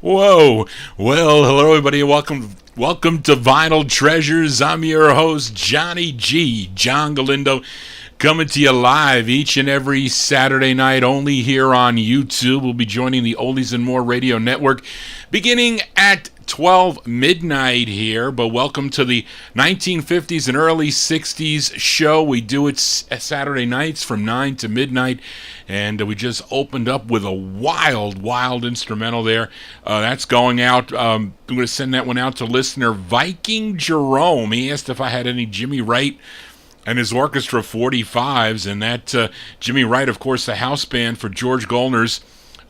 Whoa. Well, hello everybody and welcome to Vinyl Treasures. I'm your host, Johnny G, John Galindo, coming to you live each and every Saturday night only here on YouTube. We'll be joining the Oldies and More Radio Network beginning at 12 midnight here, but welcome to the 1950s and early 60s show. We do it Saturday nights from 9 to midnight, and we just opened up with a wild instrumental there. That's going out. I'm going to send that one out to listener Viking Jerome. He asked if I had any Jimmy Wright and his orchestra 45's, and that Jimmy Wright, of course, the house band for George Gollner's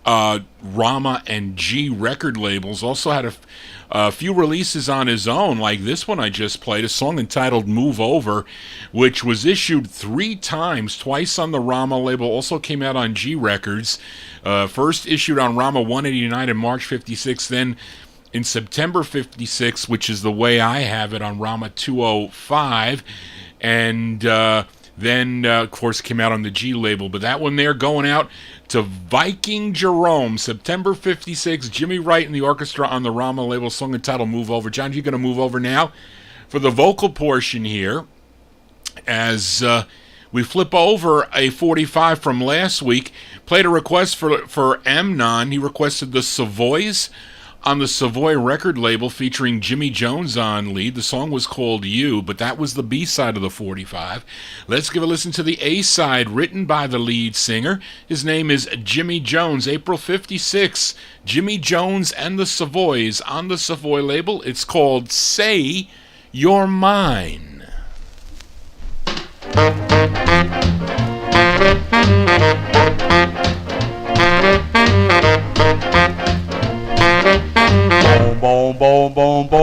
Rama and G record labels, also had a few releases on his own, like this one I just played, a song entitled Move Over, which was issued 3 times, twice on the Rama label, also came out on G Records, first issued on Rama 189 in March 56, then in September 56, which is the way I have it, on Rama 205, and then, of course, came out on the G label. But that one there going out to Viking Jerome, September 56, Jimmy Wright and the orchestra on the Rama label, song entitled Move Over. John, you're going to move over now for the vocal portion here as we flip over a 45 from last week. Played a request for Amnon. He requested the Savoys on the Savoy record label featuring Jimmy Jones on lead. The song was called You, but that was the B-side of the 45. Let's give a listen to the A-side written by the lead singer. His name is Jimmy Jones. April 56, Jimmy Jones and the Savoys on the Savoy label. It's called Say You're Mine.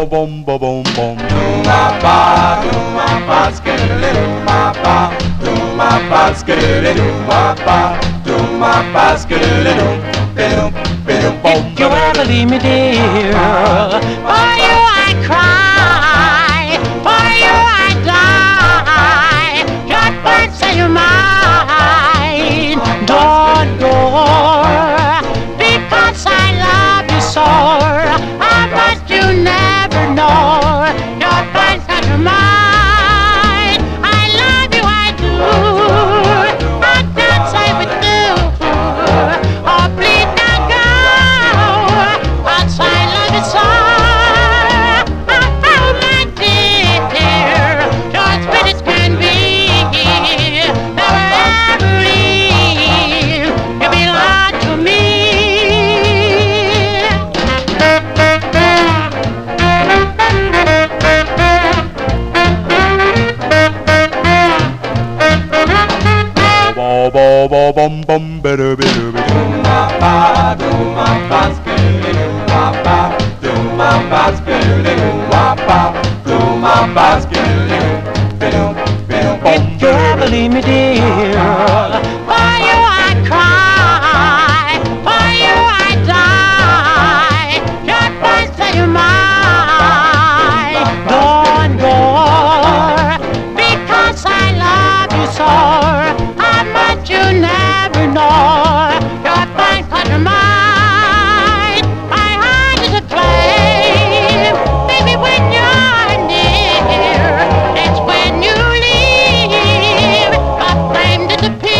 boom, ba boom, boom. Do my ba, skidly, do my ba, do my ba, skidly, do my ba, do my ba, skidly, do, if you ever leave me, dear, for you I cry, for you I die. Just once say you're mine, don't go, because I love you so. How much you never know. Just once say you're mine. I love you, I do. I can't say we do. Oh, please don't go. I love you so. Oh, my dear, just sweet as can be. Never ever leave. You belong to me. ba ba ba bum bum better better better. Do my ba, skidly, do my ba, do my ba, skidly, do my ba, do my ba, skidly, do, If you ever leave me, dear, for you I cry, for you I die. Just once say you're mine, don't go, because I love you so. How much you never know. Just once say you're mine. My heart is a flame, baby, when you're near. It's when you leave, the flame disappears.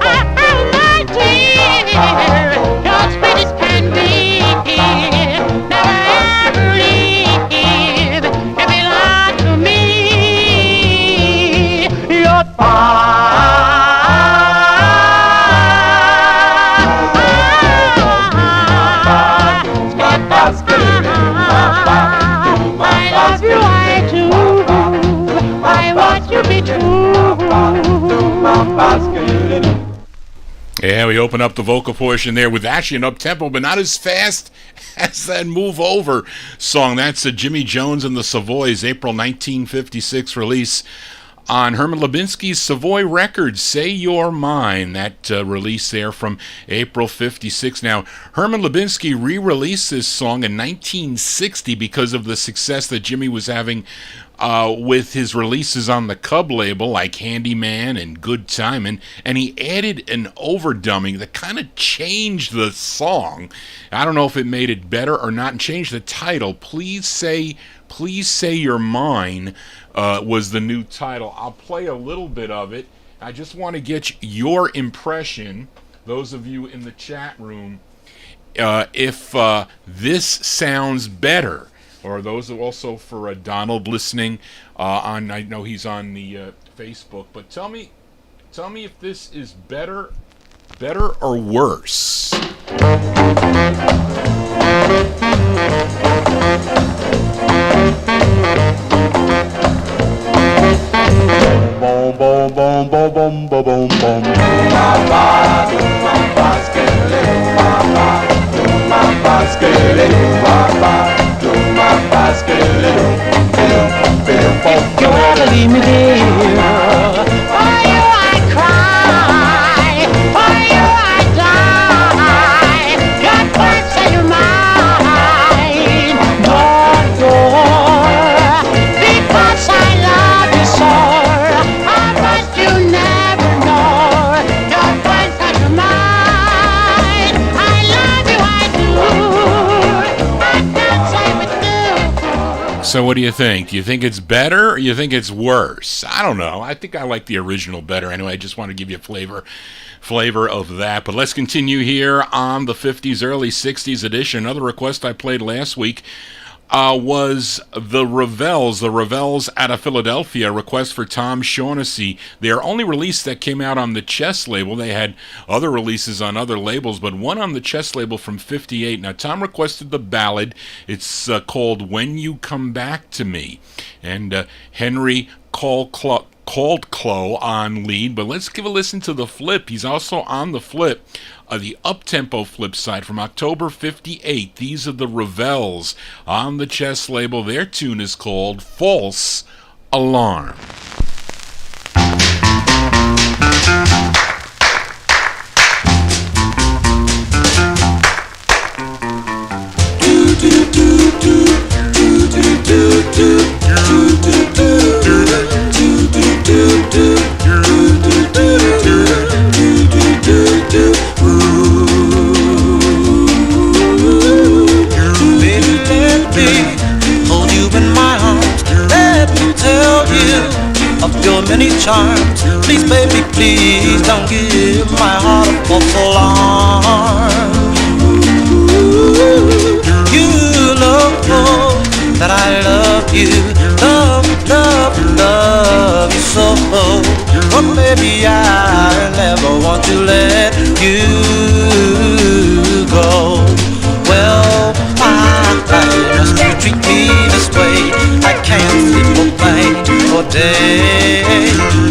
Oh, my dear, you're sweet as can be. Never ever leave. You belong to me. You're I love you, I do. I want you to be true. Yeah, we open up the vocal portion there with actually an up-tempo, but not as fast as that Move Over song. That's a Jimmy Jones and the Savoys April 1956 release on Herman Lubinsky's Savoy Records, Say You're Mine, that release there from April 56. Now, Herman Lubinsky re-released this song in 1960 because of the success that Jimmy was having with his releases on the Cub label, like Handyman and Good Timin', and he added an overdubbing that kind of changed the song. I don't know if it made it better or not, and changed the title. Please Say You're Mine was the new title. I'll play a little bit of it. I just want to get your impression, those of you in the chat room, if this sounds better. Or those also for Donald listening on. I know he's on the Facebook, but tell me if this is better or worse. boom boom boom boom boom boom boom boom. Do my ba, do my ba, skidly, do my ba, do my ba, skidly, do my ba. If you ever leave me, dear, for you I cry, for you I die. Just once say you're mine, don't go, because I love you so. How much you never know. Just once say you're mine. I love you, I do. I can't say with you. So what do you think? Do you think it's better or you think it's worse? I don't know. I think I like the original better. Anyway, I just want to give you a flavor of that. But let's continue here on the 50s, early 60s edition. Another request I played last week was the Revels. The Revels out of Philadelphia, request for Tom Shaughnessy. Their only release that came out on the Chess label. They had other releases on other labels, but one on the Chess label from 58. Now, Tom requested the ballad. It's called When You Come Back to Me. And Henry Cole called Chloe on lead, but let's give a listen to the flip. He's also on the flip, the up-tempo flip side from October 58. These are the Revels on the Chess label. Their tune is called False Alarm. Of your many charms, please baby, please don't give my heart a false alarm. You know that I love you, love you so. But baby, I never want to let you go. Well, why must you treat me this way? I can't sleep or think or day.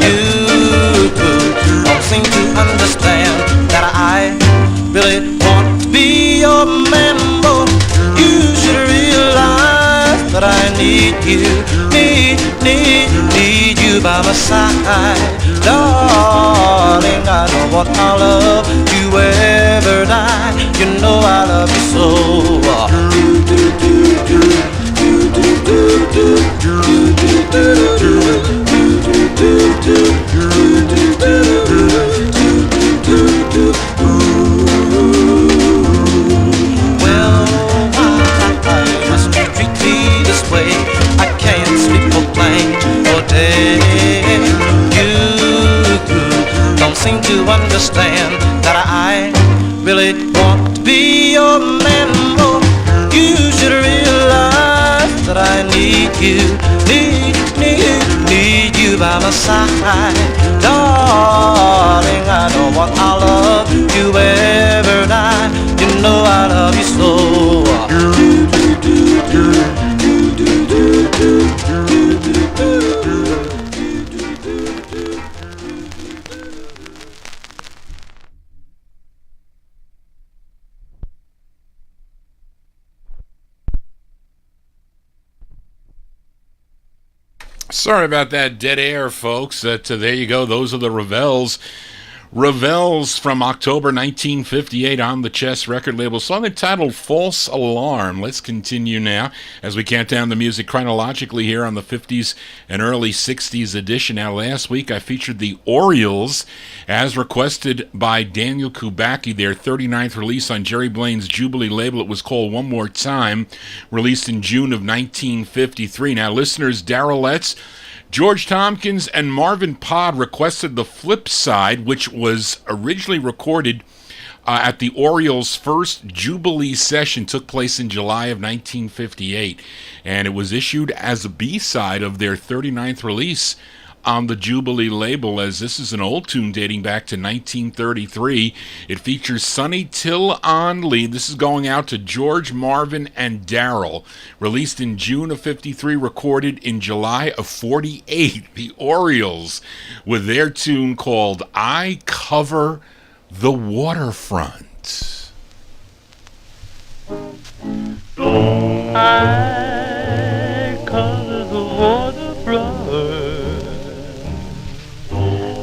You don't seem to understand that I really want to be your man. But you should realize that I need you, need you by my side. Darling, I know what I love you ever die. You know I love you so. Well, why must you treat me this way? I can't sleep or think all day. You don't seem to understand that I really want to be your man. Oh, you should realize that I need you, need you by my side. Darling, I know what I love you ever die. You know I love you so. Sorry about that dead air, folks. There you go. Those are the Revels. Revels from October 1958 on the Chess record label. Song entitled False Alarm. Let's continue now as we count down the music chronologically here on the 50s and early 60s edition. Now, last week I featured the Orioles as requested by Daniel Kubacki, their 39th release on Jerry Blaine's Jubilee label. It was called One More Time, released in June of 1953. Now, listeners, Darrell Letts, George Tompkins, and Marvin Pod requested the flip side, which was originally recorded at the Orioles' first Jubilee session, took place in July of 1958, and it was issued as a B-side of their 39th release on the Jubilee label, as this is an old tune dating back to 1933. It features Sonny Till on lead. This is going out to George, Marvin, and Darrell. Released in June of 53, recorded in July of 48. The Orioles with their tune called I Cover the Waterfront. I cover the waterfront.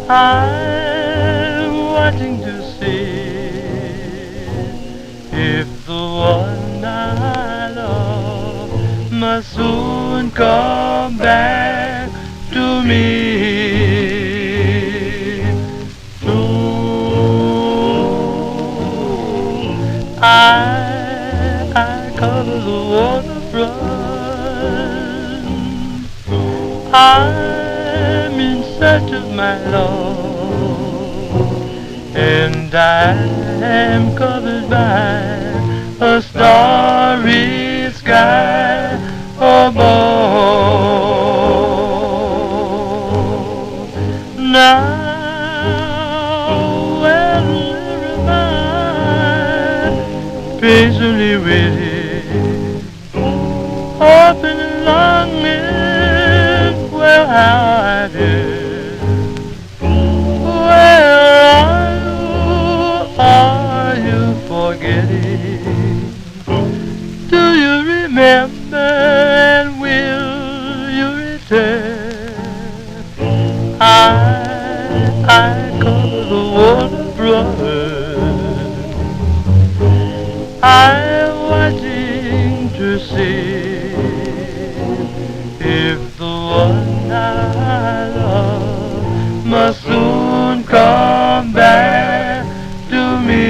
I'm watching to see if the one I love must soon come back to me. Soon I cover the waterfront. I'm in search of my love, and I am covered by a starry sky above. Now, when I patiently waiting, hoping and longing, well, how I did forgetting? Do you remember and will you return? I cover the waterfront. I'm watching to see if the one I love must soon come back to me.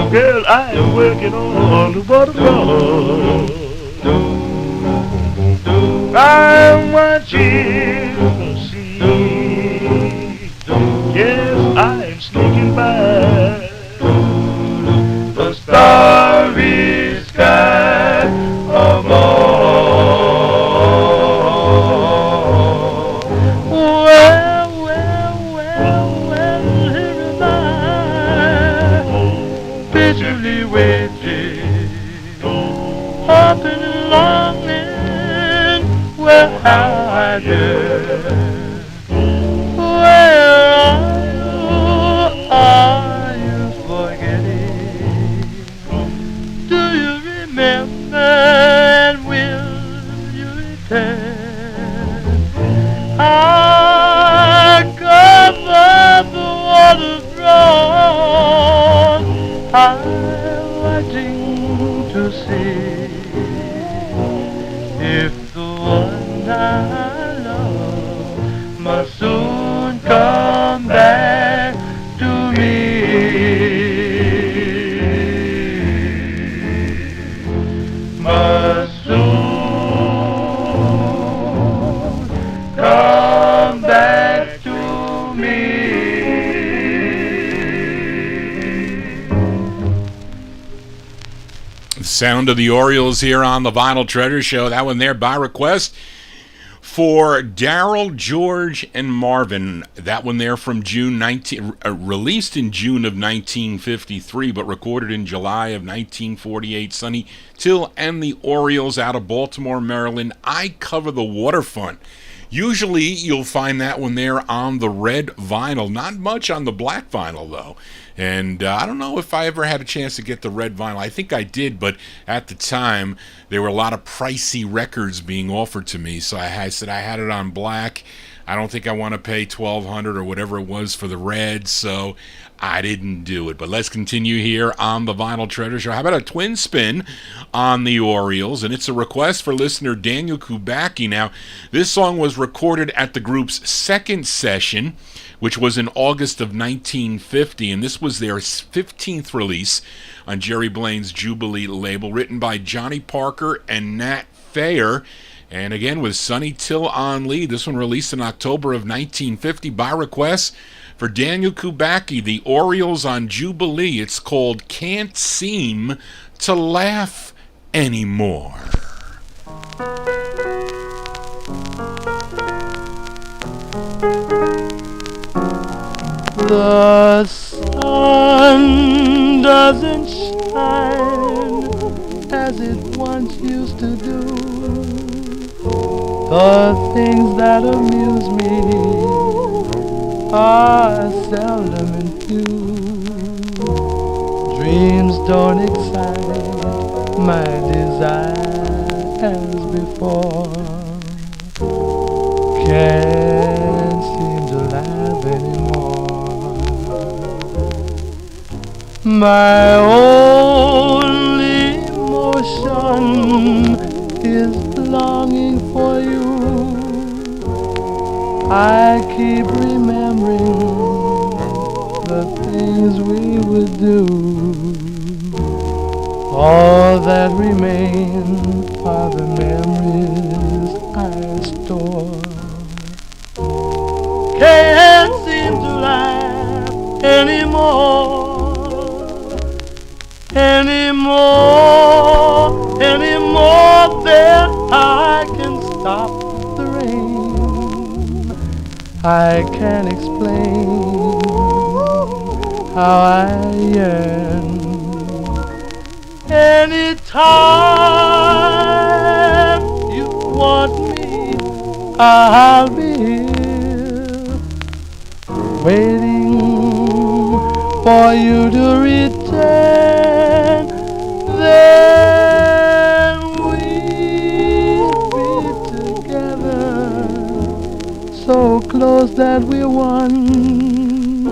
Girl, I am working on the waterfront. I'm watching to see. Yes, I am sneaking by the starry sky above. Well, here am I, bitterly waiting, hoping and longing, where are you? Where are you forgetting? Do you remember and will you return? I cover the waterfront. I'm watching to see if the one I love must soon come back to me. Must soon come back to me. The sound of the Orioles here on the Vinyl Treasure Show. That one there by request for Daryl, George, and Marvin. That one there from released in June of 1953, but recorded in July of 1948. Sonny Till and the Orioles out of Baltimore, Maryland. I Cover the Waterfront. Usually you'll find that one there on the red vinyl. Not much on the black vinyl, though. And I don't know if I ever had a chance to get the red vinyl. I think I did, but at the time, there were a lot of pricey records being offered to me. So I said I had it on black. I don't think I want to pay $1,200 or whatever it was for the red, so I didn't do it. But let's continue here on the Vinyl Treasure Show. How about a twin spin on the Orioles? And it's a request for listener Daniel Kubacki. Now, this song was recorded at the group's second session, which was in August of 1950, and this was their 15th release on Jerry Blaine's Jubilee label, written by Johnny Parker and Nat Thayer. And again, with Sonny Till on lead. This one released in October of 1950 by request for Daniel Kubacki, the Orioles on Jubilee. It's called Can't Seem to Laugh Anymore. The sun doesn't shine as it once used to do. The things that amuse me are seldom and few. Dreams don't excite my desire as before. Can't seem to laugh anymore. My only emotion is longing for you. I keep remembering the things we would do. All that remain are the memories I store. Can't seem to laugh anymore. Then I can stop the rain. I can't explain how I yearn. Anytime you want me, I'll be here. waiting for you to return. Then we'll be together, so close that we're one.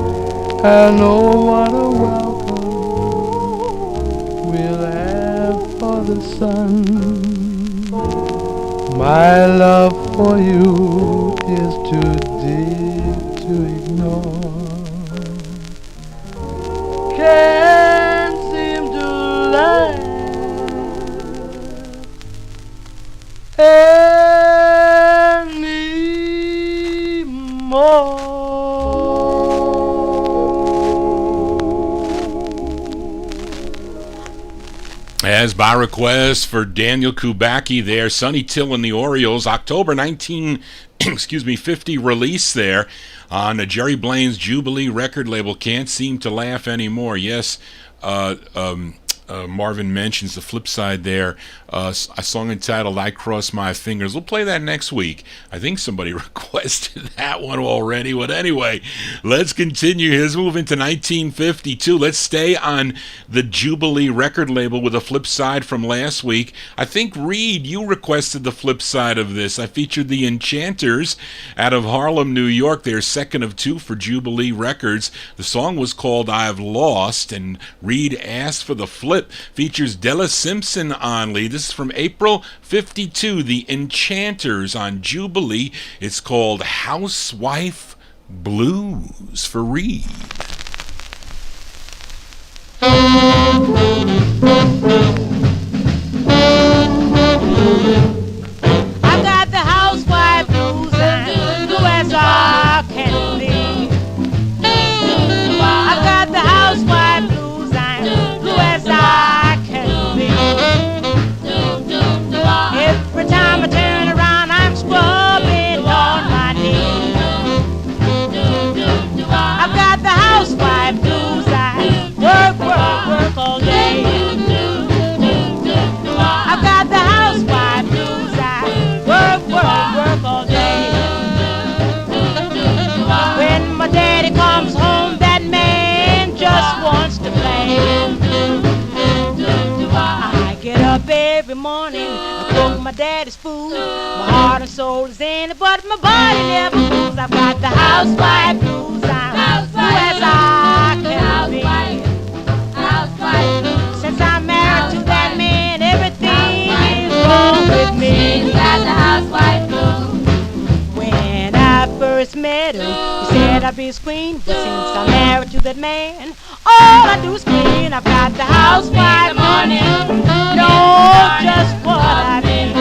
And oh, what a welcome we'll have for the sun. My love for you is too deep to ignore. Can't seem to laugh anymore. As by request for Daniel Kubacki there, Sonny Till and the Orioles, October 50 release there on Jerry Blaine's Jubilee record label, Can't Seem to Laugh Anymore. Yes, Marvin mentions the flip side there, a song entitled I Cross My Fingers. We'll play that next week. I think somebody requested that one already. But anyway, let's continue. Let's move into 1952. Let's stay on the Jubilee record label with a flip side from last week. I think, Reed, you requested the flip side of this. I featured the Enchanters out of Harlem, New York. They're second of two for Jubilee Records. The song was called I've Lost, and Reed asked for the flip. Features Della Simpson on lead. This is from April 52, the Enchanters on Jubilee. It's called Housewife Blues for Reed. I got the housewife blues and blue as I can be. I got the housewife blues and blue as I can be. Every time I turn around, I'm scrubbing on my knees. I've got the housewife blues. I work all day. I've got the housewife blues. I work all day. When my daddy comes home, that man just wants to play. I get up every morning, I cook my daddy's food. My heart and soul is in it, but my body never moves. I've got the housewife blues. I'm blue as I can be. Since I'm married to that man, everything is wrong with me. Got the housewife blues. When I first met her, he said I'd be his queen, but since I'm married to that man, all I do is clean. I've got the housewife blues. Know just what I mean.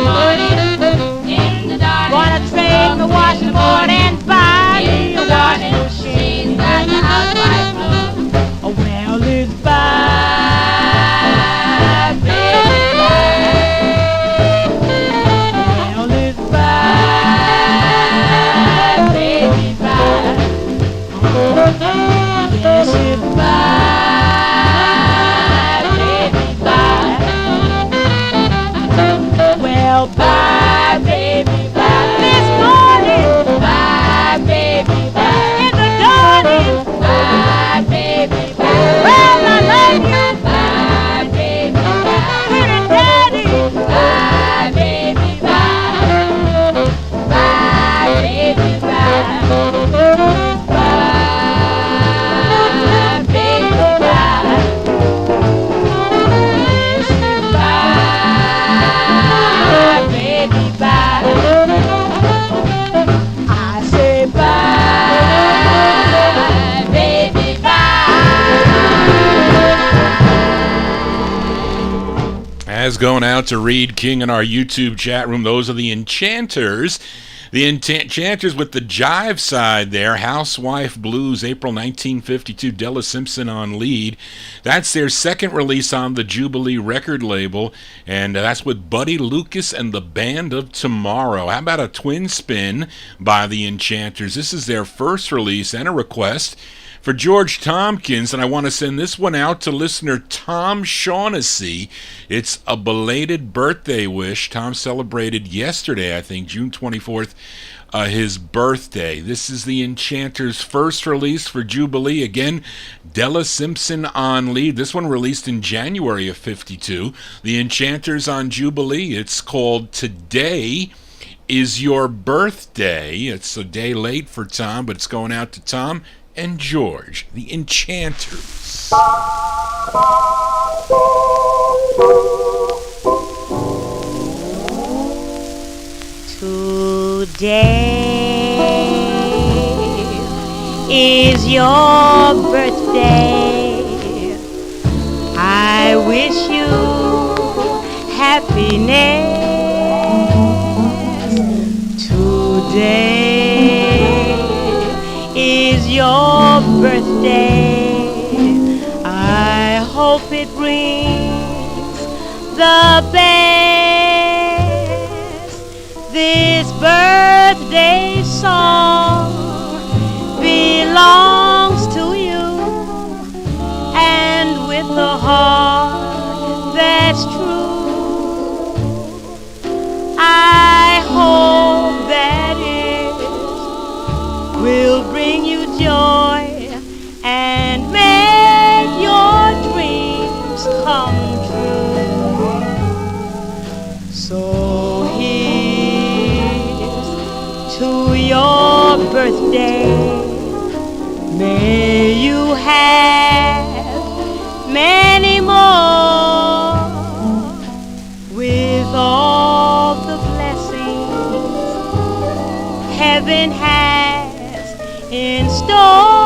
Gonna trade my washing board and buy me a washing machine. Got the housewife blues. Oh, well, it's bye, baby, bye. Well, it's bye, baby, bye. Yes, it's bye, baby, bye. Well, bye, baby, bye. This morning, bye, baby, bye. In the dawning, bye, baby, bye. Well, I love you, bye, baby, bye. Pretty daddy, bye, baby, bye. Bye, baby, bye. Bye, baby, bye. Yes, bye, baby, bye. I say bye, baby, bye. As going out to Reed King in our YouTube chat room, those are the Enchanters. The Enchanters with the jive side there, Housewife Blues, April 1952, Della Simpson on lead. That's their second release on the Jubilee record label, and that's with Buddy Lucas and the Band of Tomorrow. How about a twin spin by the Enchanters? This is their first release and a request for George Tompkins, and I want to send this one out to listener Tom Shaughnessy. It's a belated birthday wish. Tom celebrated yesterday, I think, June 24th, his birthday. This is the Enchanters' first release for Jubilee. Again, Della Simpson on lead. This one released in January of 52. The Enchanters on Jubilee. It's called Today Is Your Birthday. It's a day late for Tom, but it's going out to Tom and George, the Enchanters. Today is your birthday. I wish you happiness. Today is your birthday. I hope it brings the best. This birthday song belongs to you, and with a heart that's true, I hope that it will bring you joy and make your dreams come true. So here's to your birthday. May you have many more, with all the blessings heaven has in store.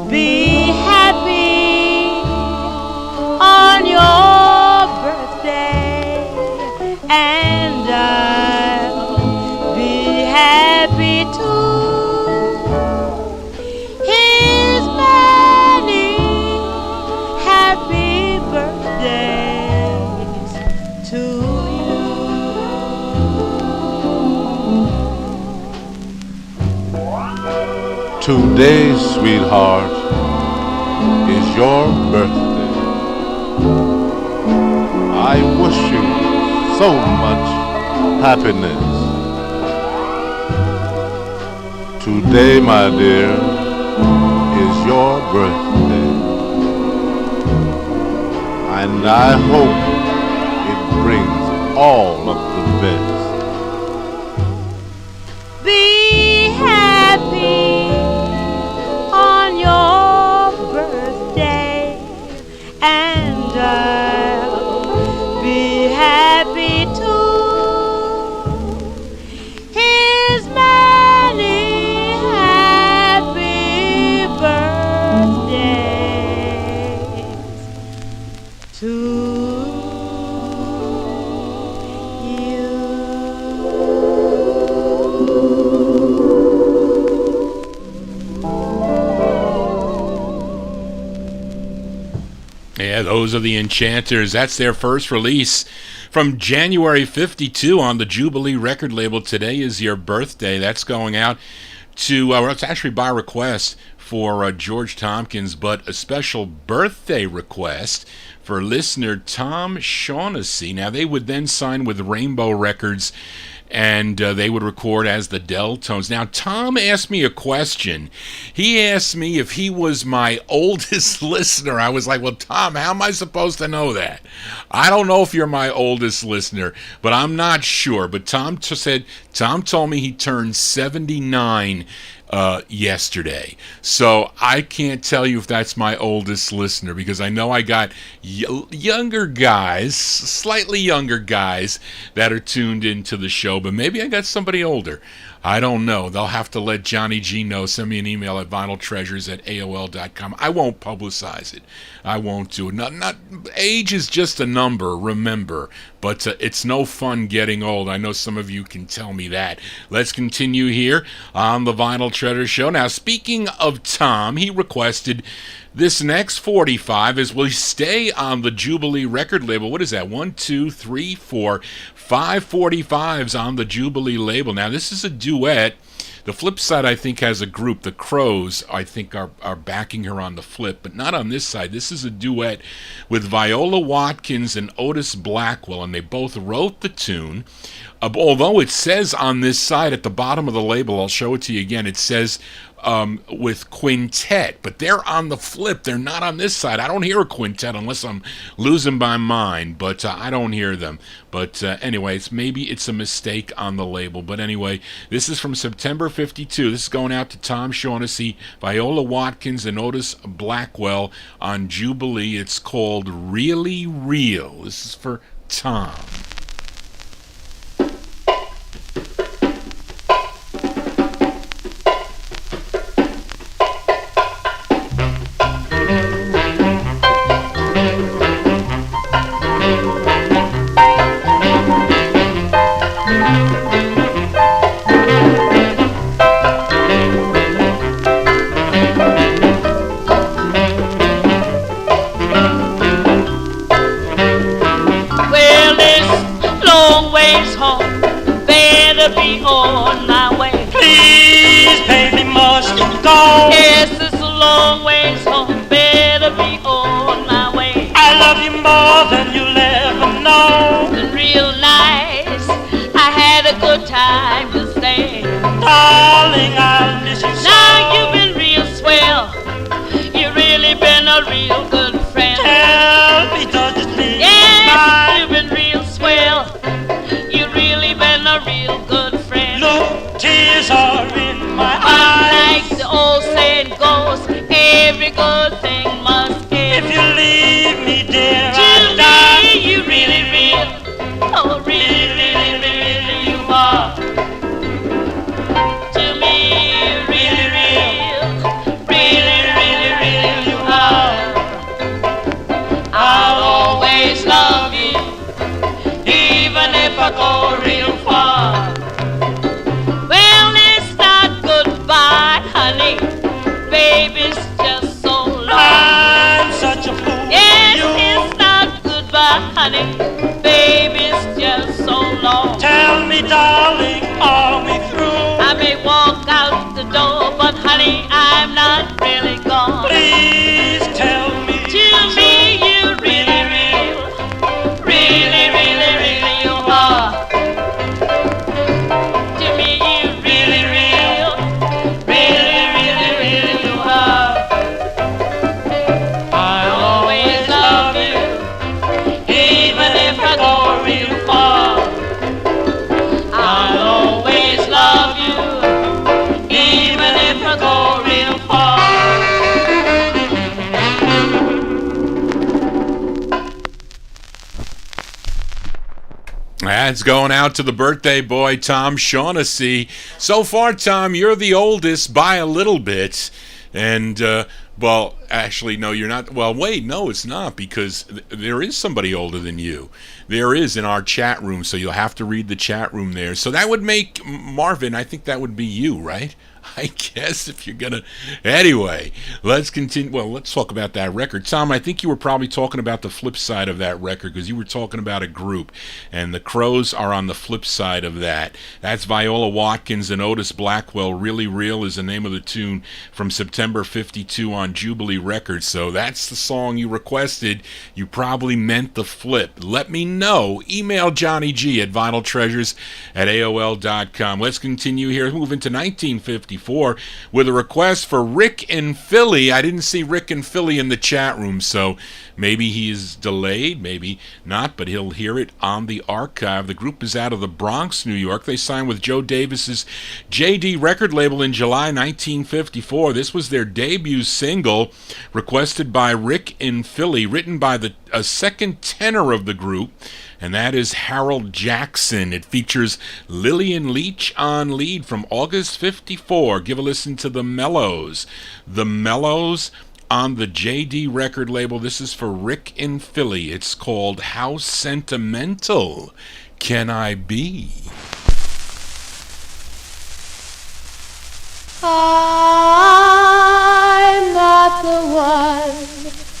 Be happy on your birthday, and I'll be happy too. Here's many happy birthdays to you. Today, sweetheart, is your birthday. I wish you so much happiness. Today, my dear, is your birthday. And I hope it brings all of the best. Be happy on your birthday, and I'll be happy too. Here's many happy birthdays to Yeah, those are the Enchanters. That's their first release from January 52 on the Jubilee record label. Today Is Your Birthday. That's going out to, it's actually by request for George Tompkins, but a special birthday request for listener Tom Shaughnessy. Now, they would then sign with Rainbow Records, and they would record as the Deltones. Now, Tom asked me a question. He asked me if he was my oldest listener. I was like, well, Tom, how am I supposed to know that? I don't know if you're my oldest listener, but I'm not sure. But Tom told me he turned 79 yesterday. So I can't tell you if that's my oldest listener, because I know I got younger guys, slightly younger guys that are tuned into the show, but maybe I got somebody older. I don't know. They'll have to let Johnny G know. Send me an email at vinyltreasures@aol.com. I won't publicize it. I won't do it. Not age is just a number, remember. But it's no fun getting old. I know some of you can tell me that. Let's continue here on the Vinyl Treasure Show. Now, speaking of Tom, he requested this next 45 as we stay on the Jubilee record label. What is that? 1, 2, 3, 4. 545's on the Jubilee label. Now, this is a duet. The flip side, I think, has a group. The Crows, I think, are backing her on the flip, but not on this side. This is a duet with Viola Watkins and Otis Blackwell, and they both wrote the tune. Although it says on this side at the bottom of the label, I'll show it to you again, it says with quintet, but they're on the flip. They're not on this side. I don't hear a quintet unless I'm losing my mind, but I don't hear them. But anyway, maybe it's a mistake on the label. But anyway, this is from September 52. This is going out to Tom Shaughnessy, Viola Watkins, and Otis Blackwell on Jubilee. It's called Really Real. This is for Tom. That's going out to the birthday boy, Tom Shaughnessy. So far, Tom, you're the oldest by a little bit. And, well, actually, no, you're not. Well, wait, no, it's not, because there is somebody older than you. There is in our chat room, so you'll have to read the chat room there. So that would make Marvin, I think that would be you, right? I guess if you're gonna. Anyway, let's continue. Well, let's talk about that record. Tom, I think you were probably talking about the flip side of that record, because you were talking about a group, and the Crows are on the flip side of that. That's Viola Watkins and Otis Blackwell. Really Real is the name of the tune from September 52 on Jubilee Records. So that's the song you requested. You probably meant the flip. Let me know. Email Johnny G at vinyltreasures@aol.com. Let's continue here. Move into 1954 with a request for Rick in Philly. I didn't see Rick in Philly in the chat room, so maybe he is delayed, maybe not, but he'll hear it on the archive. The group is out of the Bronx, New York. They signed with Joe Davis's JD record label in July 1954. This was their debut single, requested by Rick in Philly, written by a second tenor of the group, and that is Harold Jackson. It features Lillian Leach on lead from August 54. Give a listen to the Mellows. The Mellows on the JD record label. This is for Rick in Philly. It's called How Sentimental Can I Be? I'm not the one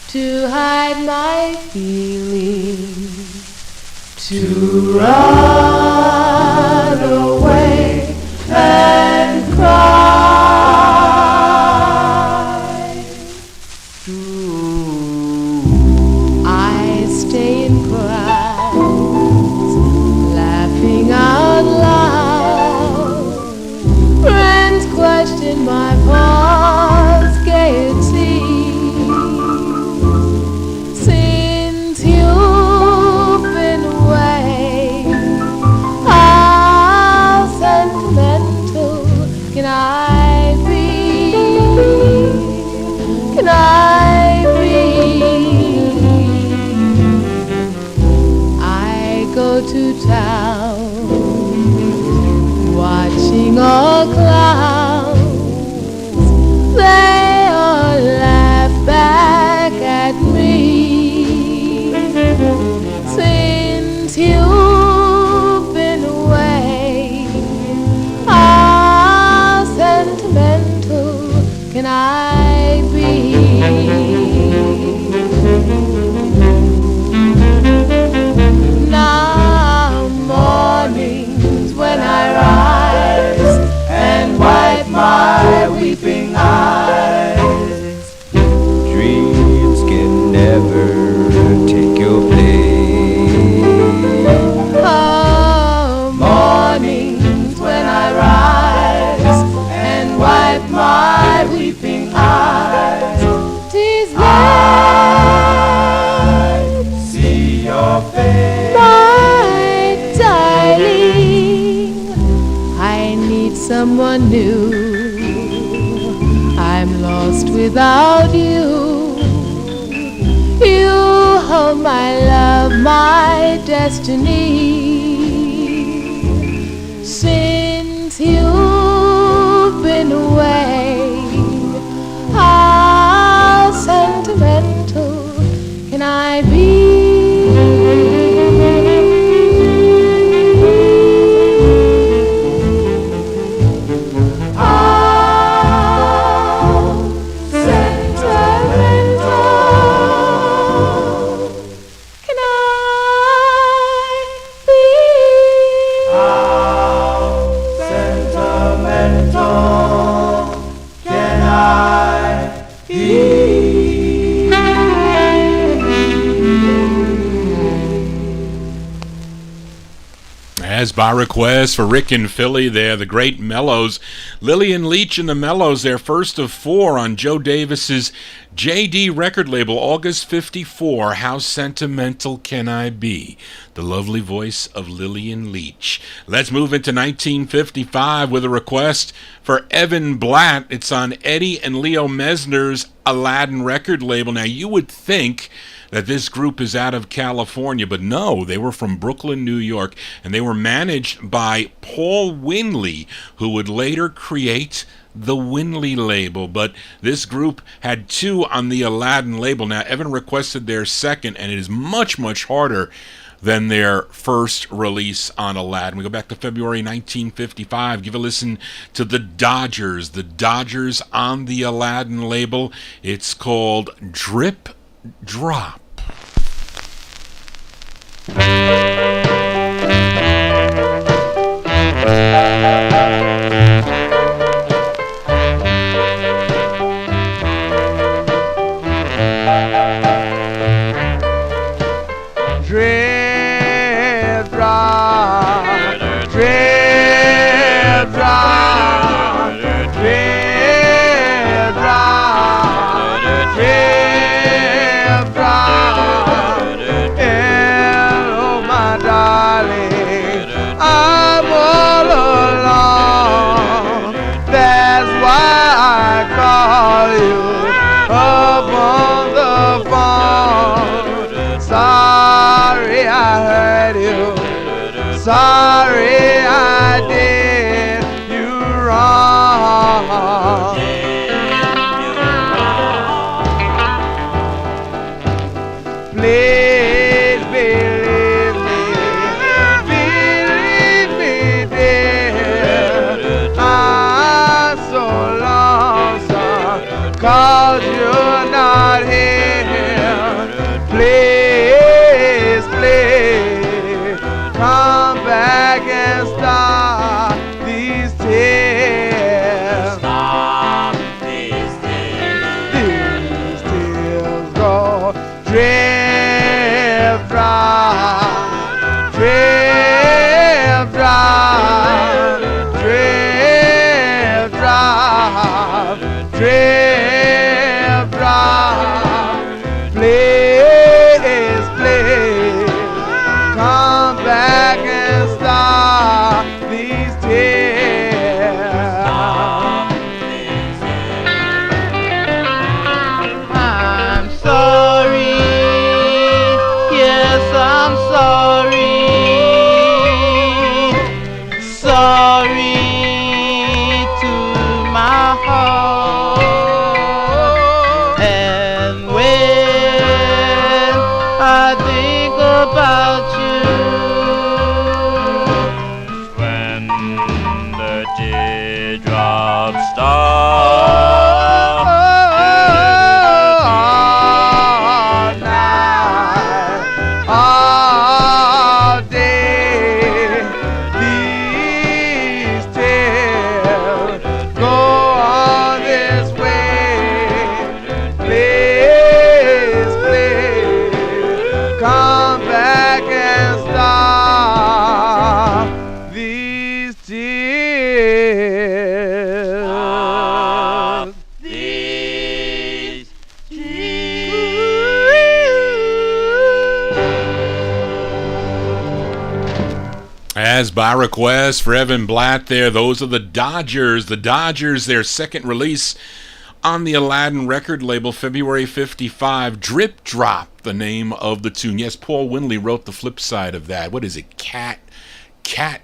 to hide my feelings, to run away and cry. I stay in crowds, laughing out loud. Friends question my false gaiety. Since you've been away, how sentimental can I be? Can I be? I go to town, watching all clowns. They all laugh back at me. Since you've been away, how sentimental can I be? Now mornings when I rise and wipe my weeping eyes, Dreams can never take your place. oh, mornings when I rise and wipe my weeping eyes, 'tis night, See your face. my darling. I need someone new. I'm lost without you. You hold my love, my destiny. Since you've been away, how sentimental can I be? How sentimental can I be? How sentimental can I be? As by request for Rick and Philly there, the great Mellows. Lillian Leach and the Mellows, their first of four on Joe Davis's J.D. record label, August 54, How Sentimental Can I Be? The lovely voice of Lillian Leach. Let's move into 1955 with a request for Evan Blatt. It's on Eddie and Leo Mesner's Aladdin record label. Now, you would think that this group is out of California, but no, they were from Brooklyn, New York, and they were managed by Paul Winley, who would later create the Winley label. But this group had two on the Aladdin label. Now, Evan requested their second, and it is much, much harder than their first release on Aladdin. We go back to February 1955. Give a listen to the Dodgers on the Aladdin label. It's called Drip Drop. Drip drop, drip drop, drip drop, drip drop. Hello, my darling, I'm all alone. That's why I call you up on the phone. Sorry I hurt you. Sorry I did you wrong. Please believe me, dear. I'm so lonesome 'cause you're not here. Please, please, the teardrops stop. All night, all day, these tears go on this way. Please, please, come back and stop these tears. These As by request for Evan Blatt there, those are the Dodgers. The Dodgers, their second release on the Aladdin record label, February 55. Drip Drop, the name of the tune. Yes, Paul Winley wrote the flip side of that. What is it? Cat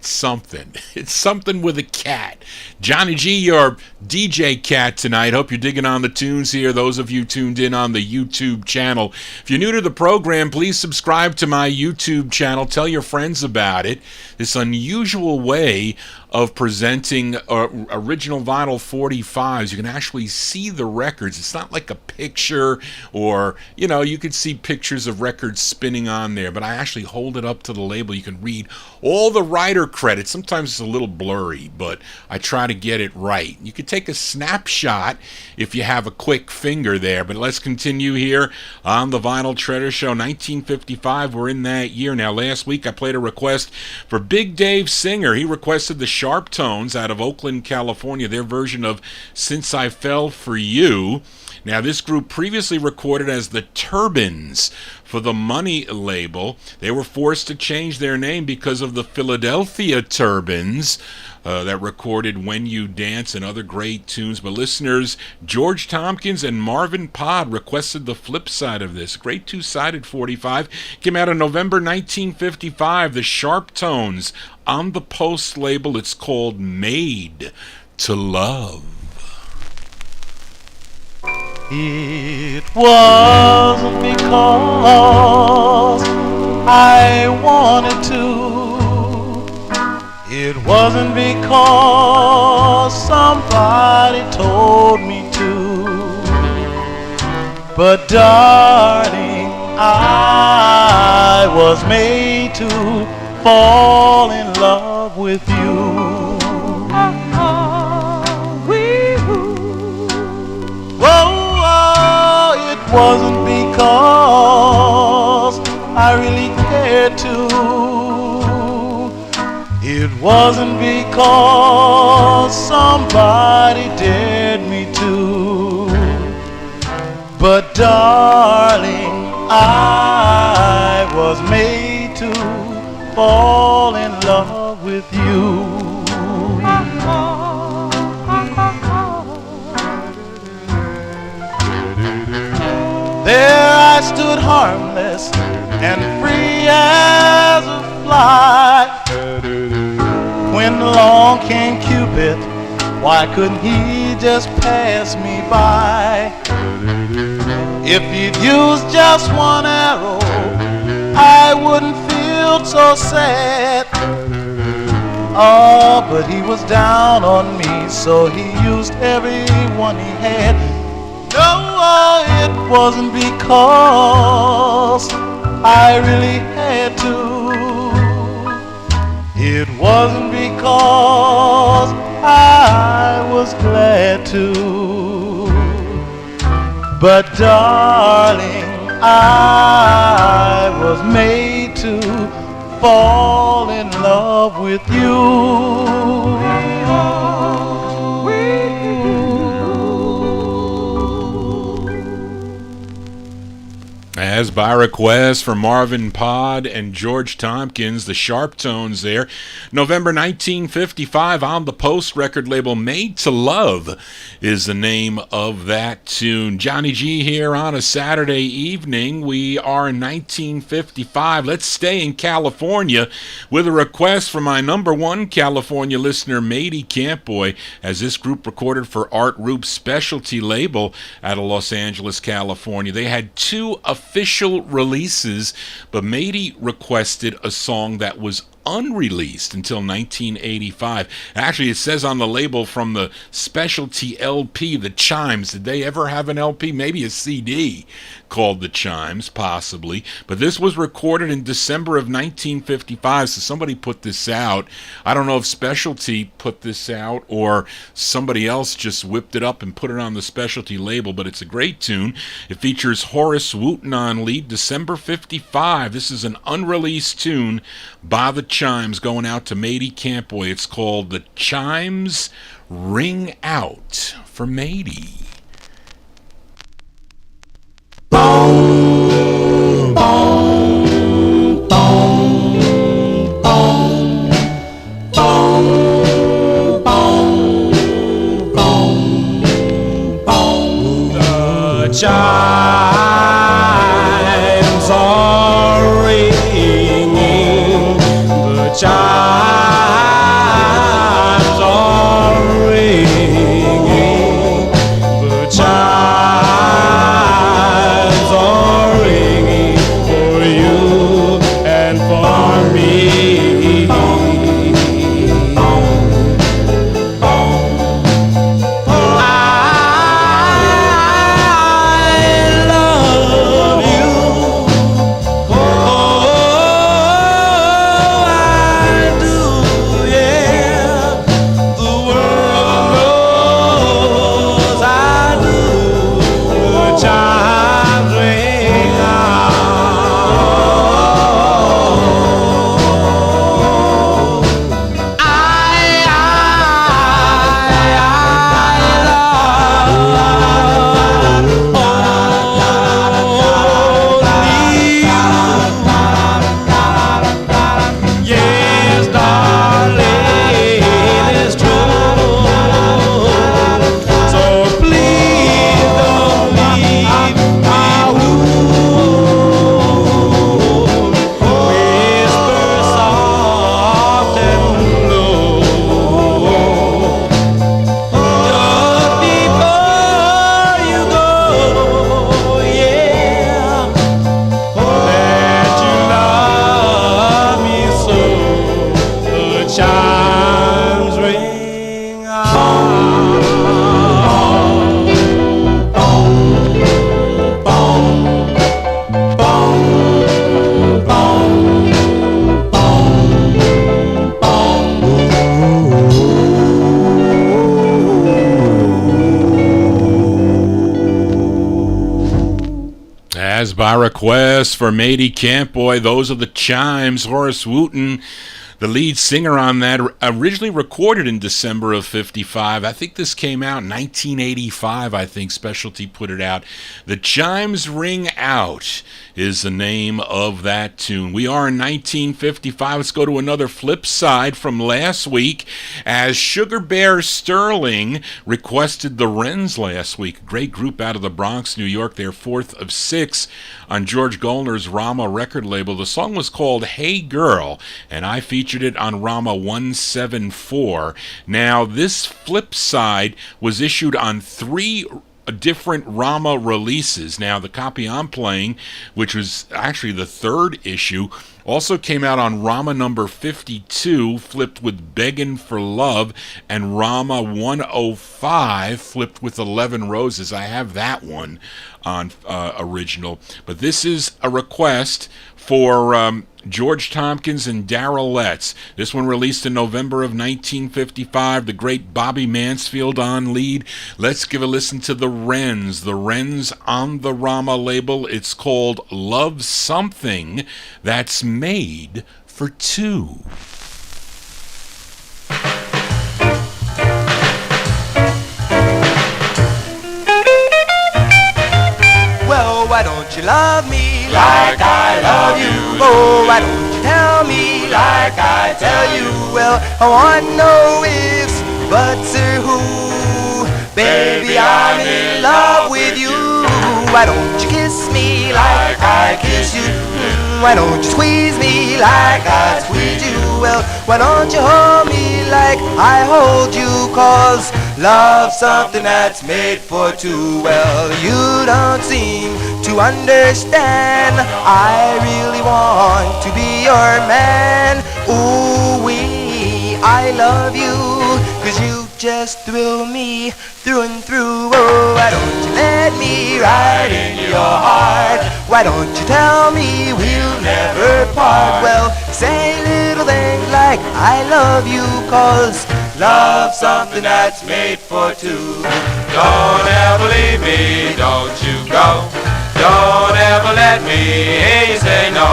something. It's something with a cat. Johnny G, your DJ cat tonight. Hope you're digging on the tunes here. Those of you tuned in on the YouTube channel. If you're new to the program, please subscribe to my YouTube channel. Tell your friends about it. This unusual way of presenting original vinyl 45s. You can actually see the records. It's not like a picture or, you could see pictures of records spinning on there, but I actually hold it up to the label. You can read all the writer credits. Sometimes it's a little blurry, but I try to get it right. You could take a snapshot if you have a quick finger there, but let's continue here on the Vinyl Treasure Show. 1955, we're in that year. Now, last week I played a request for Big Dave Singer. He requested the Sharptones out of Oakland, California, their version of Since I Fell for You. Now, this group previously recorded as the Turbans for the Money label. They were forced to change their name because of the Philadelphia Turbans that recorded When You Dance and other great tunes. But listeners, George Tompkins and Marvin Pod requested the flip side of this. Great two-sided 45. Came out in November 1955. The Sharptones on the Post label. It's called Made to Love. It wasn't because I wanted to. It wasn't because somebody told me to. But darling, I was made to fall in love with you. It wasn't because I really cared to. It wasn't because somebody dared me to. But darling, I was made to fall in love with you. There I stood harmless and free as a fly. When along came Cupid, why couldn't he just pass me by? If he'd used just one arrow, I wouldn't feel so sad. Oh, but he was down on me, so he used every one he had. No, it wasn't because I really had to. It wasn't because I was glad to. But darling, I was made to fall in love with you. As by request for Marvin Pod and George Tompkins, the Sharptones there. November 1955 on the Post record label. Made to Love is the name of that tune. Johnny G here on a Saturday evening. We are in 1955. Let's stay in California with a request from my number one California listener, Matey Campboy, as this group recorded for Art Roop's specialty label out of Los Angeles, California. They had two official releases, but Matey requested a song that was unreleased until 1985. Actually, it says on the label from the specialty LP, the Chimes. Did they ever have an LP? Maybe a CD called the Chimes, possibly. But this was recorded in December of 1955, so somebody put this out. I don't know if Specialty put this out or somebody else just whipped it up and put it on the Specialty label, but it's a great tune. It features Horace Wooten on lead, December 55. This is an unreleased tune by the Chimes going out to Matey Campboy. It's called The Chimes Ring Out for Matey. Boom, boom, boom, boom, boom, boom, boom, boom. The chimes are ringing. The chimes are ringing. The chimes are ringing for you and for me. I love you. Oh, I do, yeah. The world knows I do. The chimes ring out. I love only you. Yes, darling, it's true. So please don't leave me alone. Whisper soft and low, just before you go, yeah. That you love me so. The chimes ring out. As by request for Matey Campboy, those are the Chimes. Horace Wooten, the lead singer on that, originally recorded in December of 55. I think this came out in 1985, I think Specialty put it out. The Chimes Ring Out is the name of that tune. We are in 1955. Let's go to another flip side from last week, as Sugar Bear Sterling requested the Wrens last week. Great group out of the Bronx, New York. They're fourth of six on George Gollner's Rama record label. The song was called Hey Girl, and I featured it on Rama 174. Now, this flip side was issued on three different Rama releases. Now, the copy I'm playing, which was actually the third issue, also came out on Rama number 52, flipped with Beggin' for Love, and Rama 105, flipped with 11 Roses. I have that one on original. But this is a request for George Tompkins and Darrell Letts. This one released in November of 1955. The great Bobby Mansfield on lead. Let's give a listen to the Wrens. The Wrens on the Rama label. It's called Love Something That's Made for Two. Well, why don't you love me like I love you? Oh, why don't you tell me like I tell you? Well, I want no ifs, buts, or who. Baby, I'm in love with you. Why don't you kiss me like I kiss you? Why don't you squeeze me like I squeeze you? Well, why don't you hold me like like I hold you, 'cause love's something that's made for two. Well, you don't seem to understand. I really want to be your man. Ooh-wee, I love you, 'cause you just thrill me through and through. Oh, why don't you let me ride in your heart? Why don't you tell me we'll never part? Well, say little things like I love you, 'cause love's something that's made for two. Don't ever leave me, don't you go. Don't ever let me hear you say no.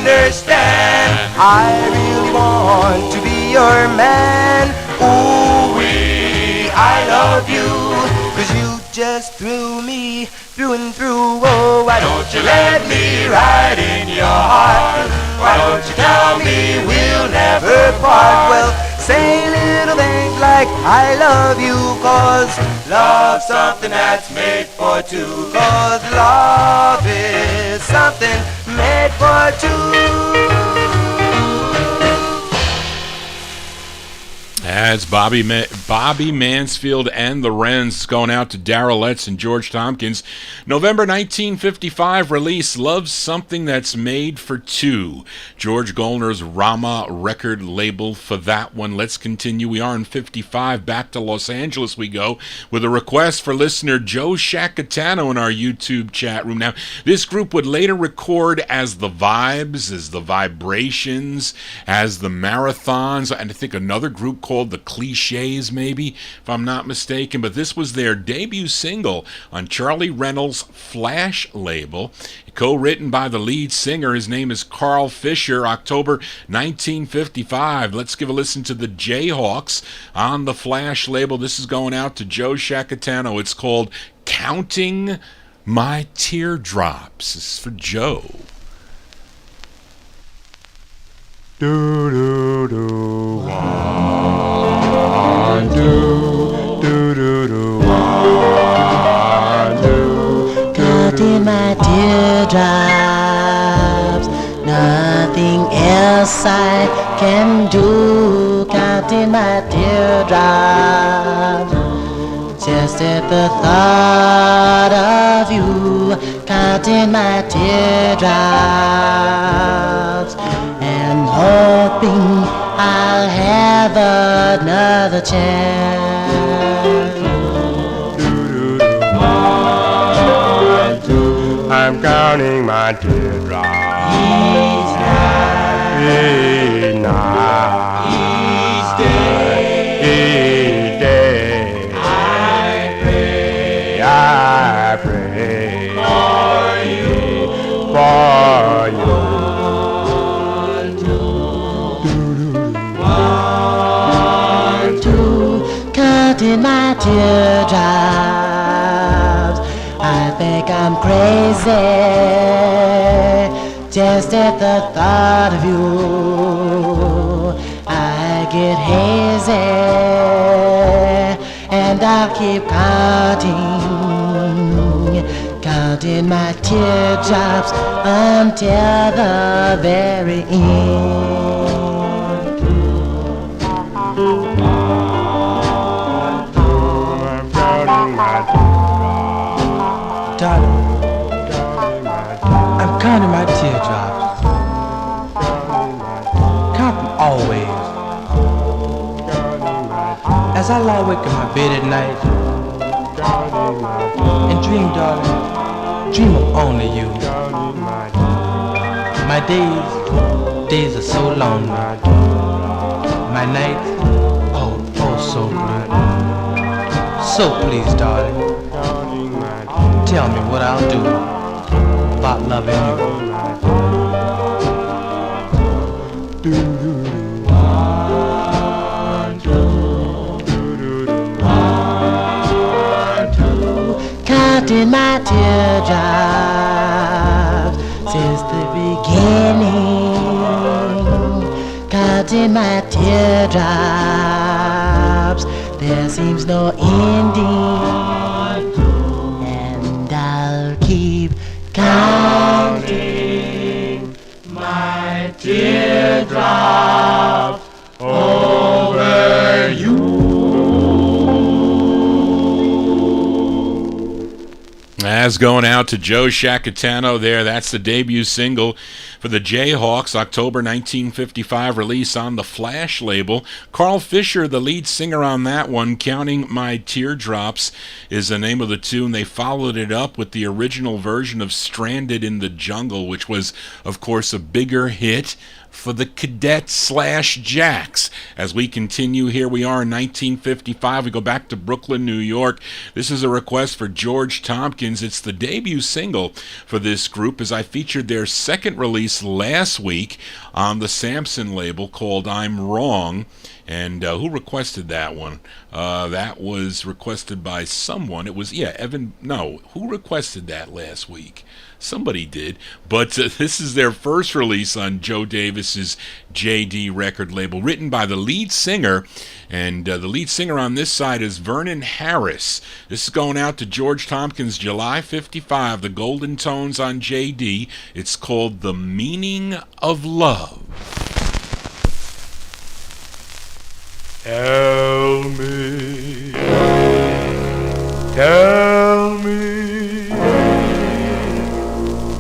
Understand, I really want to be your man. Ooh-wee, I love you, 'cause you just thrill me through and through. Oh, why don't you let me ride in your heart? Why don't you tell me we'll never part? Well, say little things like I love you, 'cause love's something that's made for two. 'Cause love is something made for two. That's Bobby Mansfield and the Wrens, going out to Darrell Letts and George Tompkins. November 1955 release, Love's Something That's Made for Two. George Golner's Rama record label for that one. Let's continue. We are in 55. Back to Los Angeles we go with a request for listener Joe Shacatano in our YouTube chat room. Now, this group would later record as the Vibes, as the Vibrations, as the Marathons, and I think another group called the Clichés, maybe, if I'm not mistaken. But this was their debut single on Charlie Reynolds' Flash label, co-written by the lead singer. His name is Carl Fisher. October 1955. Let's give a listen to the Jayhawks on the Flash label. This is going out to Joe Shacatano. It's called Counting My Teardrops. This is for Joe. Do do do one, do do do do one, do. Counting my teardrops, nothing else I can do. Counting my teardrops, just at the thought of you. Counting my teardrops, and hoping I'll have another chance. One, two, I'm counting my teardrops. Each night, Each night, each day, each day, I pray I pray for you. for you. Counting my teardrops, I think I'm crazy, just at the thought of you. I get hazy, and I'll keep counting my teardrops until the very end. Darling, I'm counting my teardrops. Count them always. As I lie awake in my bed at night and dream, darling, dream of only you. My days are so lonely. My nights, oh so blue. So please, darling, tell me what I'll do about loving you. Do do do. One, two. counting my teardrops since the beginning, counting my teardrops. There seems no ending, and I'll keep counting my teardrops over you. As going out to Joe Shacatano there, that's the debut single for the Jayhawks, October 1955 release on the Flash label. Carl Fisher, the lead singer on that one, Counting My Teardrops is the name of the tune. They followed it up with the original version of Stranded in the Jungle, which was, of course, a bigger hit for the Cadets/Jacks. As we continue, here we are in 1955. We go back to Brooklyn, New York. This is a request for George Tompkins. It's the debut single for this group, as I featured their second release last week on the Samson label called I'm Wrong. And who requested that one? That was requested by someone. It was, Evan. No, who requested that last week? Somebody did. But this is their first release on Joe Davis's JD record label, written by the lead singer. And the lead singer on this side is Vernon Harris. This is going out to George Tompkins, July 55, the Golden Tones on JD. It's called The Meaning of Love. Tell me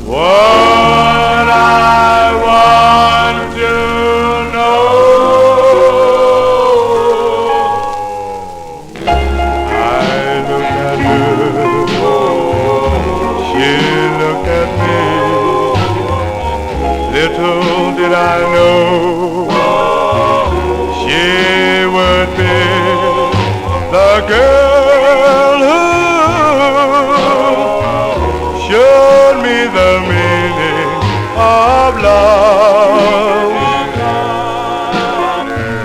what I want to know. I look at her, she looked at me. Little did I know she would be the girl who showed me the meaning of love.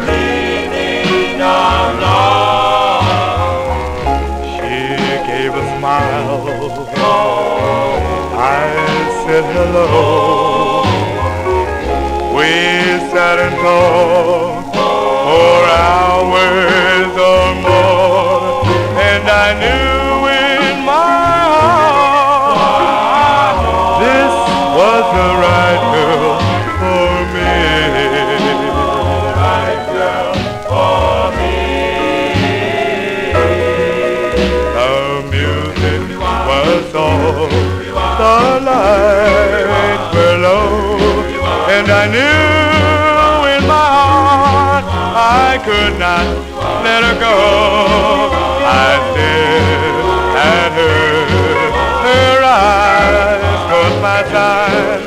Meaning of love. She gave a smile. I said hello. We sat and talked for hours or more, and I knew in my heart this was the right girl for me. Right girl for me. The music was all, the lights were low, and I knew in my heart I could not let her go. I stared at her eyes crossed my side.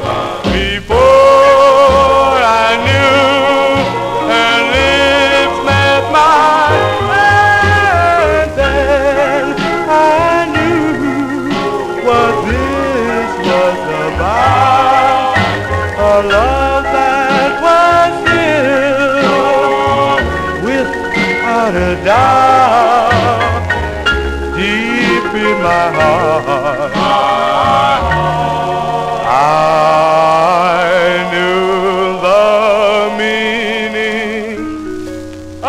Before I knew, her lips met mine, and then I knew what this was about. A love that was real, without a doubt, deep in my heart. I knew the meaning of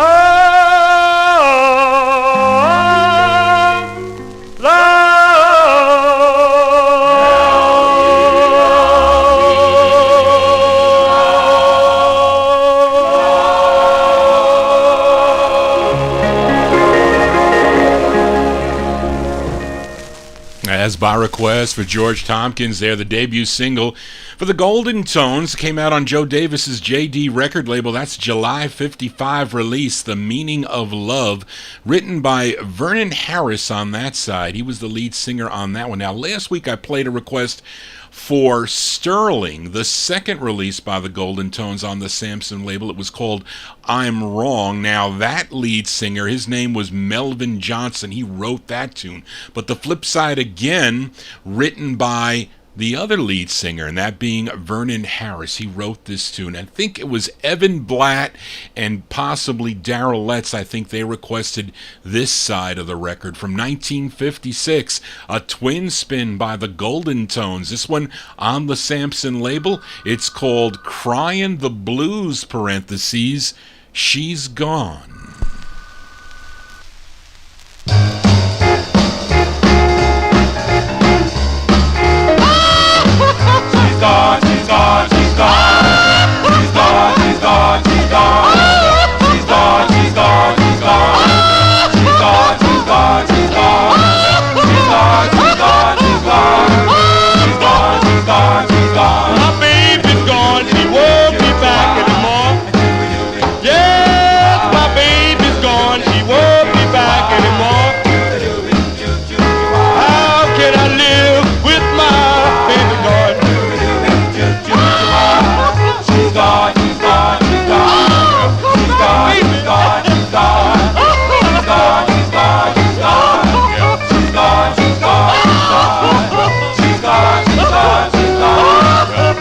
As by request for George Tompkins there, the debut single for the Golden Tones came out on Joe Davis's JD record label. That's July 55 release, The Meaning of Love, written by Vernon Harris on that side. He was the lead singer on that one. Now, last week I played a request for Sterling, the second release by the Golden Tones on the Samson label. It was called I'm Wrong. Now, that lead singer, his name was Melvin Johnson. He wrote that tune. But the flip side again, written by the other lead singer, and that being Vernon Harris. He wrote this tune. I think it was Evan Blatt and possibly Darrell Letts. I think they requested this side of the record from 1956, a twin spin by the Golden Tones. This one on the Samson label. It's called Cryin' the Blues, parentheses, She's Gone. She's gone, she's gone, she's gone. She's gone, she's gone, she's gone. She's gone, she's gone, she's gone. She's gone, she's gone, she's gone. She's gone, she's gone, she's gone. She's gone, she's gone, she's gone. My baby's gone, she won't be back anymore. Yes, my baby's gone, she won't be back anymore. How can I live with my baby gone? She's gone, she's gone, she's gone. She's gone, she's gone, she's gone. She's gone, she's gone, she's gone. She's gone, she's gone, she's gone. She's gone, she's gone, she's gone.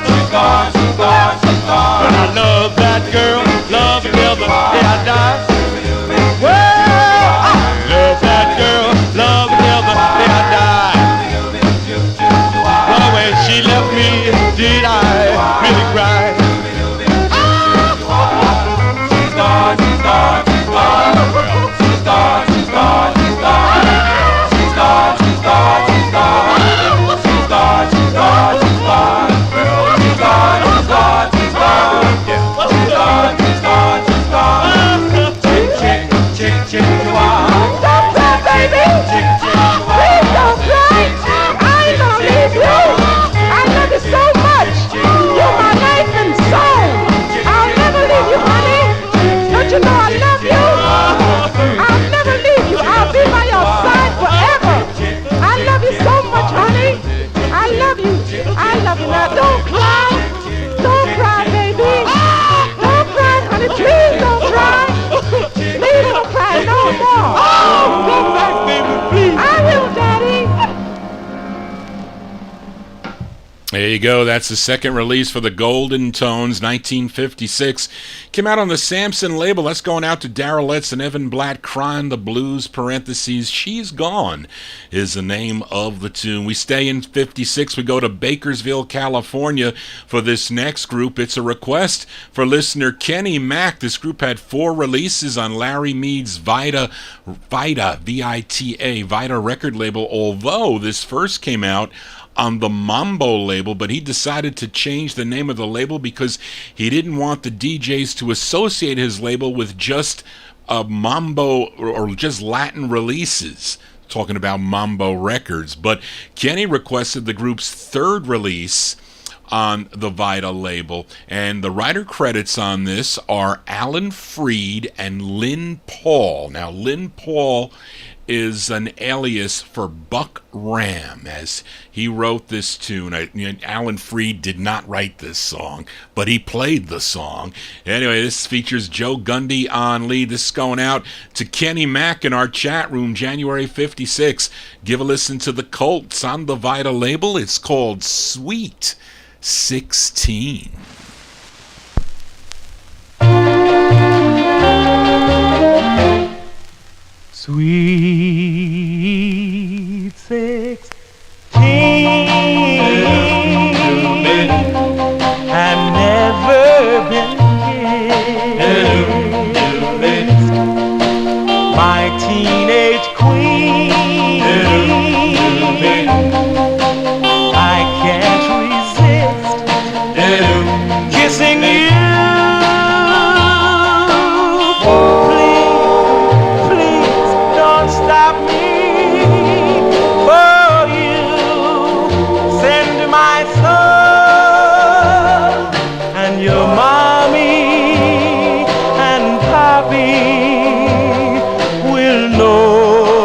She's gone, she's gone, she's gone. But I love that girl, love her till the day I die. Well, I love that girl, love her till the day I die. Well, when she left me, did I really cry? She's gone, she's gone, she's gone. She's gone, she's gone, she's gone. She's gone, she's gone, she's gone. She's gone, she's gone, she's gone. She's gone, she's gone, she's gone. She's gone, she's gone, she's gone. Chick, chick, chick, chick, you are. Don't cry, baby. Please don't cry. I ain't gonna leave you. I love you so much. You're my life and soul. I'll never leave you, honey. Don't you know I love you? I'll never leave you. I'll be by your side forever. I love you so much, honey. I love you. I love you. Now don't cry. Don't cry, baby. Don't cry, honey. Please don't cry. Please don't cry no more. Come back, baby, please. I will, Daddy. There you go. That's the second release for the Golden Tones, 1956. Came out on the Samson label. That's going out to Darrell Letts and Evan Blatt. Cryin' the Blues, parentheses, She's Gone is the name of the tune. We stay in 56. We go to Bakersville, California for this next group. It's a request for listener Kenny Mack. This group had 4 releases on Larry Mead's Vita, V-I-T-A, Vita record label, although this first came out on the Mambo label, but he decided to change the name of the label because he didn't want the DJs to associate his label with just Mambo or just Latin releases, talking about Mambo Records. But Kenny requested the group's 3rd release on the Vita label, and the writer credits on this are Alan Freed and Lynn Paul. Now, Lynn Paul is an alias for Buck Ram, as he wrote this tune. Alan Freed did not write this song, but he played the song. Anyway, this features Joe Gundy on lead. This is going out to Kenny Mack in our chat room, January 56. Give a listen to the Colts on the Vita label. It's called Sweet 16. Sweet 16, I've never been kissed. My teenage queen, I can't resist kissing you. Stop me, for you send my son and your mommy and papi will know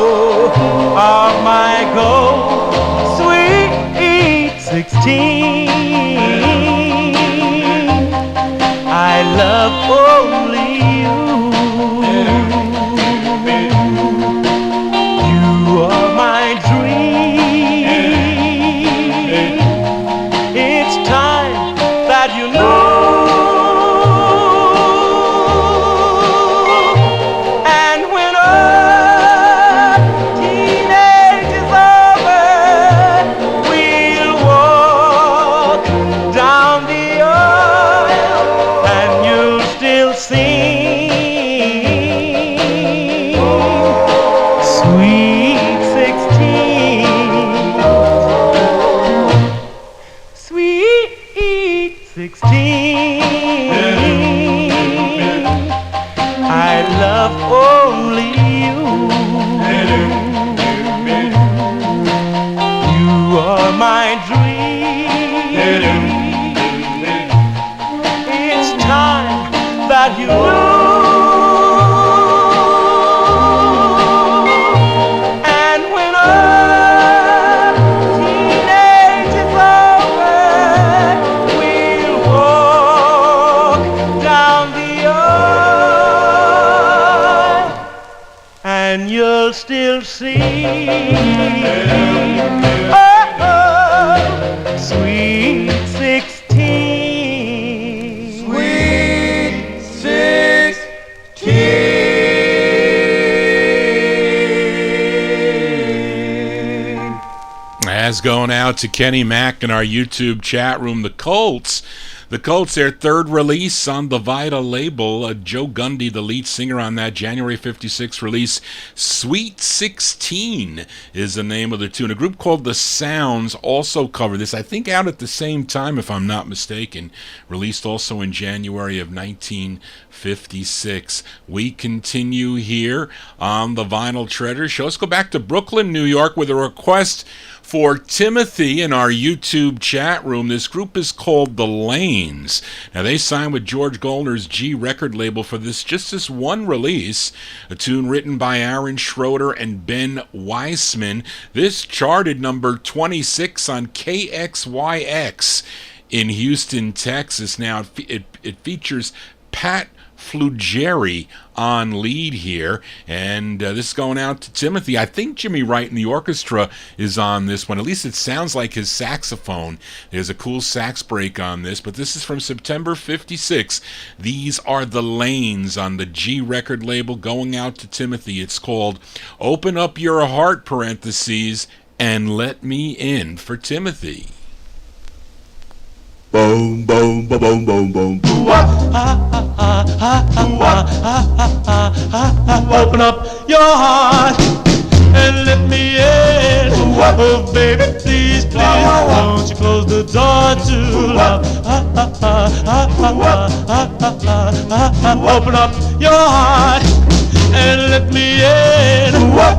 and you'll still see. Sweet 16. Sweet 16. As going out to Kenny Mack in our YouTube chat room, the Colts, their third release on the Vita label. Joe Gundy, the lead singer on that January 56 release. Sweet 16 is the name of the tune. A group called The Sounds also covered this, I think out at the same time, if I'm not mistaken. Released also in January of 1956. We continue here on the Vinyl Treasure Show. Let's go back to Brooklyn, New York, with a request for Timothy in our YouTube chat room. This group is called The Lanes. Now, they signed with George Goldner's G record label for this one release, a tune written by Aaron Schroeder and Ben Weissman. This charted number 26 on KXYX in Houston, Texas. Now, it features Pat Flugeri on lead here, and this is going out to Timothy. I think Jimmy Wright in the orchestra is on this one. At least it sounds like his saxophone. There's a cool sax break on this, but this is from September 56. These are The Lanes on the G record label, going out to Timothy. It's called Open Up Your Heart, parentheses, and Let Me In, for Timothy. Boom, boom, boom, boom, boom, boom. Open up your heart and let me in. Oh, baby, please, please, won't you close the door to love? Open up your heart and let me in.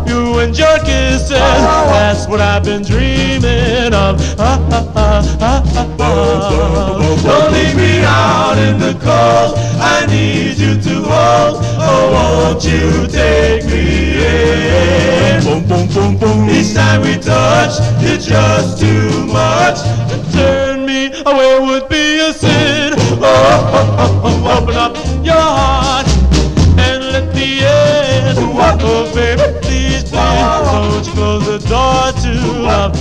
You and your kisses, that's what I've been dreaming of. Don't leave me out in the cold, I need you to hold. Oh, won't you take me in? Each time we touch, it's just too much. To turn me away would be a sin. Open up your heart and let me in. Oh, baby, please, please, won't you close the door to love?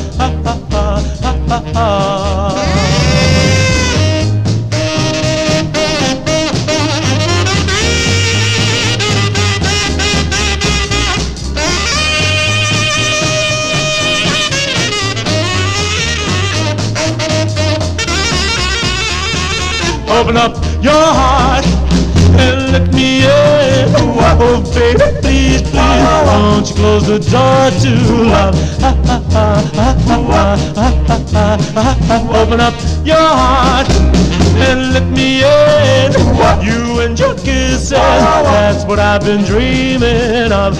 Open up your heart and let me in. Oh, baby, please, please, won't you close the door to love? Open up your heart and let me in. You and your kisses, that's what I've been dreaming of.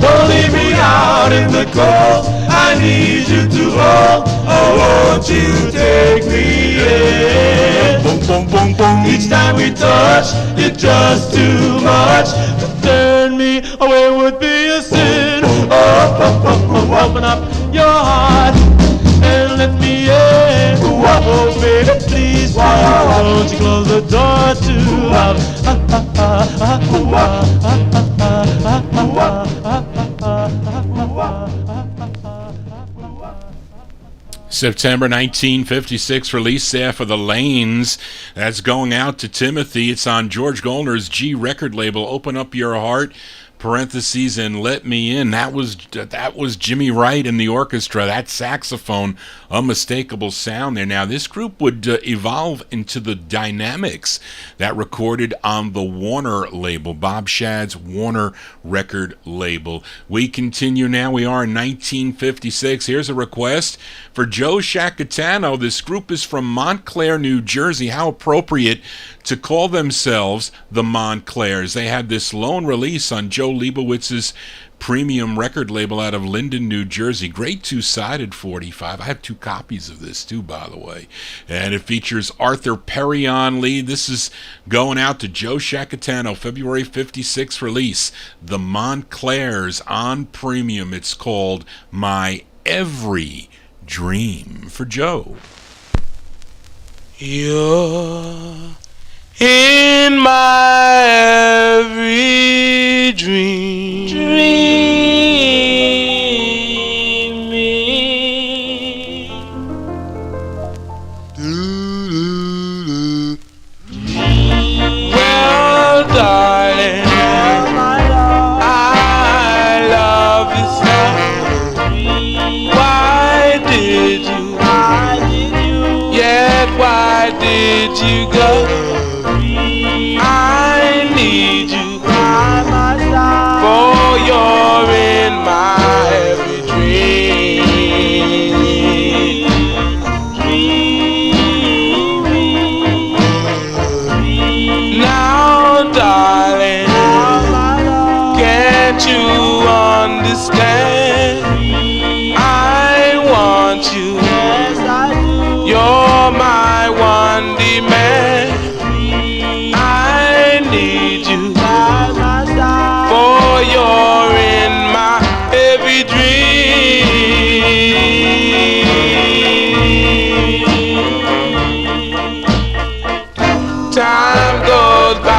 Don't leave me out in the cold, I need you to hold. Oh, won't you take me in? Each time we touch, it's just too much. To turn me away would be a sin. Open up your heart and let me in. Oh, baby, please, won't you close the door to love? September 1956 release there for The Lanes. That's going out to Timothy. It's on George Goldner's G record label. Open Up Your Heart, parentheses, and Let Me In. That was Jimmy Wright in the orchestra. That saxophone, unmistakable sound there. Now, this group would evolve into the Dynamics, that recorded on the Warner label, Bob Shadd's Warner record label. We continue now. We are in 1956. Here's a request for Joe Shacatano. This group is from Montclair, New Jersey. How appropriate to call themselves the Montclairs. They had this lone release on Joe Leibowitz's premium record label out of Linden, New Jersey. Great two-sided 45. I have two copies of this too, by the way. And it features Arthur Perry on lead. This is going out to Joe Shacatano, February 56 release. The Montclairs on premium. It's called My Every Dream, for Joe. You're in my every did you go? I need you by my side, for you're in my every dream. Now, darling, can't you understand? I want you. You're my one demand. I need you, for you're in my every dream. Time goes by,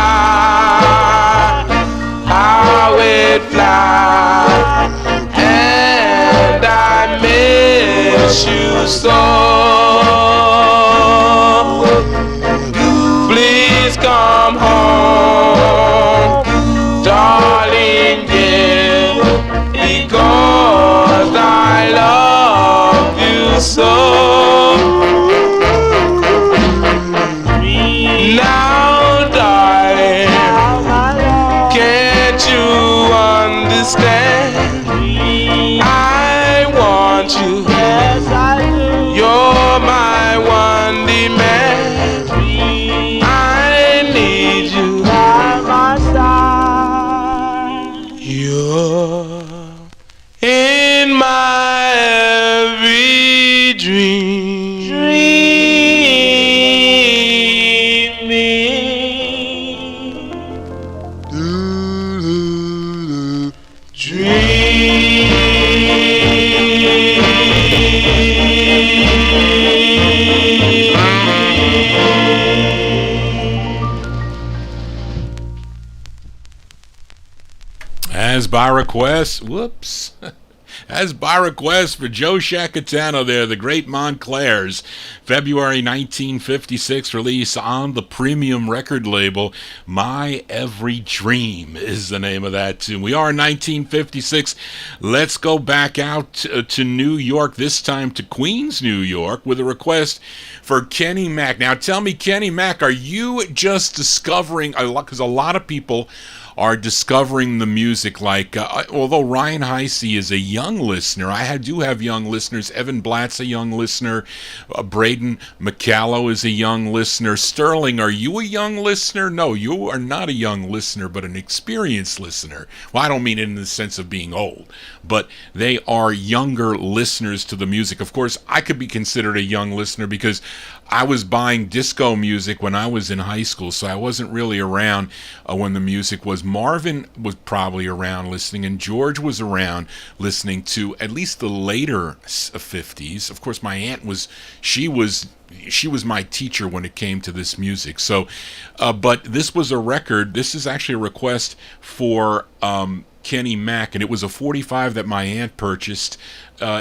how it flies, and I miss you so. Please come home, darling dear, because I love you so. Now, darling, can't you understand? I want you. You're my one demand. I need you by my side. You're in my every dream. As by request, whoops. As by request for Joe Shacatano there, the great Montclairs, February 1956 release on the premium record label, My Every Dream is the name of that tune. We are in 1956. Let's go back out to New York, this time to Queens, New York, with a request for Kenny Mack. Now tell me, Kenny Mack, are you just discovering, because a lot of people are discovering the music, like, although Ryan Heisey is a young listener, I do have young listeners. Evan Blatt's a young listener. Braden McCallow is a young listener. Sterling, are you a young listener? No, you are not a young listener, but an experienced listener. Well, I don't mean it in the sense of being old, but they are younger listeners to the music. Of course, I could be considered a young listener because I was buying disco music when I was in high school, so I wasn't really around when the music was. Marvin was probably around listening, and George was around listening to at least the later 50s. Of course, my aunt she was my teacher when it came to this music. So, but this was a record. This is actually a request for Kenny Mack, and it was a 45 that my aunt purchased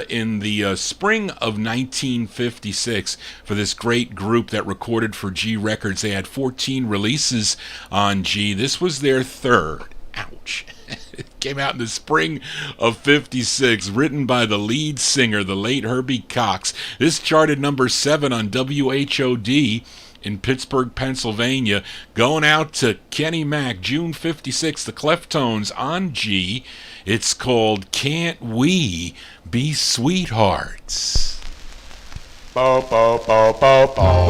in the spring of 1956 for this great group that recorded for G Records. They had 14 releases on G. This was their third. Ouch. It came out in the spring of 56, written by the lead singer, the late Herbie Cox. This charted number 7 on WHOD in Pittsburgh, Pennsylvania. Going out to Kenny Mack, June 56, the Cleftones on G. It's called Can't We Be Sweethearts? Bow, bow, bow, bow, bow.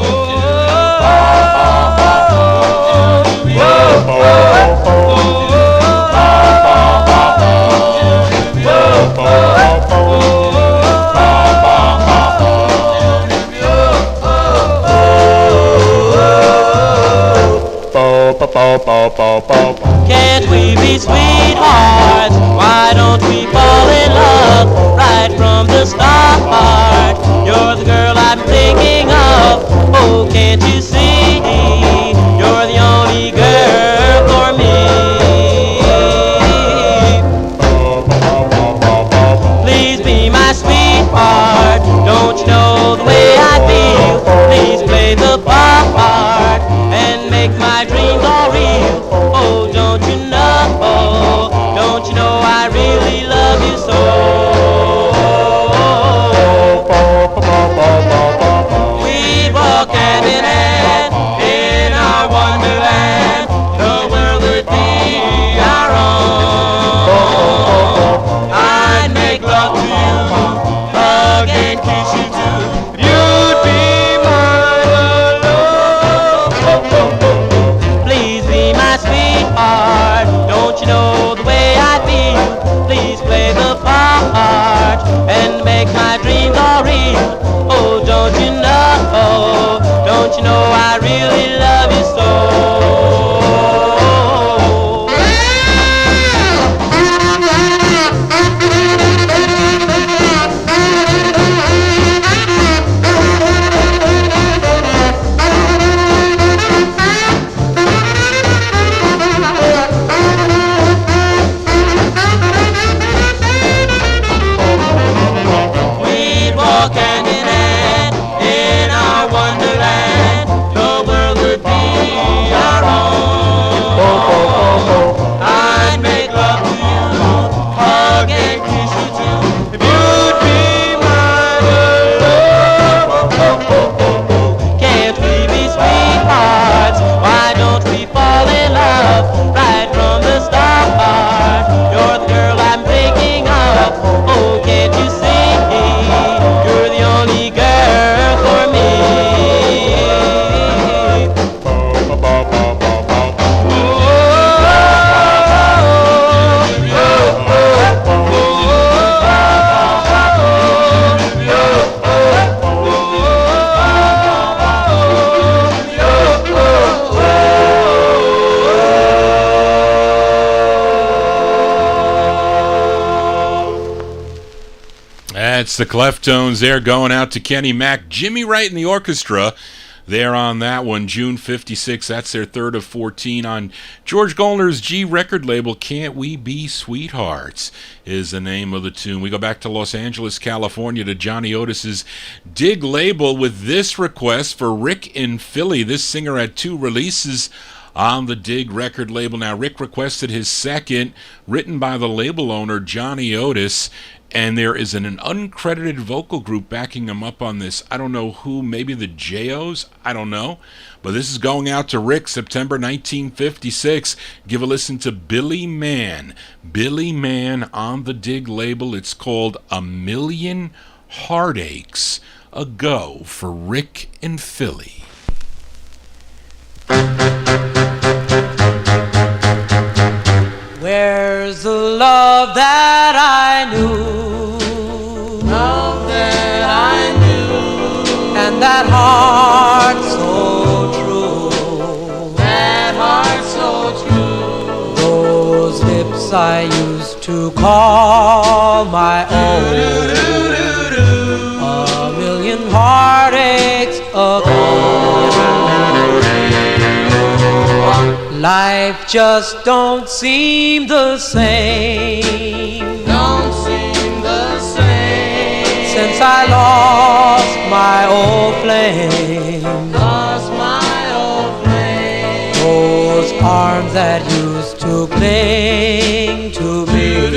Can't we be sweethearts? Why don't we fall in love right from the start? You're the girl I'm thinking of. Oh, can't you see? You're the only girl for me. Please be my sweetheart. Don't you know the way I feel? Please play the part and make my dreams all real. Oh, don't you know? Don't you know I really love you so? We walk hand in hand. That's the Cleftones there, going out to Kenny Mack, Jimmy Wright and the orchestra. They're on that one, June 56. That's their third of 14 on George Goldner's G record label. Can't We Be Sweethearts is the name of the tune. We go back to Los Angeles, California, to Johnny Otis's Dig label with this request for Rick in Philly. This singer had 2 releases on the Dig record label. Now, Rick requested his second, written by the label owner, Johnny Otis, and there is an uncredited vocal group backing him up on this. I don't know who, maybe the J.O.s? I don't know. But this is going out to Rick, September 1956. Give a listen to Billy Mann. Billy Mann on the Dig label. It's called A Million Heartaches Ago for Rick in Philly. Where's the love that I knew? Love that I knew. And that heart so true. That heart so true. Those lips I used to call my own. A million heartaches ago. Life just don't seem the same. Don't seem the same. Since I lost my old flame. Lost my old flame. Those arms that used to cling to me.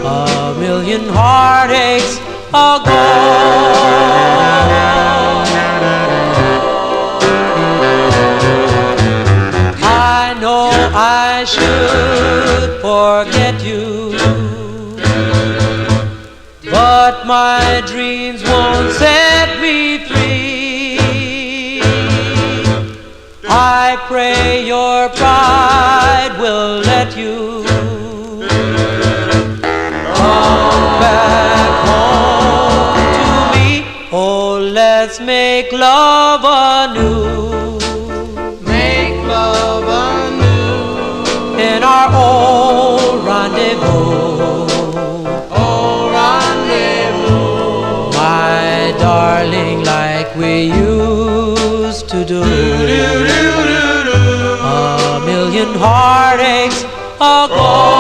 A million heartaches ago. I should forget you, but my dreams won't set me free. I pray your pride will let you come back home to me. Oh, let's make love anew. In our old rendezvous, old rendezvous, my darling, like we used to do. A million heartaches ago.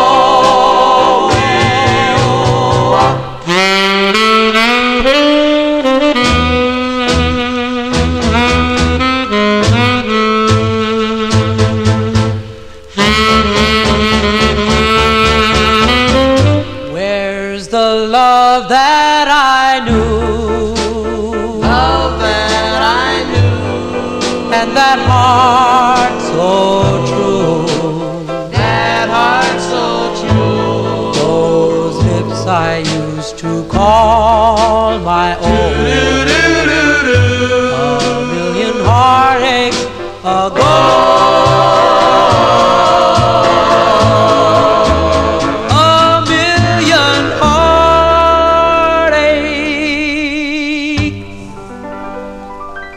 Love that I knew, love that I knew, and that heart so true, that heart so true. Those lips I used to call my own. A million heartaches ago.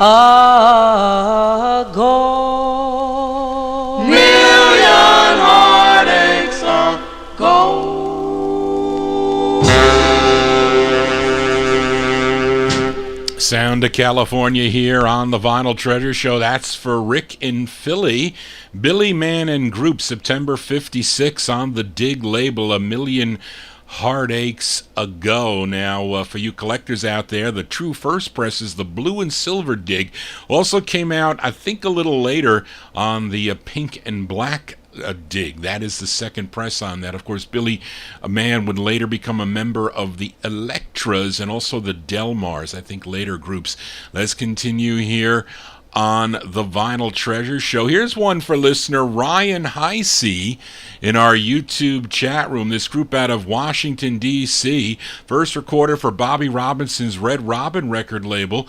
Ago, million heartaches ago. Sound of California here on the Vinyl Treasure Show. That's for Rick in Philly. Billy Mann and Group, September 56 on the Dig label. A million heartaches ago. Now, for you collectors out there, the true first press is the blue and silver Dig. Also came out, I think, a little later on the pink and black Dig. That is the second press on that. Of course, Billy Mann would later become a member of the Electras and also the Delmars, I think later groups. Let's continue here on the Vinyl Treasure Show. Here's one for listener Ryan Heisey in our YouTube chat room. This group out of Washington, D.C., first recorded for Bobby Robinson's Red Robin record label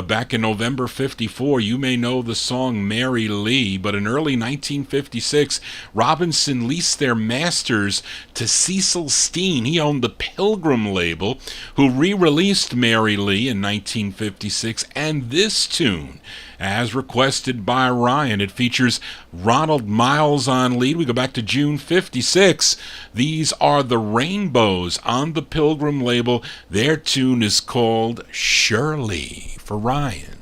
back in November 54. You may know the song Mary Lee, but in early 1956, Robinson leased their masters to Cecil Steen. He owned the Pilgrim label, who re-released Mary Lee in 1956, and this tune as requested by Ryan. It features Ronald Miles on lead. We go back to June 56. These are the Rainbows on the Pilgrim label. Their tune is called Shirley for Ryan.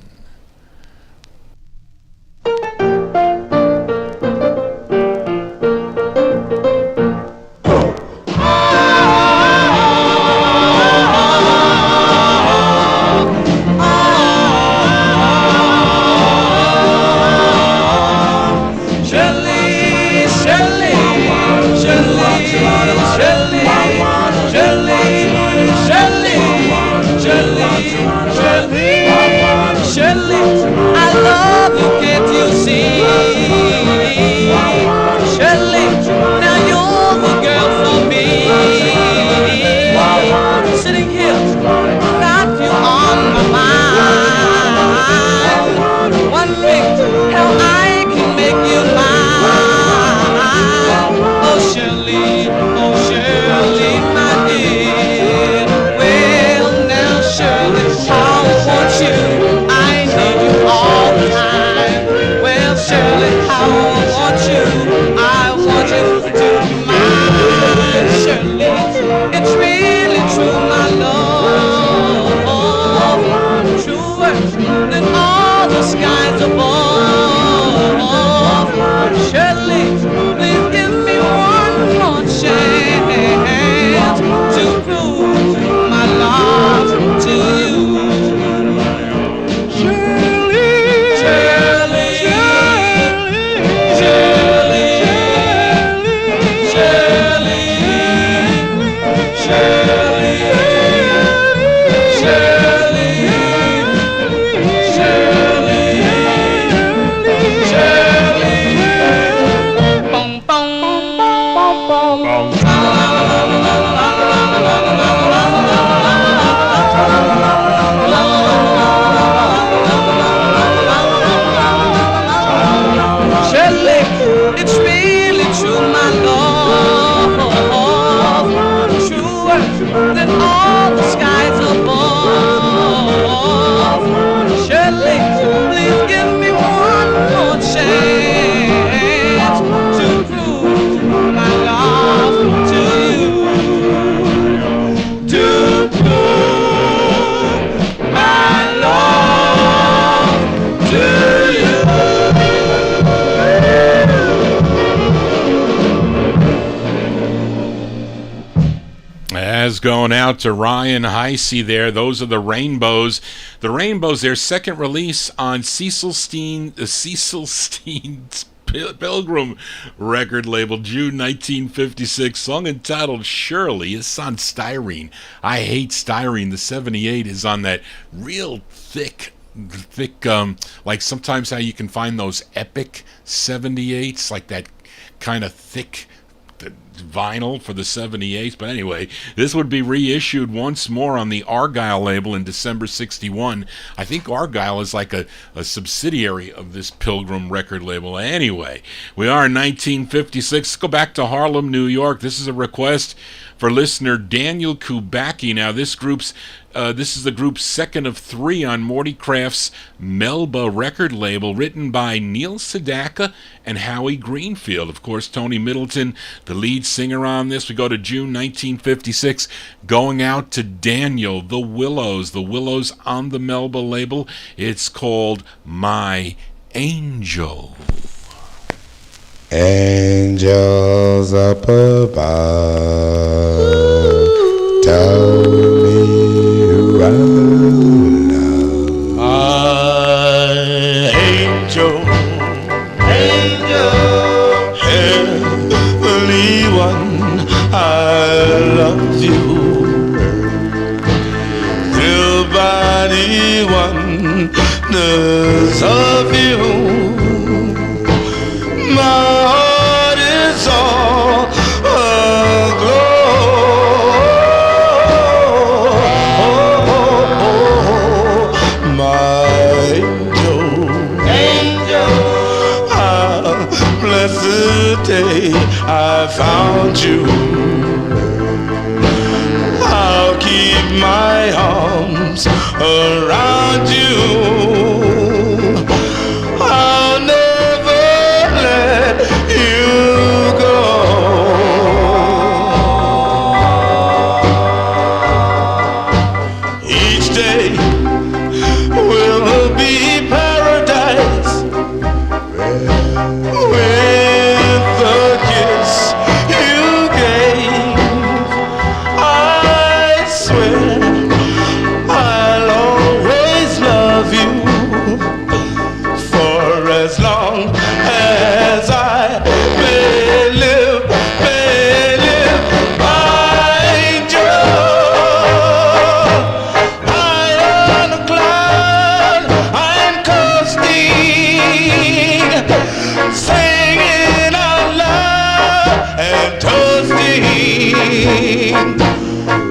Going out to Ryan Heisey there. Those are the Rainbows. The Rainbows, their second release on Cecil Steen's Pilgrim record label, June 1956. Song entitled Shirley. It's on styrene. I hate styrene. The 78 is on that real thick, like sometimes how you can find those epic 78s, like that kind of thick vinyl for the 78s. But anyway, this would be reissued once more on the Argyle label in December 61. I think Argyle is like a subsidiary of this Pilgrim record label. Anyway, we are in 1956. Let's go back to Harlem, New York. This is a request for listener Daniel Kubacki. Now, this is the group's second of three on Morty Kraft's Melba record label, written by Neil Sedaka and Howie Greenfield. Of course, Tony Middleton, the lead singer on this. We go to June 1956, going out to Daniel, The Willows on the Melba label. It's called My Angel. Angels up above, tell me who I love. Angel, heavenly one, I love you. Till by the wonders of you, my heart is all aglow. My angel, ah, blessed day I found you. I'll keep my arms around you.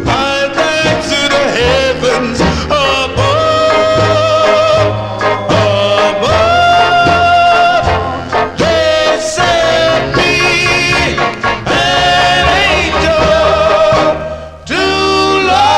I'll climb to the heavens above, above. They sent me an angel to love.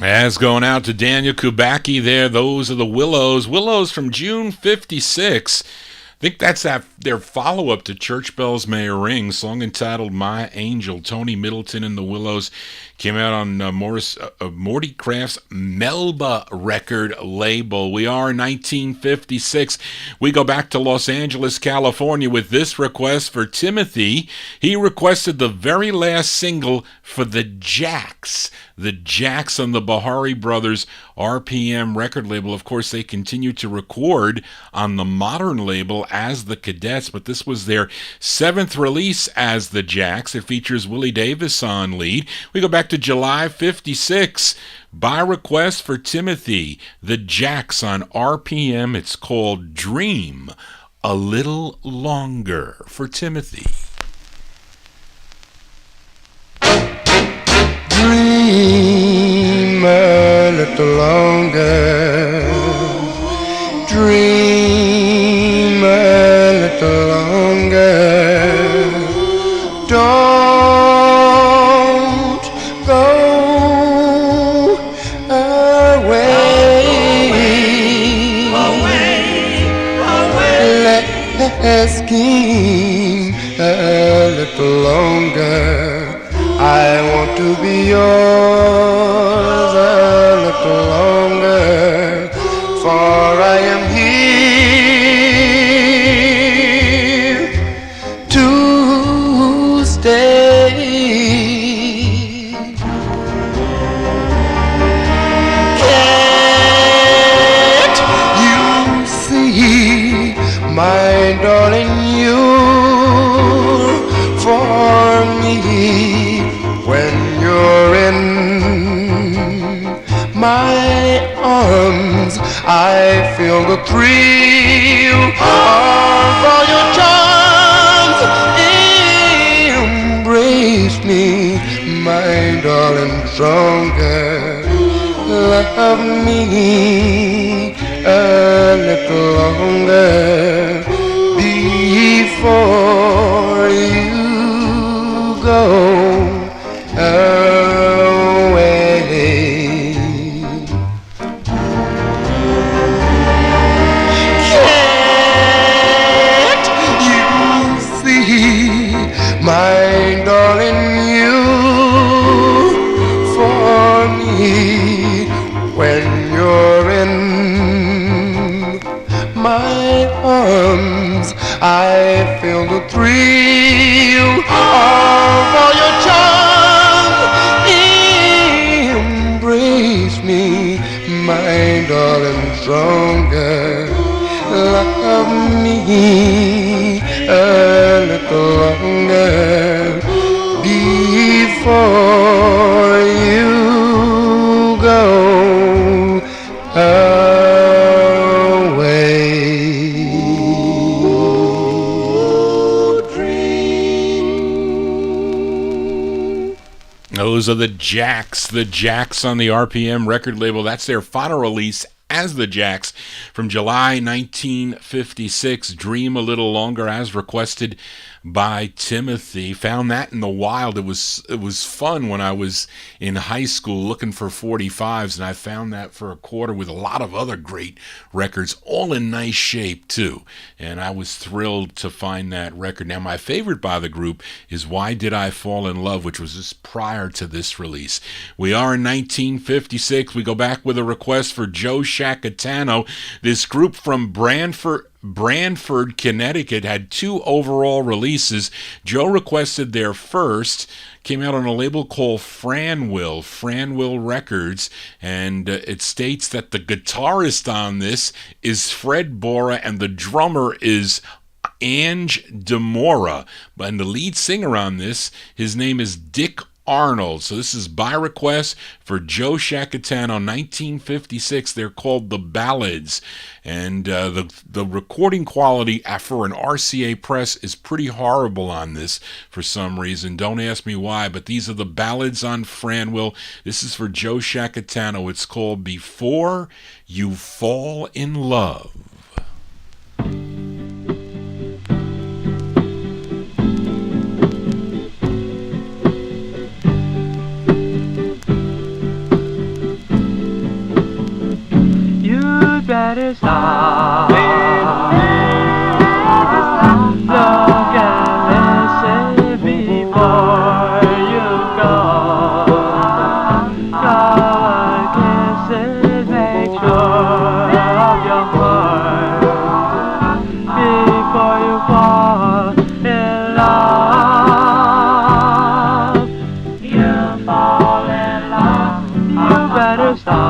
As going out to Daniel Kubacki there, those are the Willows. Willows from June 56. I think that's their follow-up to Church Bells May Ring, song entitled My Angel. Tony Middleton and the Willows came out on Morty Kraft's Melba record label. We are in 1956. We go back to Los Angeles, California with this request for Timothy. He requested the very last single for the Jacks. The Jacks on the Bahari Brothers RPM record label. Of course, they continue to record on the modern label as the Cadets, but this was their 7th release as the Jacks. It features Willie Davis on lead. We go back to July 56. By request for Timothy, the Jacks on RPM. It's called Dream a Little Longer for Timothy. Dream a little longer. Dream a little longer. Don't go away. Let's scheme a little longer. I want to be yours a little longer, for I am here to stay. Can't you see, my darling, you for me? When you're in my arms, I feel the thrill of all your charms. Embrace me, my darling, stronger. Love me a little longer before you go away. Can't you see, my darling, you for me? When you're in my arms, I feel the thrill of all your charms. Embrace me, my darling, stronger. Love me a little longer before you go away. Those are the Jacks on the RPM record label. That's their final release as the Jacks from July 1956. Dream a Little Longer, as requested by Timothy. Found that in the wild. It was fun when I was in high school looking for 45's, and I found that for a quarter with a lot of other great records, all in nice shape too. And I was thrilled to find that record. Now, my favorite by the group is Why Did I Fall in Love, which was just prior to this release. We are in 1956. We go back with a request for Joe Shacatano. This group from Branford, Connecticut had 2 overall releases. Joe requested their first, came out on a label called Franwill Records, and it states that the guitarist on this is Fred Bora and the drummer is Ange Demora. And the lead singer on this, his name is Dick Arnold. So this is by request for Joe Shacatano, 1956. They're called the Ballads. And the recording quality for an RCA press is pretty horrible on this for some reason. Don't ask me why, but these are the Ballads on Franwell. This is for Joe Shacatano. It's called Before You Fall in Love. Better stop. Look and listen before you go. Go kisses, make sure of your heart before you fall in love. You fall in love. You better stop.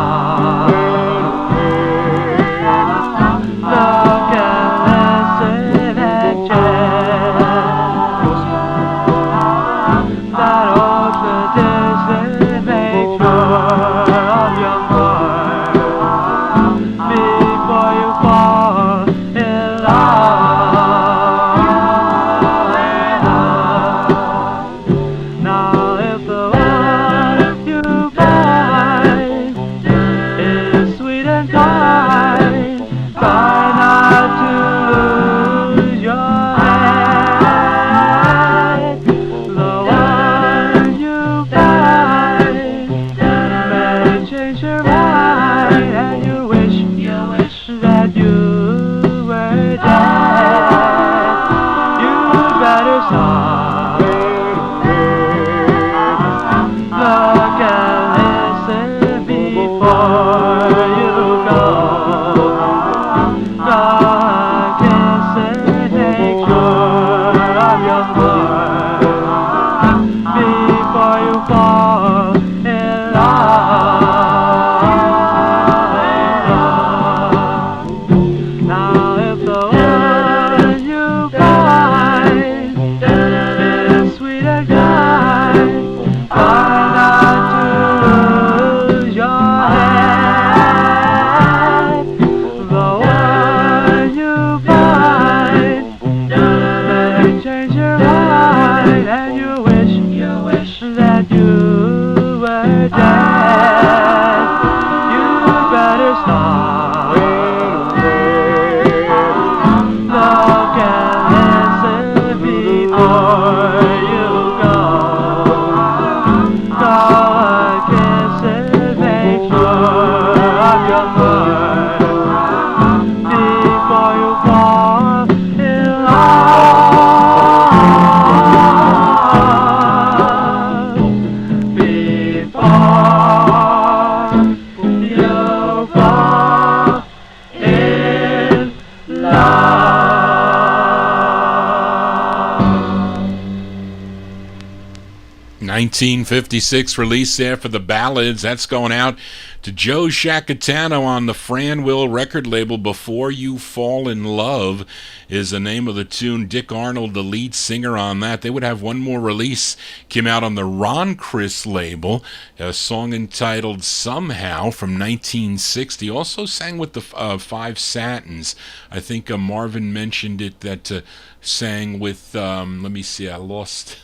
...1956 release there for the Ballads. That's going out to Joe Shacatano on the Franwell record label. Before You Fall in Love is the name of the tune. Dick Arnold, the lead singer on that. They would have one more release. Came out on the Ron Chris label. A song entitled Somehow from 1960. Also sang with the Five Satins. I think Marvin mentioned it that... sang with, let me see, I lost,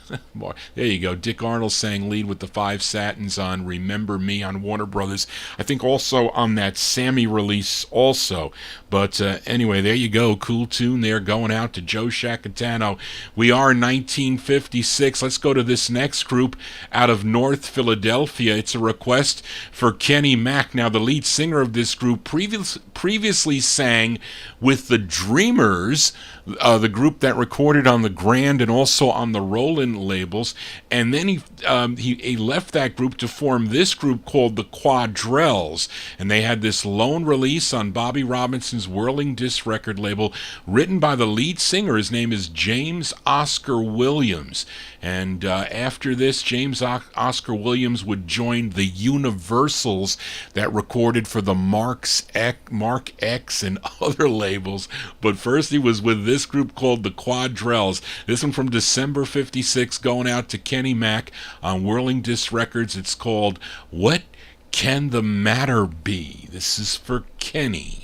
there you go, Dick Arnold sang lead with the Five Satins on Remember Me on Warner Brothers. I think also on that Sammy release also. But anyway, there you go, cool tune there going out to Joe Shacatano. We are 1956. Let's go to this next group out of North Philadelphia. It's a request for Kenny Mack. Now, the lead singer of this group previously sang with the Dreamers, the group that recorded on the Grand and also on the Roland labels, and then he left that group to form this group called the Quadrells. Quadrells, and they had this lone release on Bobby Robinson's Whirling Disc record label, written by the lead singer. His name is James Oscar Williams. And after this, James Oscar Williams would join the Universals that recorded for the Mark X and other labels. But first he was with this group called the Quadrells. This one from December 56, going out to Kenny Mack on Whirling Disc Records. It's called What Can the Matter Be? This is for Kenny.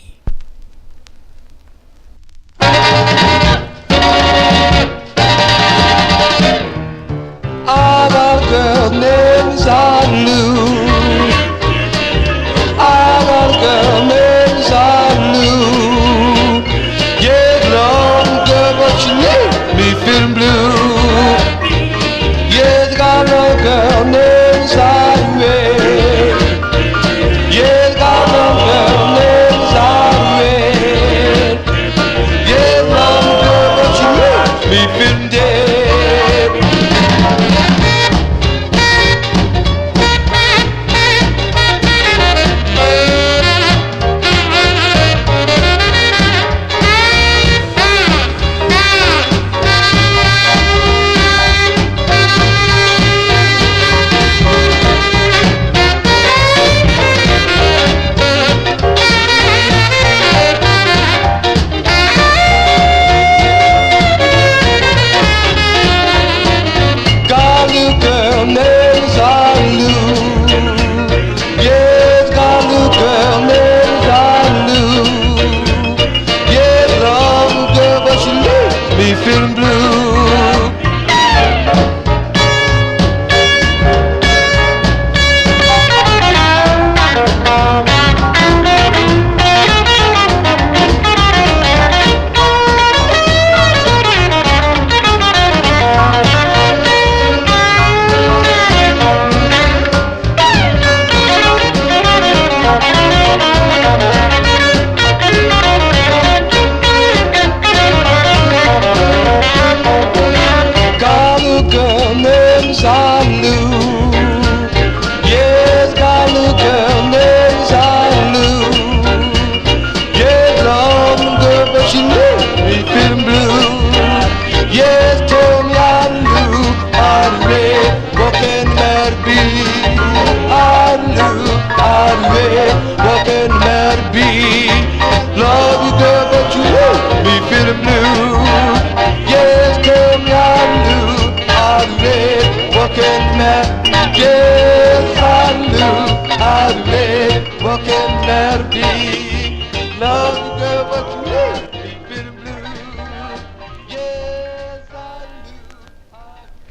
I got a girl named Lou. I got a girl named Lou. Yeah, long girl, but she made me feeling blue. Yeah, I got a girl named Ray. Yeah, I got a girl named Ray. Yeah, long girl, but she made me feeling dead. Feeling blue.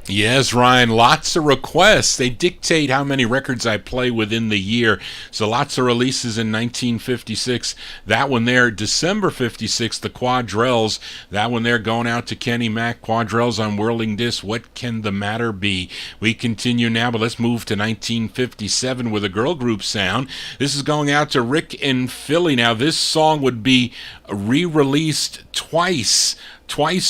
Yes, Ryan, lots of requests. They dictate how many records I play within the year. So lots of releases in 1956. That one there, December 56, the Quadrells. That one there going out to Kenny Mack. Quadrells on Whirling Disc. What Can the Matter Be? We continue now, but let's move to 1957 with a girl group sound. This is going out to Rick in Philly. Now, this song would be re-released twice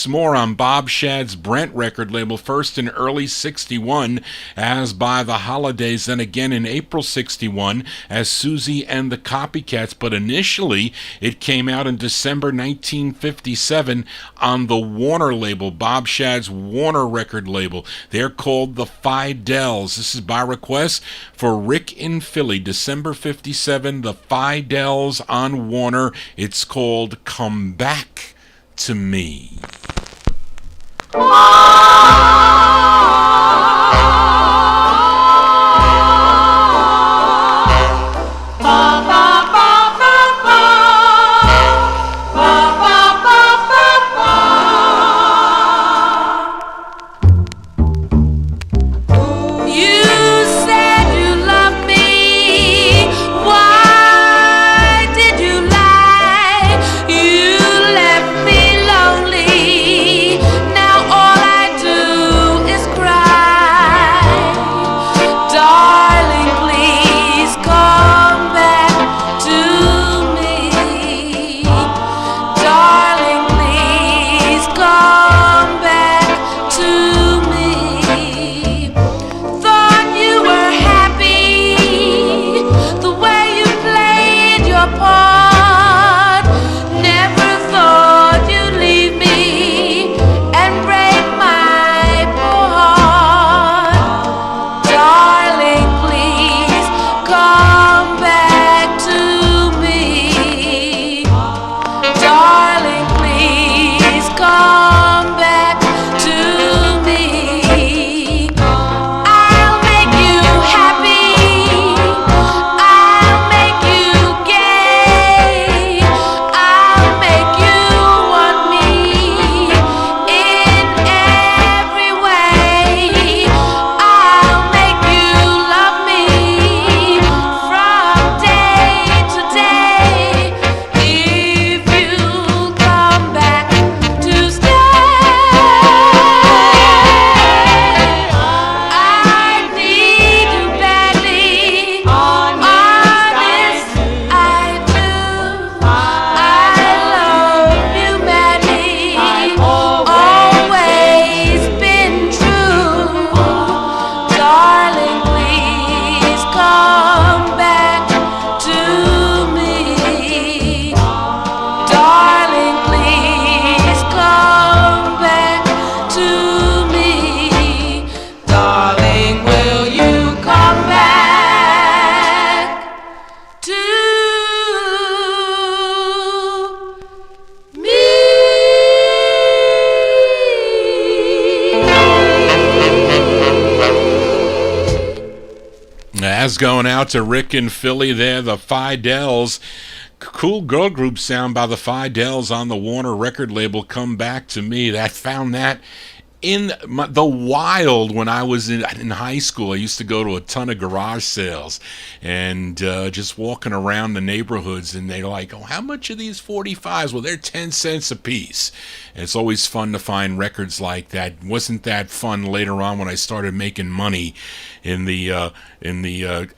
more on Bob Shadd's Brent record label, first in early 61 as By the Holidays, then again in April 61 as Susie and the Copycats, but initially it came out in December 1957 on the Warner label, Bob Shadd's Warner record label. They're called the Fidels. This is by request for Rick in Philly, December 57, the Fidels on Warner. It's called Come Back to Me. You left me lonely. Now all I Blast going out to Rick and Philly there, the Fidels. Cool girl group sound by the Fidels on the Warner record label, Come Back to Me. That found that in the wild when I was in high school. I used to go to a ton of garage sales and just walking around the neighborhoods, and they're like, oh, how much are these 45s? Well, they're 10 cents a piece. And it's always fun to find records like that. Wasn't that fun later on when I started making money in the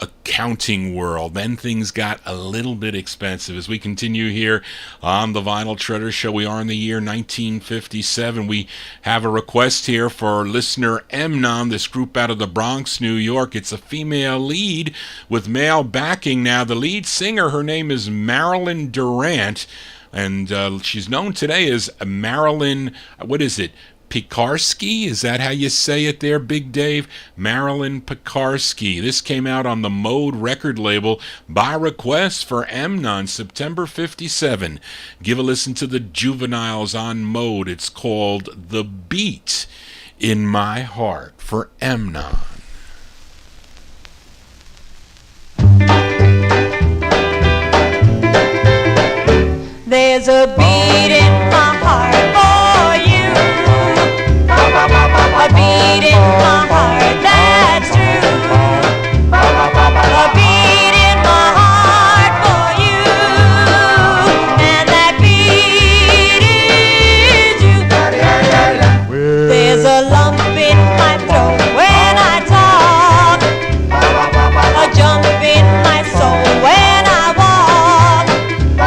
accounting world? Then things got a little bit expensive. As we continue here on the Vinyl Treasure Show, we are in the year 1957. We have a request here for listener Emnon, this group out of the Bronx, New York. It's a female lead with male backing. Now, the lead singer, her name is Marilyn Durant, and she's known today as Marilyn, what is it, Pekarsky? Is that how you say it there, Big Dave? Marilyn Pekarsky. This came out on the Mode record label by request for Emnon, September 57. Give a listen to the Juveniles on Mode. It's called The Beat in My Heart for Emnon. There's a beat in my heart for you, a beat in my heart that's true, a beat in my heart for you, and that beat is you. There's a lump in my throat when I talk, a jump in my soul when I walk, a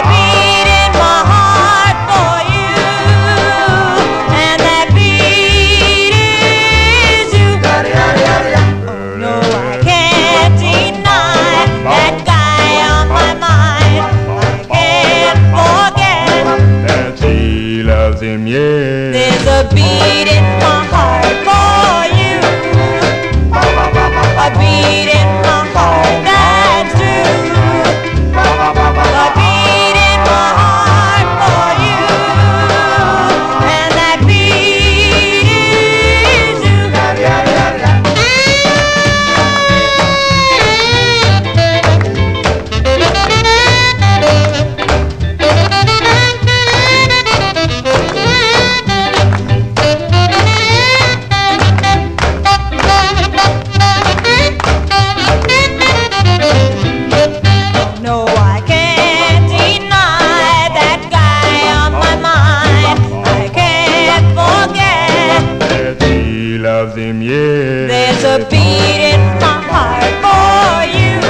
beat in my heart for you, and that beat is you. Oh no, I can't deny that guy on my mind. I can't forget that she loves him, yeah. there's a beat in my heart for you, a beat in my heart that's true, a beat in my heart for you, and that beat is you. No, I can't deny that guy on my mind. I can't forget That she loves him, yeah. there's a beat in my heart for you,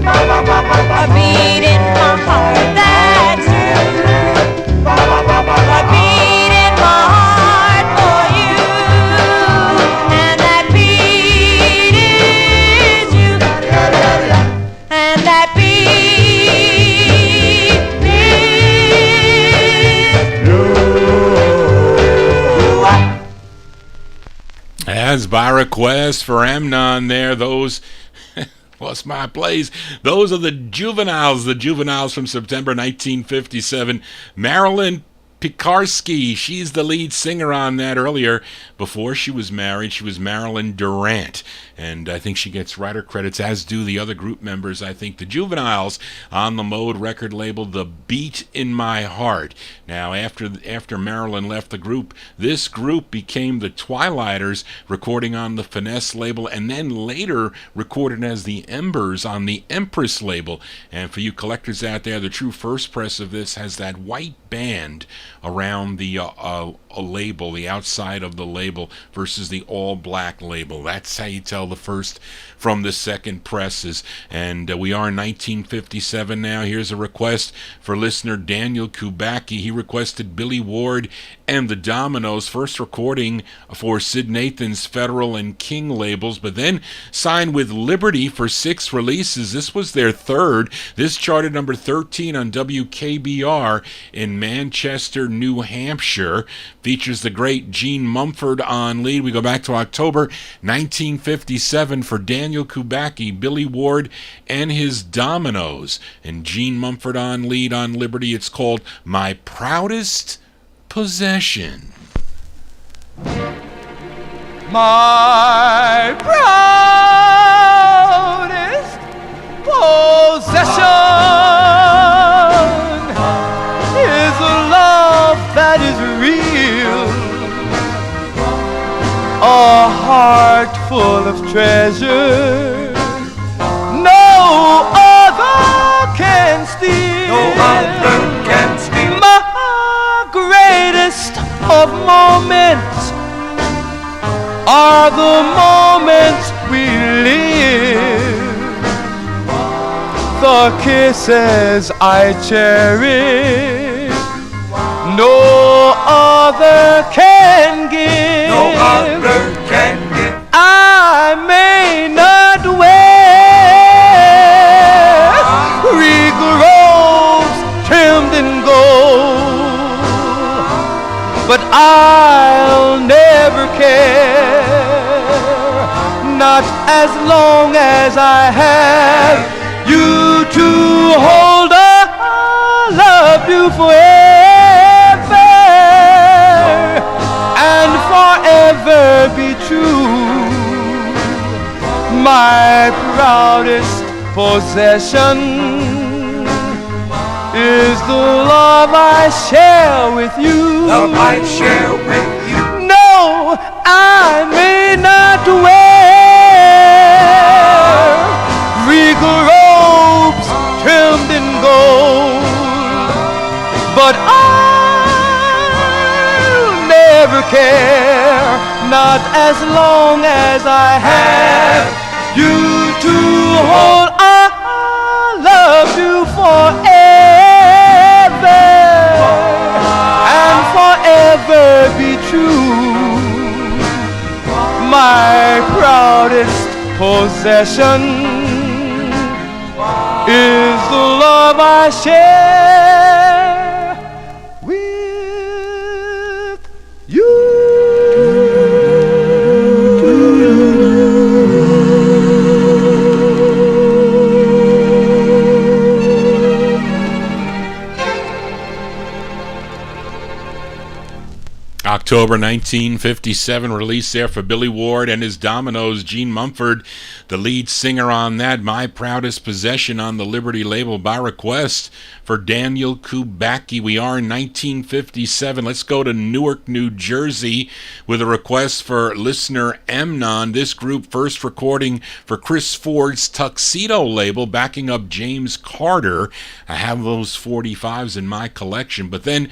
a beat in my heart that's true, a beat in my heart for you, and that beat is you, and that beat is As by request for Emnon there, those what's my place? Those are the Juveniles from September 1957. Marilyn Pekarsky, she's the lead singer on that. Earlier, before she was married, she was Marilyn Durant, and I think she gets writer credits, as do the other group members. I think the Juveniles on the Mode record label, The Beat in My Heart. Now, after Marilyn left the group, this group became the Twilighters, recording on the Finesse label, and then later recorded as the Embers on the Empress label. And for you collectors out there, the true first press of this has that white band around the label, the outside of the label, versus the all-black label. That's how you tell the first from the second presses. And we are in 1957 now. Here's a request for listener Daniel Kubacki. He requested Billy Ward and the Dominoes, first recording for Sid Nathan's Federal and King labels, but then signed with Liberty for 6 releases. This was their third. This charted number 13 on WKBR in Manchester, New Hampshire. Features the great Gene Mumford on lead. We go back to October 1957 for Daniel Kubacki, Billy Ward, and his Dominoes. And Gene Mumford on lead on Liberty. It's called My Proudest Possession. My pride possession is a love that is real, a heart full of treasure no other can steal. No other can steal. My greatest of moments are the moments we live, the kisses I cherish no other can give. No other can give. I may not wear regal robes trimmed in gold, but I'll never care, not as long as I have you to hold. I love you forever and forever be true. My proudest possession is the love I share with you. Love I share with you. No, I may not wear regal robes trimmed in gold, but I'll never care, not as long as I have you to hold. I love you forever and forever be true. My proudest possession is the love I share with you. October 1957 release there for Billy Ward and his Dominoes. Gene Mumford, the lead singer on that. My Proudest Possession on the Liberty label by request for Daniel Kubacki. We are in 1957. Let's go to Newark, New Jersey with a request for listener Emnon. This group first recording for Chris Ford's Tuxedo label, backing up James Carter. I have those 45's in my collection, but then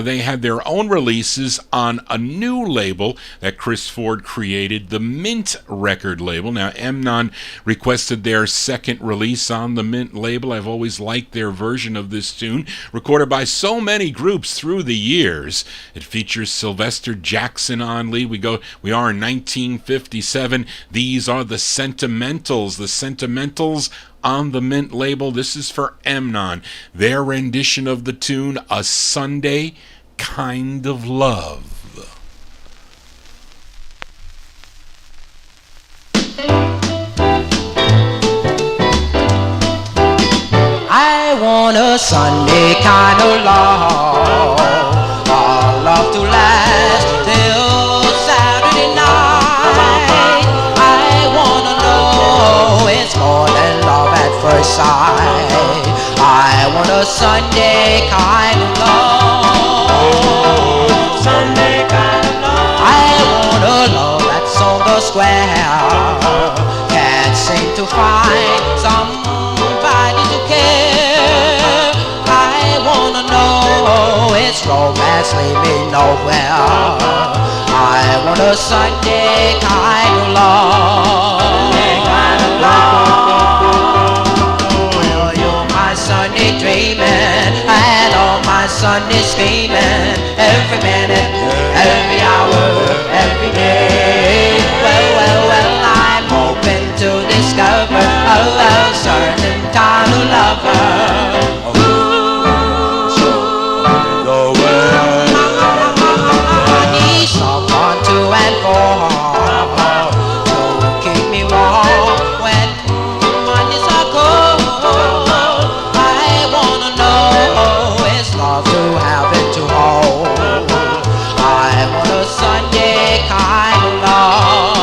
they had their own releases on a new label that Chris Ford created, the Mint record label. Now, Emnon requested their second release on the Mint label. I've always liked their version of this tune, recorded by so many groups through the years. It features Sylvester Jackson on lead. We are in 1957. These are the Sentimentals. The Sentimentals on the Mint label. This is for Emnon. Their rendition of the tune, A Sunday Kind of Love. I want a Sunday kind of love, a love to last till Saturday night. I wanna know it's more than love at first sight. I want a Sunday kind of love, Sunday kind of love. I want a love that's on the square, can't seem to find somebody to care. I wanna know it's romance lead me nowhere. I want a Sunday kind of love, Sunday kind of love. Well, you're my Sunday dreaming and all my Sunday scheming, every minute, every hour, every day. Well, I'm hoping to discover a certain kind of lover. I need someone to and for, to keep me warm when money's so cold. I wanna know it's love to have and to hold. I want a Sunday kind of love.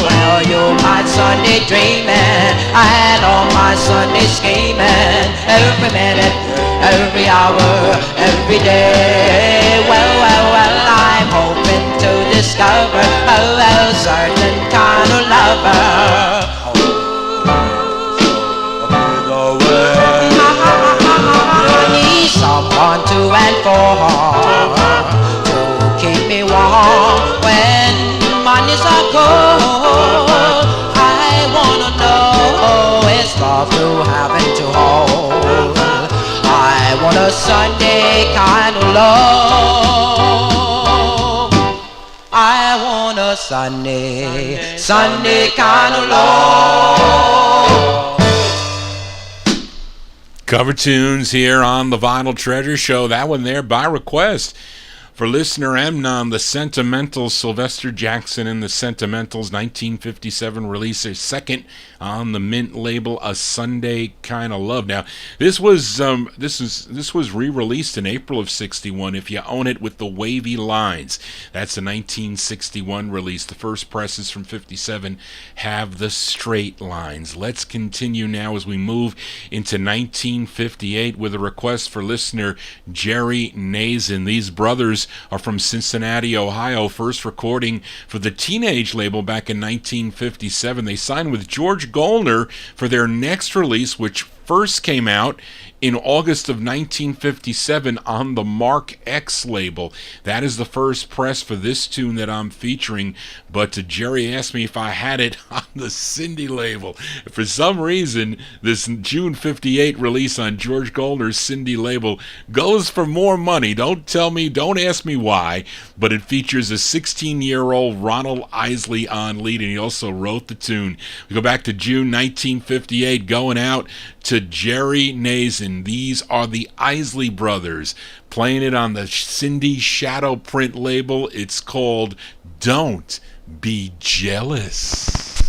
Well, you might dreaming. I had all my Sunday scheming. Every minute, every hour, every day. Well, I'm hoping to discover a certain kind of lover. Someone to and for to keep me warm when money's a cold. I wanna know it's love to having to hold. I want a Sunday kind of love. I want a Sunday kind of love. Cover tunes here on the Vinyl Treasure Show. That one there by request for listener Amnon, the Sentimentals, Sylvester Jackson and the Sentimentals, 1957 release, their second on the Mint label, A Sunday Kind of Love. Now, this was re-released in April of '61. If you own it with the wavy lines, that's a 1961 release. The first presses from '57 have the straight lines. Let's continue now as we move into 1958 with a request for listener Jerry Nazen. These brothers are from Cincinnati, Ohio, first recording for the Teenage label back in 1957. They signed with George Goldner for their next release, which first came out in August of 1957 on the Mark X label. That is the first press for this tune that I'm featuring, but Jerry asked me if I had it on the Cindy label. For some reason, this June 58 release on George Goldner's Cindy label goes for more money. Don't ask me why, but it features a 16-year-old Ronald Isley on lead, and he also wrote the tune. We go back to June 1958, going out to Jerry Nazen. These are the Isley Brothers playing it on the Cindy Shadow Print label. It's called Don't Be Jealous.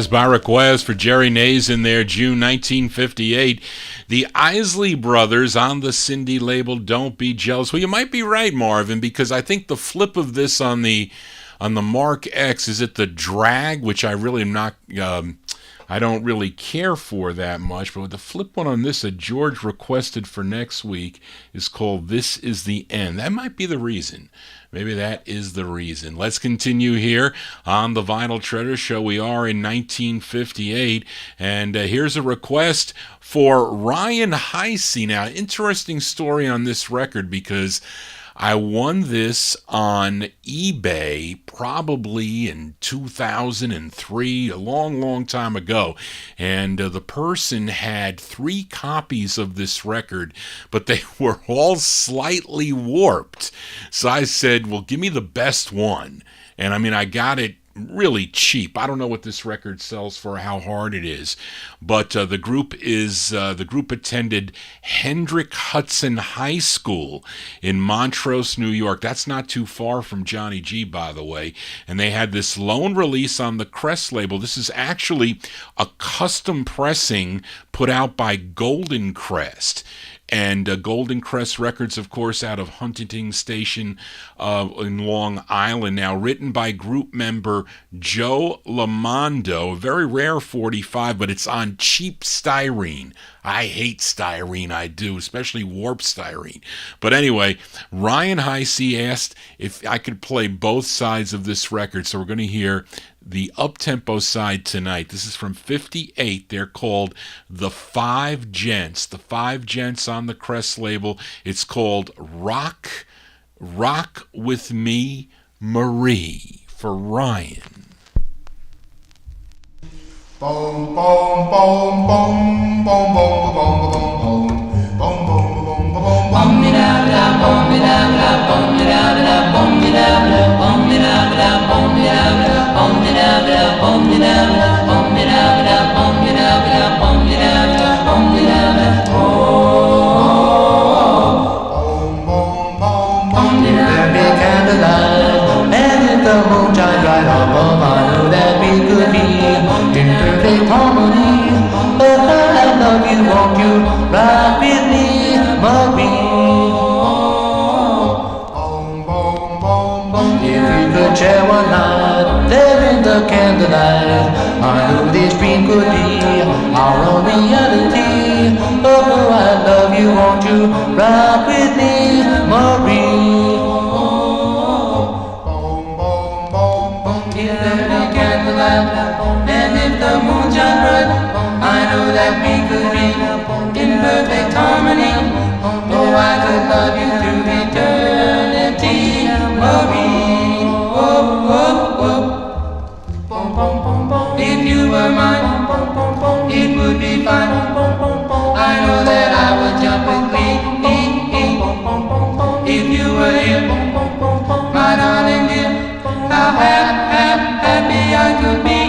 Jazz by Request for Jerry Nays in there, June 1958. The Isley Brothers on the Cindy label, Don't Be Jealous. Well, you might be right, Marvin, because I think the flip of this on the Mark X, is it the Drag, which I really am not... I don't really care for that much, but the flip one on this that George requested for next week is called This Is the End. That might be the reason. Maybe that is the reason. Let's continue here on the Vinyl Treasure Show. We are in 1958, and here's a request for Ryan Heisey. Now, interesting story on this record because I won this on eBay probably in 2003, a long time ago. And the person had 3 copies of this record, but they were all slightly warped. So I said, well, give me the best one. And I mean, I got it really cheap. I don't know what this record sells for, how hard it is, but the group attended Hendrick Hudson High School in Montrose, New York. That's not too far from Johnny G, by the way. And they had this lone release on the Crest label. This is actually a custom pressing put out by Golden Crest. And Golden Crest Records, of course, out of Huntington Station in Long Island. Now, written by group member Joe Lamondo. A very rare 45, but it's on cheap styrene. I hate styrene, I do, especially warped styrene. But anyway, Ryan Heisey asked if I could play both sides of this record. So we're going to hear the up-tempo side tonight. This is from 58. They're called The Five Gents. The Five Gents on the Crest label. It's called Rock With Me, Marie, for Ryan. Boom, boom, boom, boom, boom, boom, boom, boom, boom, boom, boom, boom, boom, boom, me da da, boom me da da, boom me da da, boom me da da, boom me da da, boom me da da, boom me da da, boom me da da, boom me da da, boom me da da, boom me da da, boom me da da, boom, boom, boom, boom, me da da, candlelight, and if the moon shines right above, I know that we could be in perfect harmony. But I love you, won't you ride with me, Marie? If you could share one night there in the candlelight, I know this dream could be our own reality. Oh, I love you, won't you ride with me, Marie? If there be candlelight, and if the moon shines bright, I know that we could be in perfect harmony. Oh, I could love you through eternity, Marie. Oh, oh, oh. If you were mine, it would be fine. I know that I would jump with me. If you were here, my darling dear, how happy I could be.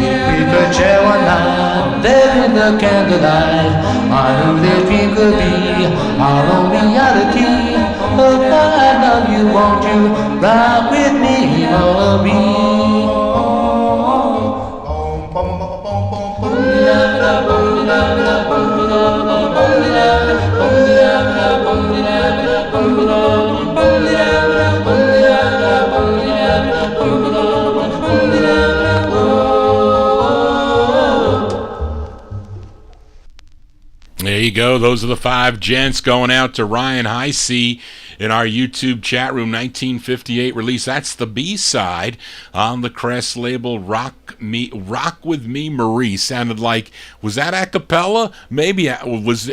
If we could share one night there in the candlelight, I know that we could be our own reality. Oh, I love you, won't you ride with me, Marie? There you go. Those are the Five Gents going out to Ryan Heisey in our YouTube chat room. 1958 release. That's the B-side on the Crest label. Rock With Me, Marie. Sounded like, was that a cappella? Maybe was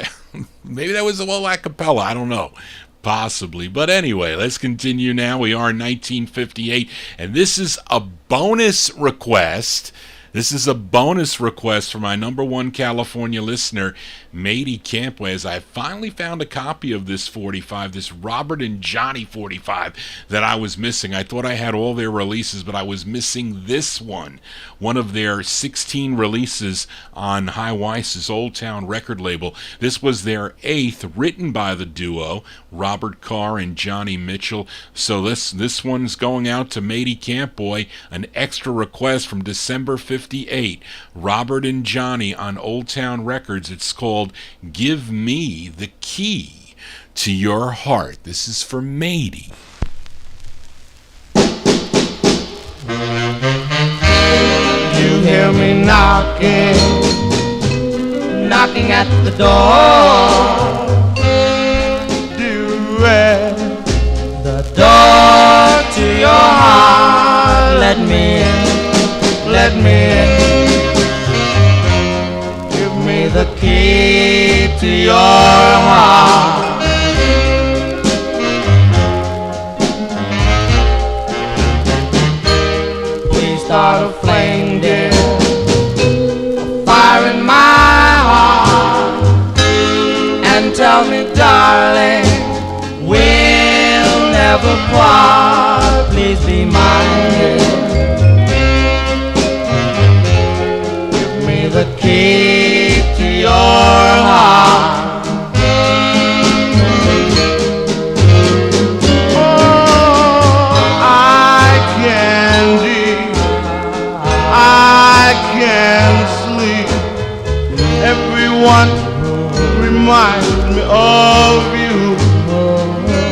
maybe that was a little a cappella. I don't know. Possibly. But anyway, let's continue now. We are in 1958, and this is a bonus request This is a bonus request from my number one California listener, Matey Campway, as I finally found a copy of this 45, this Robert and Johnny 45 that I was missing. I thought I had all their releases, but I was missing this one of their 16 releases on High Weiss's Old Town record label. This was their 8th, written by the duo, Robert Carr and Johnny Mitchell. So this one's going out to Matey Campboy, an extra request from December 58, Robert and Johnny on Old Town Records. It's called Give Me the Key to Your Heart. This is for Matey. You hear me knocking at the door. Duet, the door to your heart. Let me in. Give me the key to your heart. Please start a flame, dear, a fire in my heart, and tell me, darling, we'll never part. Please be mine, dear. The key to your heart. Oh, I can't eat, I can't sleep. Everyone reminds me of you.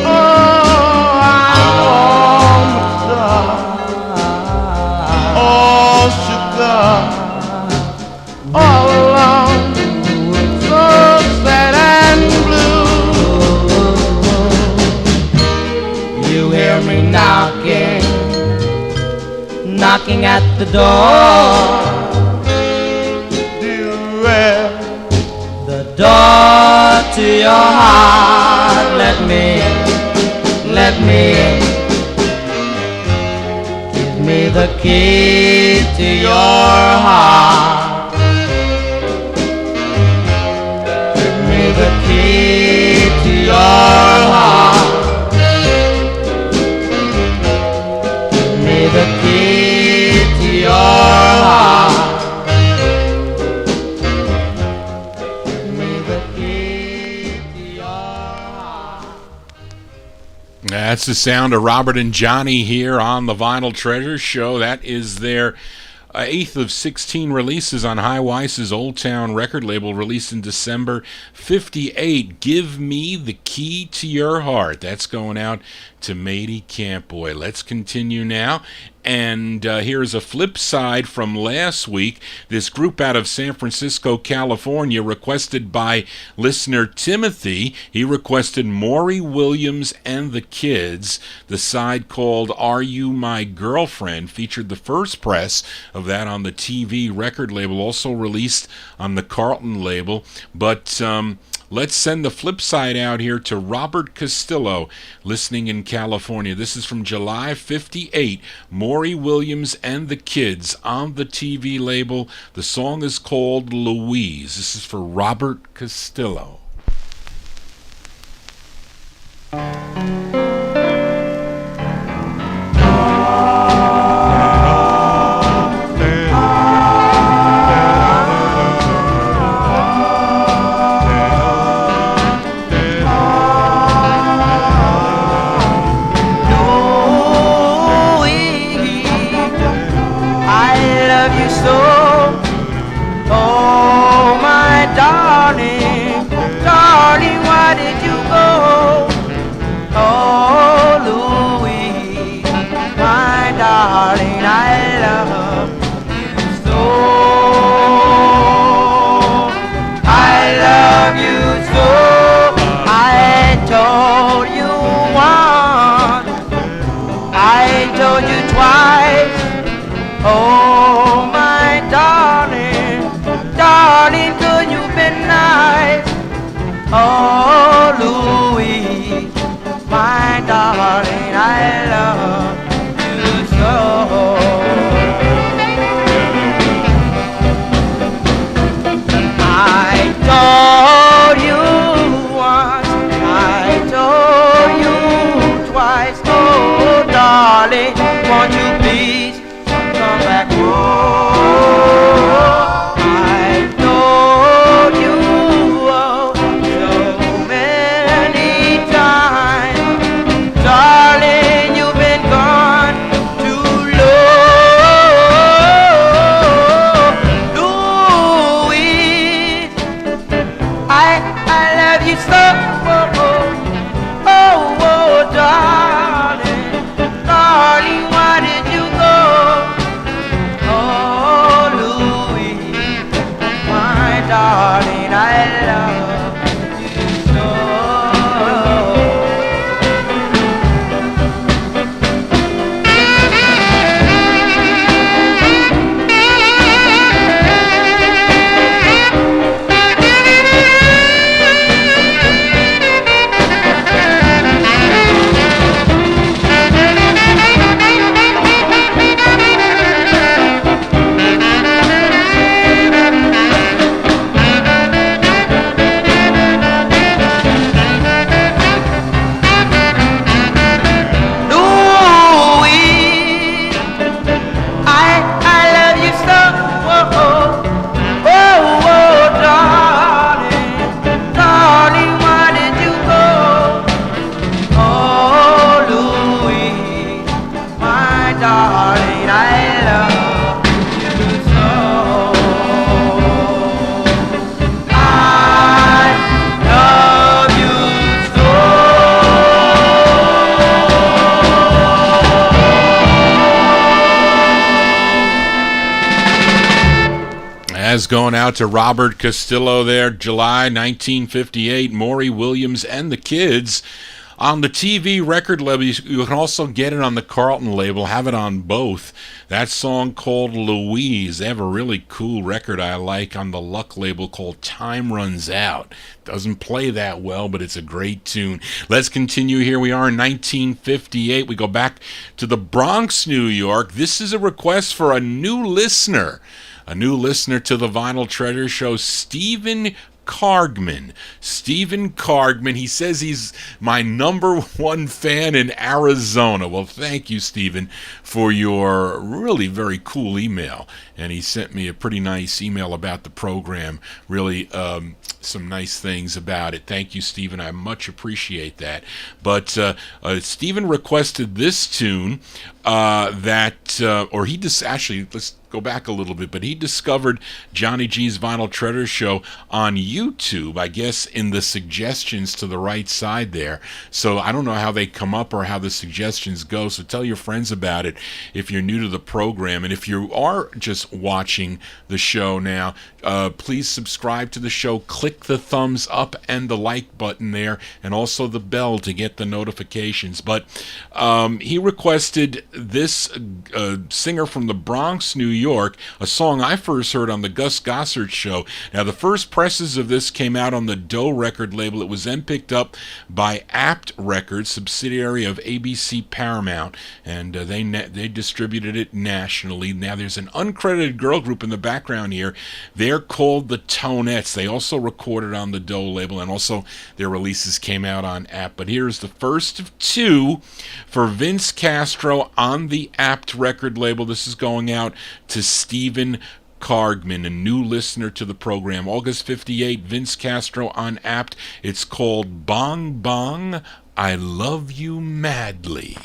Oh, I'm all sugar, all alone, so sad and blue. You hear me knocking at the door. Duet, the door to your heart. Let me in. Give me the key to your heart. The key to your heart. Give me the key to your heart. Give me the key to your heart. That's the sound of Robert and Johnny here on the Vinyl Treasure Show. That is their 8th of 16 releases on High Weiss's Old Town record label, released in December 58. Give Me the Key to Your Heart. That's going out to Matey Campboy. Let's continue now. And here's a flip side from last week. This group out of San Francisco, California, requested by listener Timothy. He requested Maury Williams and the Kids. The side called Are You My Girlfriend featured the first press of that on the TV record label, also released on the Carlton label. But let's send the flip side out here to Robert Castillo, listening in California. This is from July 58. Maury Williams and the Kids on the TV label. The song is called Louise. This is for Robert Castillo. As going out to Robert Castillo there, July 1958, Maury Williams and the Kids. On the TV record label, you can also get it on the Carlton label, have it on both. That song called Louise. They have a really cool record I like on the Luck label called Time Runs Out. Doesn't play that well, but it's a great tune. Let's continue. Here we are in 1958. We go back to the Bronx, New York. This is a request for a new listener. A new listener to the Vinyl Treasure Show, Stephen Cargman. Stephen Cargman. He says he's my number one fan in Arizona. Well, thank you, Stephen, for your really very cool email. And he sent me a pretty nice email about the program. Really, some nice things about it. Thank you, Stephen. I much appreciate that. But Stephen requested this tune actually, let's go back a little bit, but he discovered Johnny G's Vinyl Treasure Show on YouTube, I guess, in the suggestions to the right side there. So I don't know how they come up or how the suggestions go, so tell your friends about it if you're new to the program. And if you are just watching the show now, please subscribe to the show, click the thumbs up and the like button there, and also the bell to get the notifications. But he requested this singer from the Bronx, New York, a song I first heard on the Gus Gossard Show. Now, the first presses of this came out on the Doe record label. It was then picked up by Apt Records, subsidiary of ABC Paramount, and they distributed it nationally. Now, there's an uncredited girl group in the background here. They're called the Tonettes. They also recorded on the Doe label, and also their releases came out on Apt. But here's the first of two for Vince Castro on the Apt record label. This is going out to Stephen Cargman, a new listener to the program. August 58, Vince Castro on Apt. It's called Bong Bong, I Love You Madly.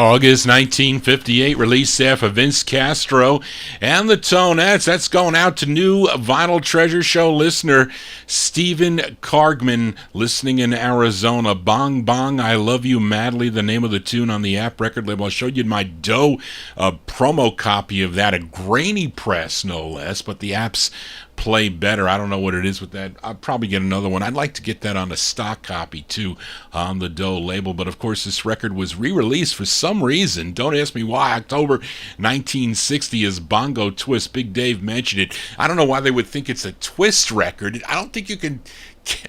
August 1958, release there for Vince Castro and the Tonettes. That's going out to new Vinyl Treasure Show listener Stephen Cargman, listening in Arizona. Bong Bong, I Love You Madly, the name of the tune on the App record label. I showed you my Doe promo copy of that, a grainy press no less, but the Apps play better. I don't know what it is with that. I'll probably get another one. I'd like to get that on a stock copy too on the Doe label, but of course this record was re-released for some reason. Don't ask me why. October 1960 is Bongo Twist. Big Dave mentioned it. I don't know why they would think it's a twist record. I don't think you can.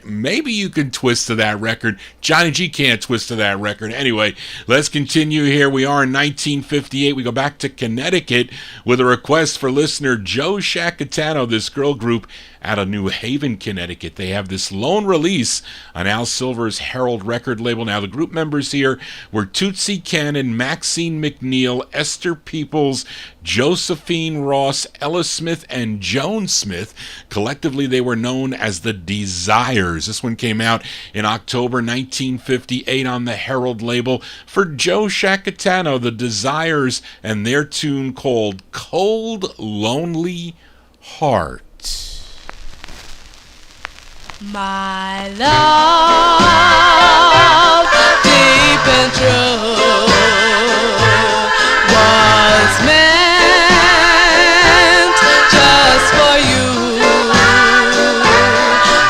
Maybe you can twist to that record. Johnny G can't twist to that record. Anyway, let's continue here. We are in 1958. We go back to Connecticut with a request for listener Joe Shacatano, this girl group out of New Haven, Connecticut. They have this lone release on Al Silver's Herald record label. Now, the group members here were Tootsie Cannon, Maxine McNeil, Esther Peoples, Josephine Ross, Ella Smith, and Joan Smith. Collectively, they were known as the Desires. This one came out in October 1958 on the Herald label. For Joe Shacatano, the Desires, and their tune called Cold, Lonely Heart. My love, deep and true, was meant just for you,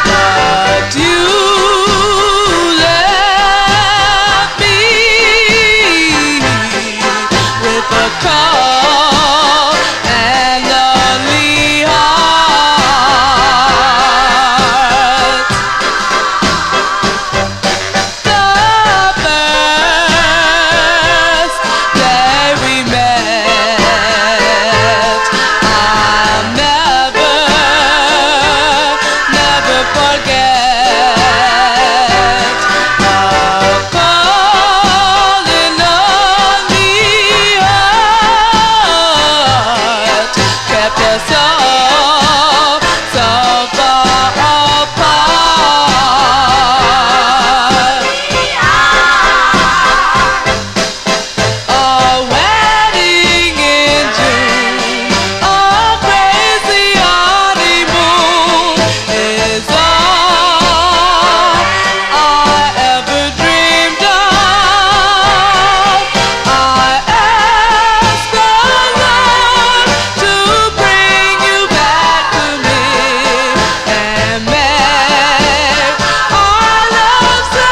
but you left me with a cold and lonely heart. The first day we met, I'll never forget. A cold and lonely heart kept us so far apart. A wedding in June, a crazy honeymoon is all I ever dreamed of. I ask the Lord to bring you back to me and make our love so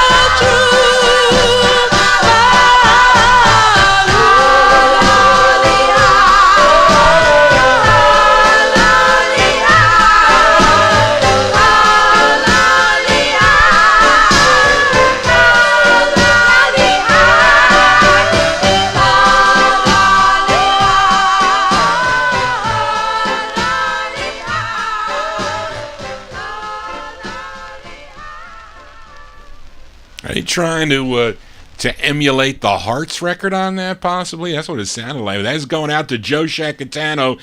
Are you trying to emulate the Hearts record on that, possibly? That's what it sounded like. That's going out to Joe Shacatano.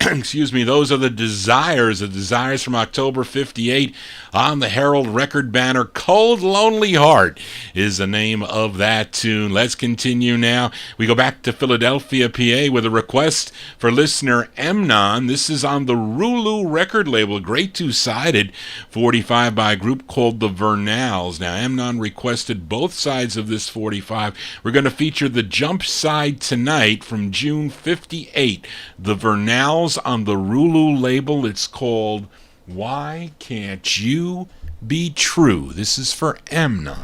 Excuse me, those are the Desires from October 58 on the Herald record banner. Cold Lonely Heart is the name of that tune. Let's continue now. We go back to Philadelphia, PA with a request for listener Emnon. This is on the Rulu record label, great two-sided 45 by a group called the Vernales. Now, Emnon requested both sides of this 45. We're going to feature the jump side tonight from June 58. The Vernales on the Rulu label. It's called Why Can't You Be True? This is for Emnon.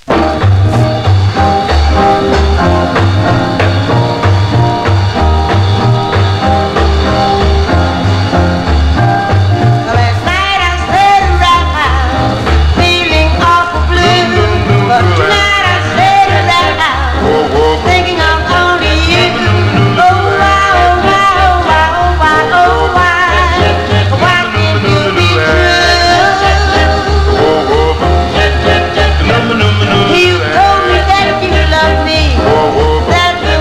Last night I stayed around, feeling awful blue. But tonight I stayed around, thinking of only you. Oh why, oh why, oh why, oh why, oh why can't you be true? You told me that if you love me, that you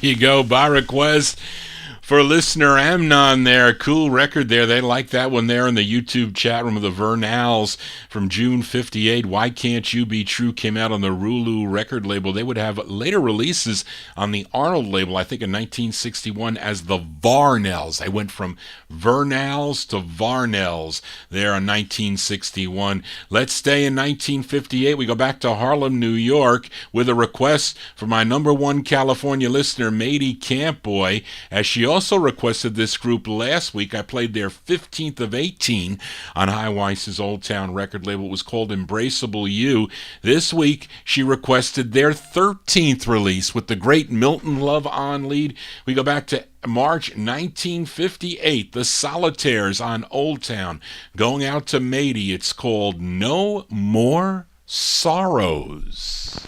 you go. By request for listener Amnon there. Cool record there. They like that one there in the YouTube chat room of the Vernales from June 58. Why Can't You Be True came out on the Rulu record label. They would have later releases on the Arnold label, I think in 1961, as the Varnels. They went from Vernals to Varnels there in 1961. Let's stay in 1958. We go back to Harlem, New York with a request for my number one California listener, Mady Campboy, as she also requested this group last week. I played their 15th of 18 on High Weiss's Old Town record label. It was called Embraceable You. This week, she requested their 13th release with the great Milton Love on lead. We go back to March 1958, the Solitaires on Old Town. Going out to Mady, it's called No More Sorrows.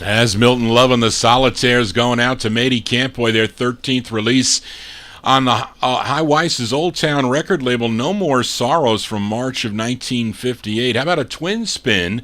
As Milton Love and the Solitaires going out to Mady Campboy, their 13th release on the High Weiss's Old Town record label, No More Sorrows from March of 1958. How about a twin spin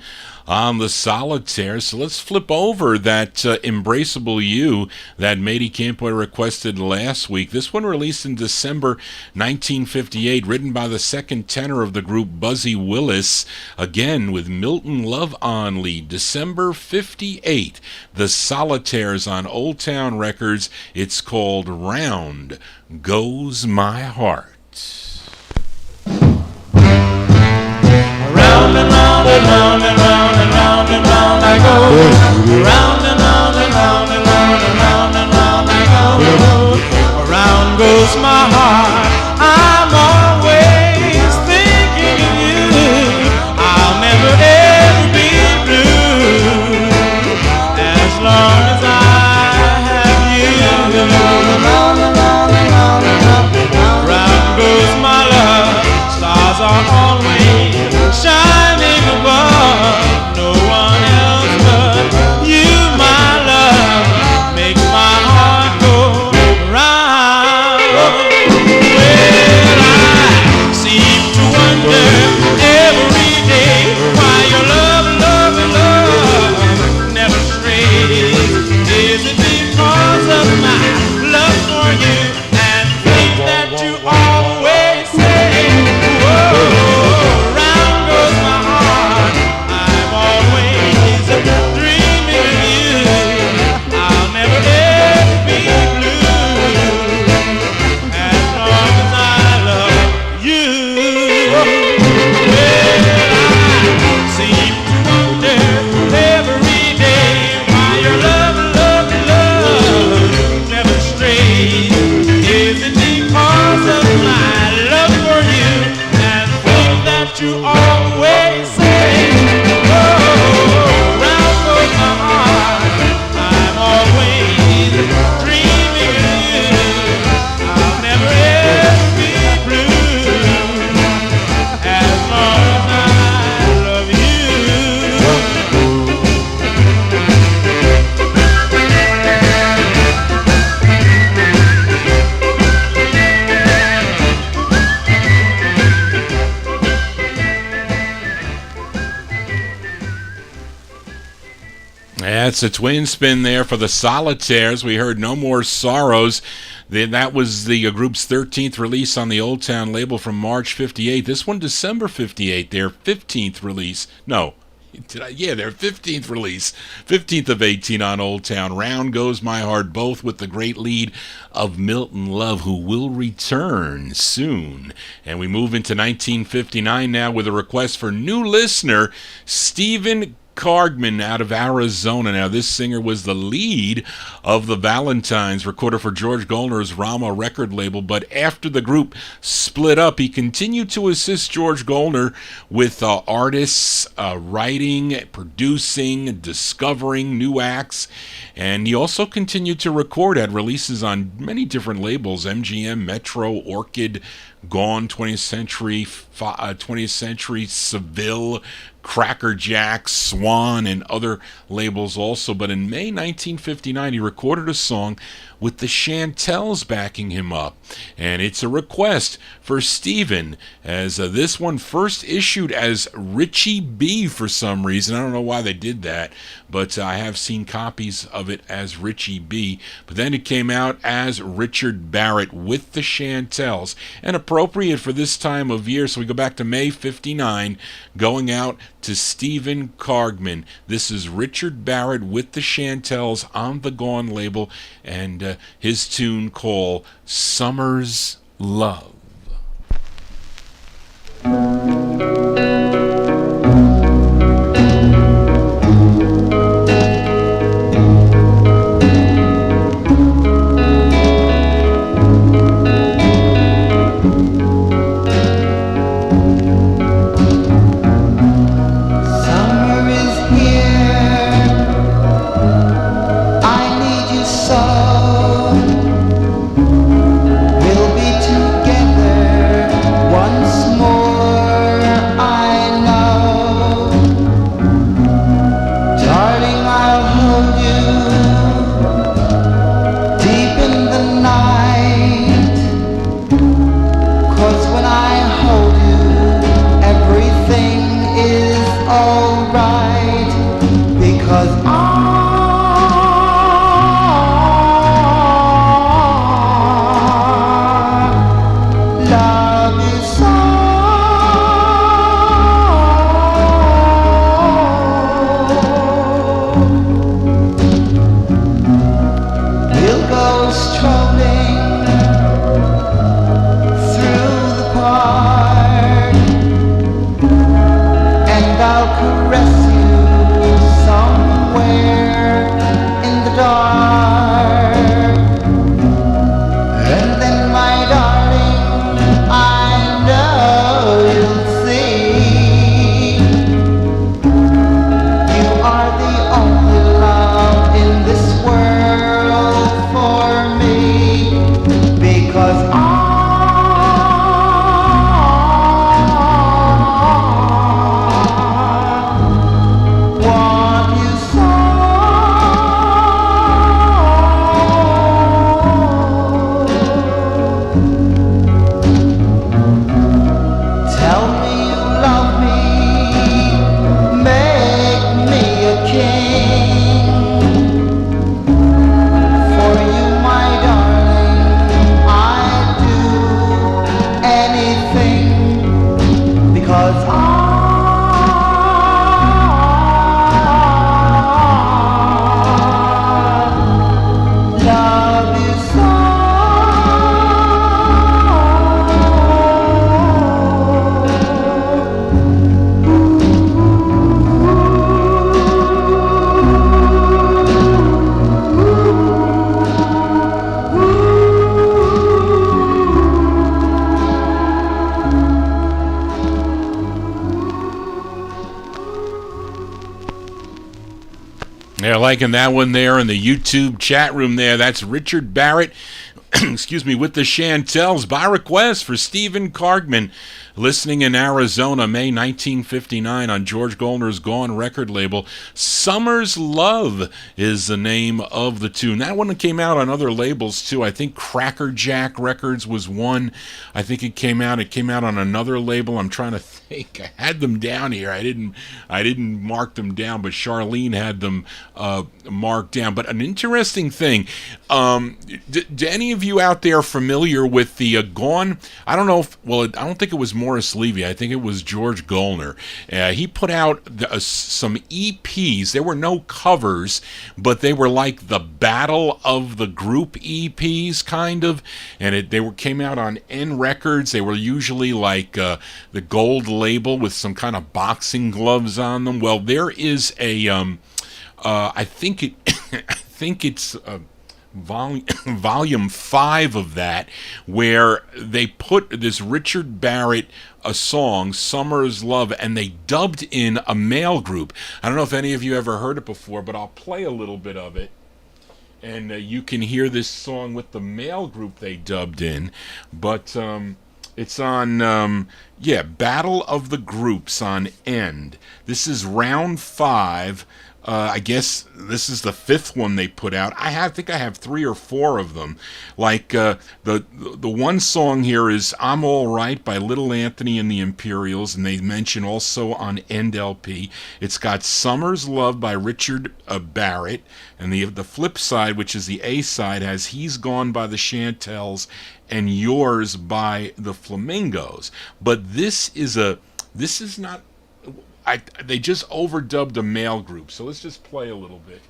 on the Solitaires? So let's flip over that Embraceable You that Mady Campboy requested last week. This one released in December 1958, written by the second tenor of the group, Buzzy Willis, again with Milton Love on lead. December 58, the Solitaires on Old Town Records. It's called Round Goes My Heart. Round and round and round and round and round and round I go. Round and round and round and round and round and round I go. Around goes my heart. I'm always thinking of you. I'll never ever be blue as long as I have you. Round and round and round and round and round and round. Round goes my That's a twin spin there for the Solitaires. We heard No More Sorrows. That was the group's 13th release on the Old Town label from March 58. This one, December 58, their 15th release. No. Their 15th release. 15th of 18 on Old Town. Round Goes My Heart, both with the great lead of Milton Love, who will return soon. And we move into 1959 now with a request for new listener, Stephen Cargman out of Arizona. Now, this singer was the lead of the Valentines, recorded for George Goldner's Rama record label, but after the group split up, he continued to assist George Goldner with artists, writing, producing, discovering new acts, and he also continued to record, had releases on many different labels, MGM, Metro, Orchid, Gone, 20th Century, Seville, Cracker Jack, Swan, and other labels also. But in May 1959, he recorded a song with the Chantels backing him up. And it's a request for Stephen, as this one first issued as Richie B for some reason. I don't know why they did that, but I have seen copies of it as Richie B. But then it came out as Richard Barrett with the Chantels, and appropriate for this time of year. So we go back to May 59, going out to Stephen Cargman. This is Richard Barrett with the Chantels on the Gone label, and his tune called Summer's Love. They're liking that one there in the YouTube chat room there. That's Richard Barrett, excuse me, with the Chantels by request for Stephen Cargman. listening in Arizona, May 1959 on George Goldner's Gone record label. Summer's Love is the name of the tune. That one came out on other labels too. I think Cracker Jack Records was one. I think it came out on another label. I'm trying to think. I had them down here. I didn't mark them down, but Charlene had them marked down. But an interesting thing, do any of you out there familiar with the Gone? I don't know I don't think it was Morris Levy. I think it was George Goldner. He put out some EPs. There were no covers, but they were like the Battle of the Group EPs, kind of. And came out on N Records. They were usually like the gold label with some kind of boxing gloves on them. Well, there is a, I think it's volume 5 of that, where they put this Richard Barrett a song, Summer's Love, and they dubbed in a male group. I don't know if any of you ever heard it before, but I'll play a little bit of it, and you can hear this song with the male group they dubbed in. But it's on Battle of the Groups on End. This is round 5. I guess this is the 5th one they put out. I think I have 3 or 4 of them. Like the one song here is "I'm All Right" by Little Anthony and the Imperials, and they mention also on End LP. It's got "Summer's Love" by Richard Barrett, and the flip side, which is the A side, has "He's Gone" by the Chantels and "Yours" by the Flamingos. But this is not. They just overdubbed a male group, so let's just play a little bit,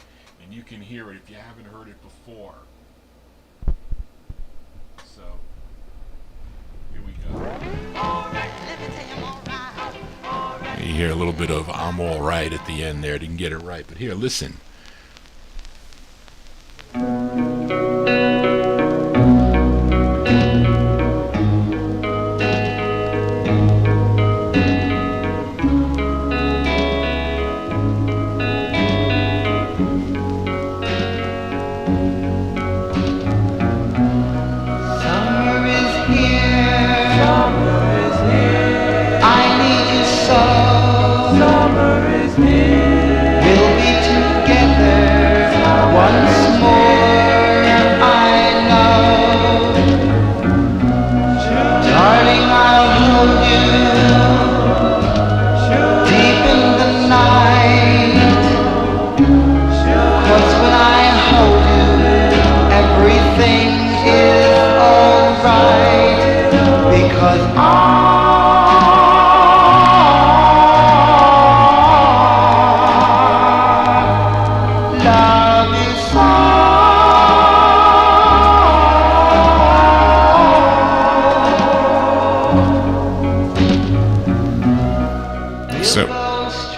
and you can hear it if you haven't heard it before. So, here we go. You hear a little bit of "I'm All Right" at the end there. Didn't get it right, but here, listen.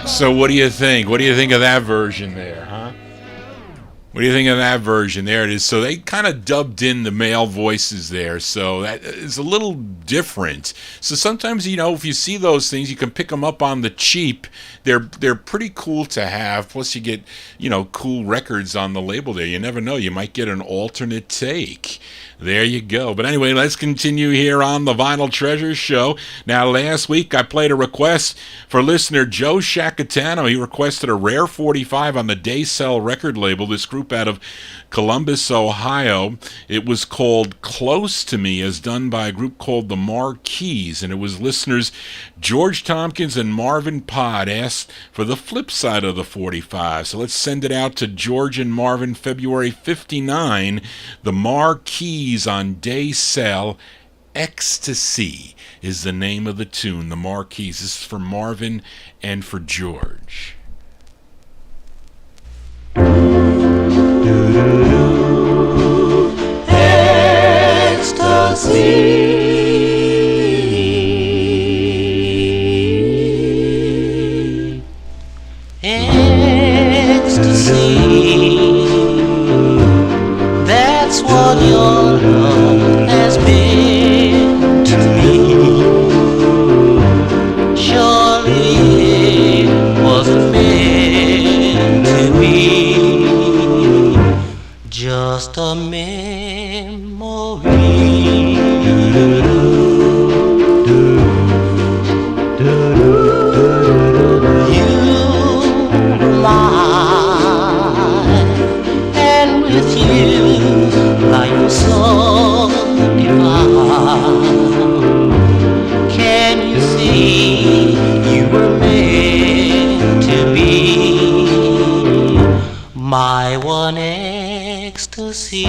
So what do you think? What do you think of that version there, huh? What do you think of that version? There it is. So they kind of dubbed in the male voices there, so that is a little different. So sometimes, if you see those things, you can pick them up on the cheap. They're pretty cool to have. Plus you get, cool records on the label there. You never know. You might get an alternate take. There you go. But anyway, let's continue here on the Vinyl Treasure Show. Now, last week I played a request for listener Joe Shacatano. He requested a rare 45 on the Daysell record label, this group out of Columbus, Ohio. It was called Close to Me, as done by a group called the Marquees, and it was listeners George Tompkins and Marvin Pod asked for the flip side of the 45. So let's send it out to George and Marvin, February 59, the Marquees on Daysell. Ecstasy is the name of the tune, the Marquees. This is for Marvin and for George. Ecstasy, ecstasy, that's what your love has been to me. Surely it wasn't meant to be, just a memory. You were mine, and with you life was so divine. Can you see you were meant to be my one ecstasy?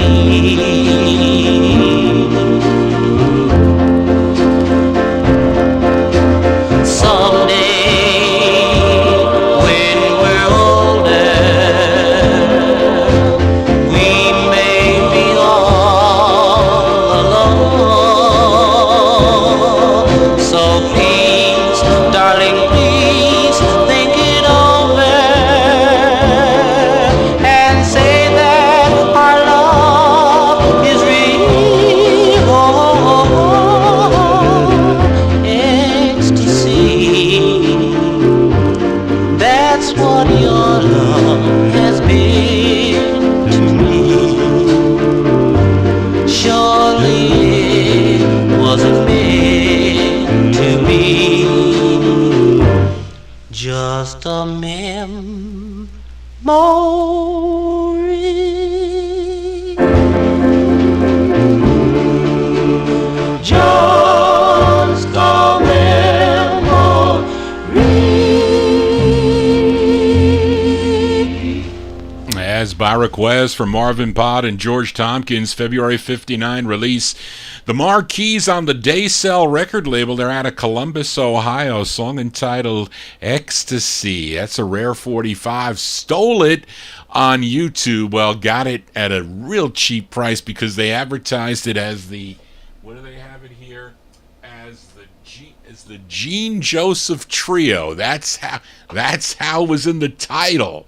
Just a memory. Just a memory. As by request from Marvin Pott and George Tompkins, February 59 release. The Marquis on the Daysell record label. They're out of Columbus, Ohio. Song entitled Ecstasy. That's a rare 45. Stole it on YouTube. Well, got it at a real cheap price because they advertised it as the, what do they have it here? As the Gene Joseph Trio. That's how it was in the title.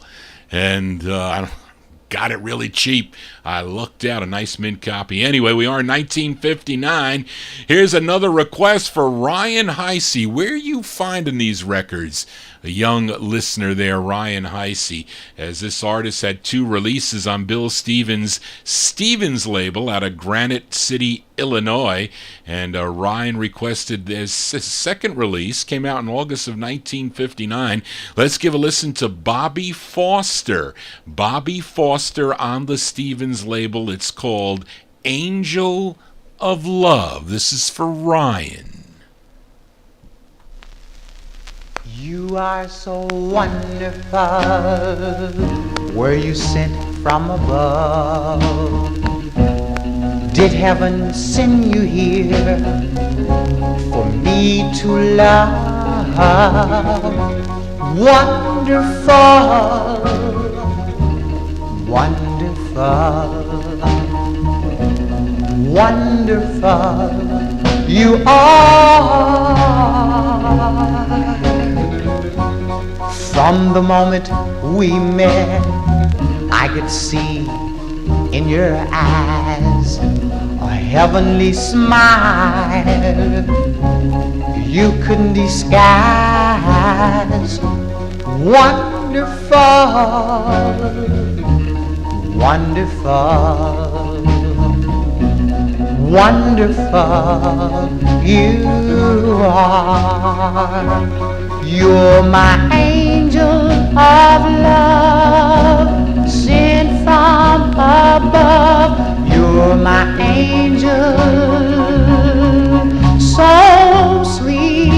And got it really cheap. I looked out a nice mint copy. Anyway, we are in 1959. Here's another request for Ryan Heisey. Where are you finding these records? A young listener there, Ryan Heisey, as this artist had 2 releases on Bill Stevens' label out of Granite City, Illinois, and Ryan requested this second release, came out in August of 1959. Let's give a listen to Bobby Foster. Bobby Foster on the Stevens label. It's called Angel of Love. This is for Ryan. You are so wonderful, were you sent from above? Did heaven send you here for me to love? Wonderful, wonderful, wonderful you are. From the moment we met, I could see in your eyes a heavenly smile you couldn't disguise. Wonderful, wonderful, wonderful you are. You're my angel of love, sent from above. You're my angel, so sweet.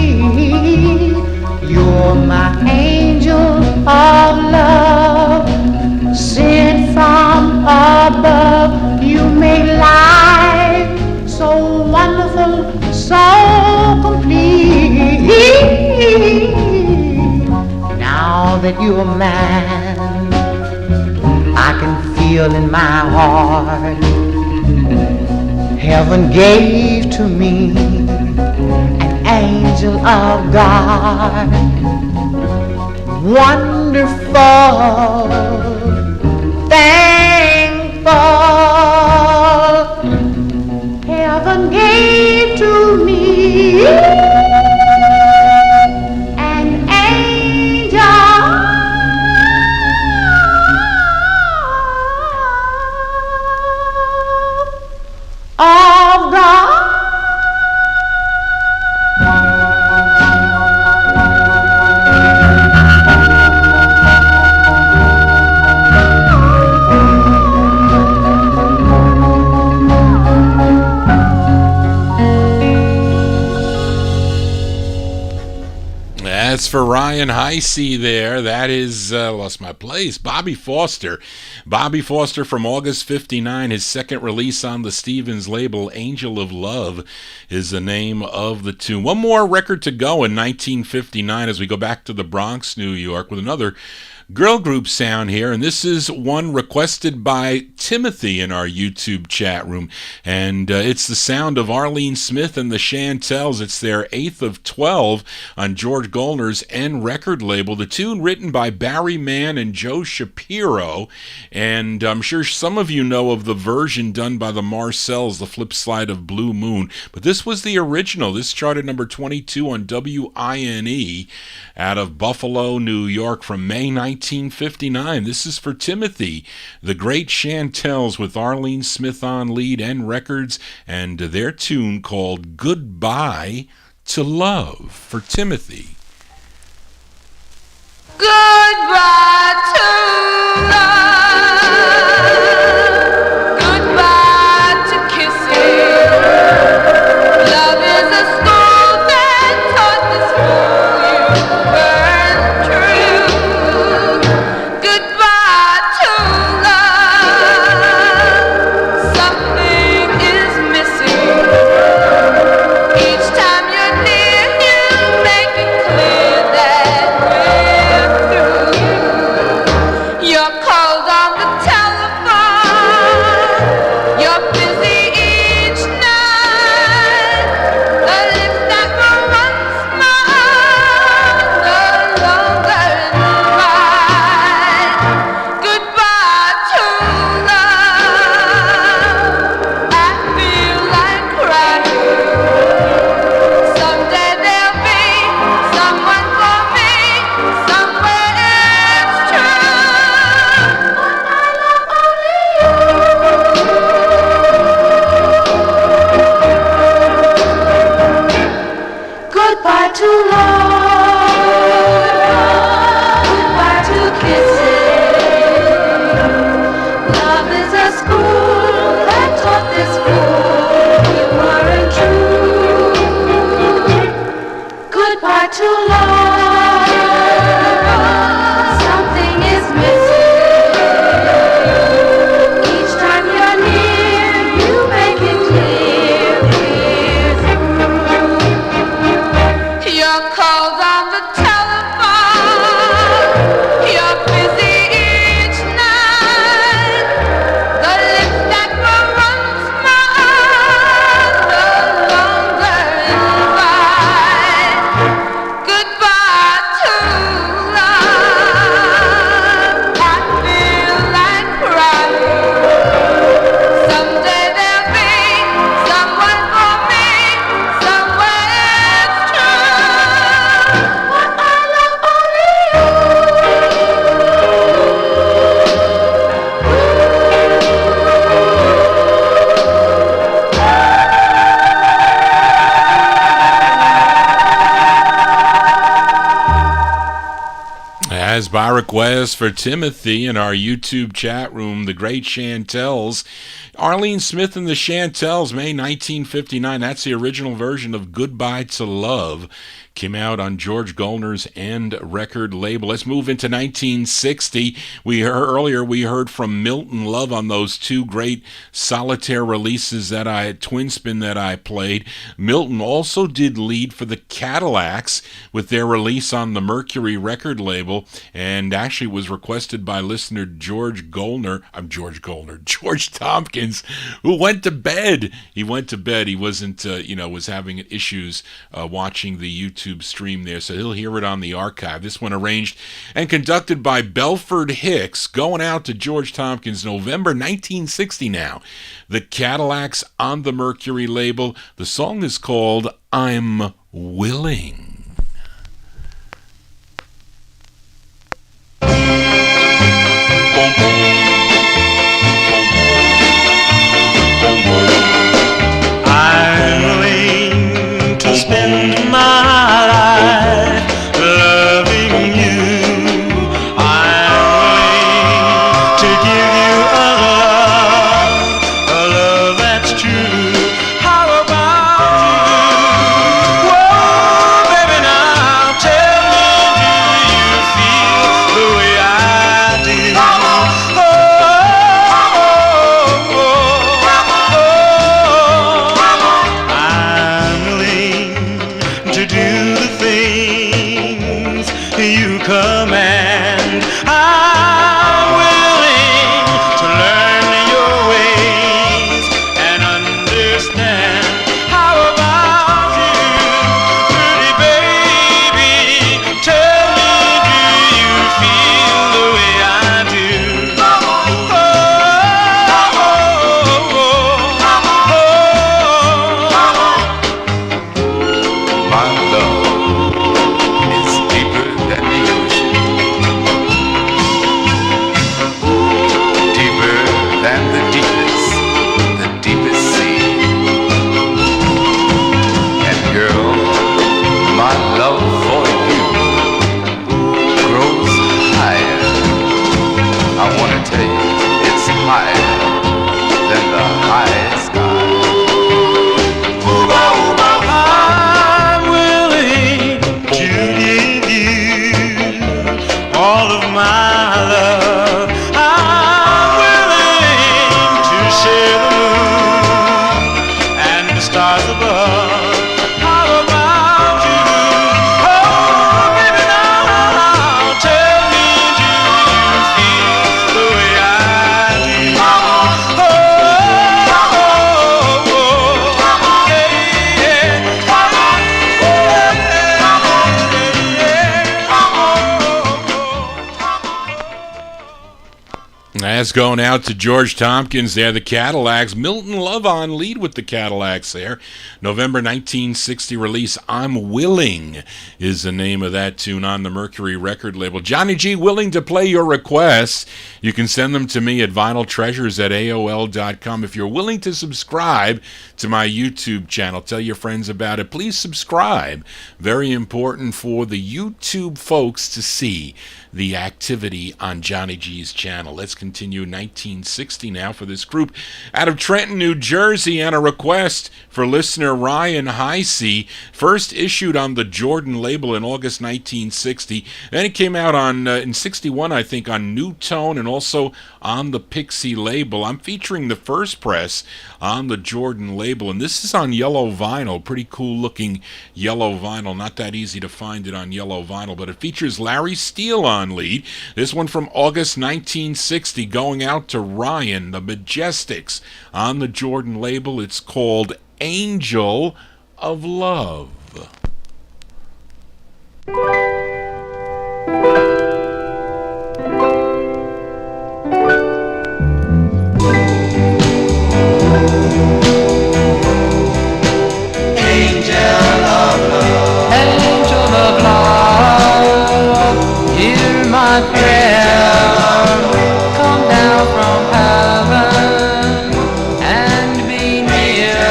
You're my angel of love, sent from above. You make life so wonderful, so complete. Now that you're mine, I can feel in my heart heaven gave to me an angel of God. Wonderful, thankful, heaven gave to me an angel of God. As for Ryan Heisey there, that is, lost my place, Bobby Foster. Bobby Foster from August 59, his second release on the Stevens label, Angel of Love, is the name of the tune. One more record to go in 1959 as we go back to the Bronx, New York, with another girl group sound here, and this is one requested by Timothy in our YouTube chat room, and it's the sound of Arlene Smith and the Chantels. It's their 8th of 12 on George Gollner's N record label. The tune written by Barry Mann and Joe Shapiro, and I'm sure some of you know of the version done by the Marcells, the flip side of Blue Moon, but this was the original. This charted number 22 on WINE out of Buffalo, New York from May 1959. This is for Timothy, the Great Chantels with Arlene Smith on lead and records, and their tune called Goodbye to Love for Timothy. Goodbye to love. Goodbye to kissing. Love is a school that taught this fool you burn true. Goodbye to love. Something is missing. Each time you're near, you make it clear that we're through. You're cold on the telephone. You're busy each night. The lips that were once mine no longer invite. Goodbye to love. I feel like crying. Someday there'll be someone for me. Somewhere it's true. Goodbye to love. Goodbye to kissing. Love is a school that taught this fool you weren't true. Goodbye to love. Something is missing. Each time you're near, you make it clear we're through. You're cold on the telephone. You're busy each night. The lips that were once mine no longer invite. Goodbye to love. I feel like crying. Someday there'll be someone for me. Somewhere it's true. But I love only you. As by request for Timothy in our YouTube chat room, the Great Chantels, Arlene Smith and the Chantels, May 1959. That's the original version of Goodbye to Love. Came out on George Gollner's End record label. Let's move into 1960. We heard from Milton Love on those two great solitaire releases twin spin that I played. Milton also did lead for the Cadillacs with their release on the Mercury record label, and actually was requested by listener George Tompkins, who went to bed. He went to bed. He wasn't, was having issues watching the YouTube stream there, so he'll hear it on the archive. This one arranged and conducted by Belford Hicks, going out to George Tompkins, November 1960 now. The Cadillacs on the Mercury label. The song is called I'm Willing. I'm willing to spend my life loving you. I'm willing to give you a love that's true. How about you? Whoa, baby, command. I'm willing to learn your ways and understand. How about you, pretty baby? Tell me, do you feel the way I do? My love is deeper than the ocean, deeper than the deepest sea. And girl, my love for you grows higher. I want to tell you, it's higher than the highest sky. I'm willing to give you all of my love. I'm willing to share the moon and the stars above. How about you? Oh, baby, now tell me, do you feel the way I do? That's going out to George Tompkins there, the Cadillacs. Milton Love on lead with the Cadillacs there. November 1960 release, I'm Willing is the name of that tune on the Mercury record label. Johnny G, willing to play your requests. You can send them to me at vinyltreasures@aol.com. If you're willing to subscribe to my YouTube channel, tell your friends about it. Please subscribe. Very important for the YouTube folks to see the activity on Johnny G's channel. Let's continue 1960 now for this group out of Trenton, New Jersey, and a request for listener Ryan Heisey, first issued on the Jordan label in August 1960. Then it came out on in 61, I think, on New Tone and also on the Pixie label. I'm featuring the first press on the Jordan label, and this is on yellow vinyl. Pretty cool looking yellow vinyl. Not that easy to find it on yellow vinyl, but it features Larry Steele on lead. This one from August 1960, going out to Ryan, the Majestics on the Jordan label. It's called Angel of Love. My prayer, come down from heaven and be near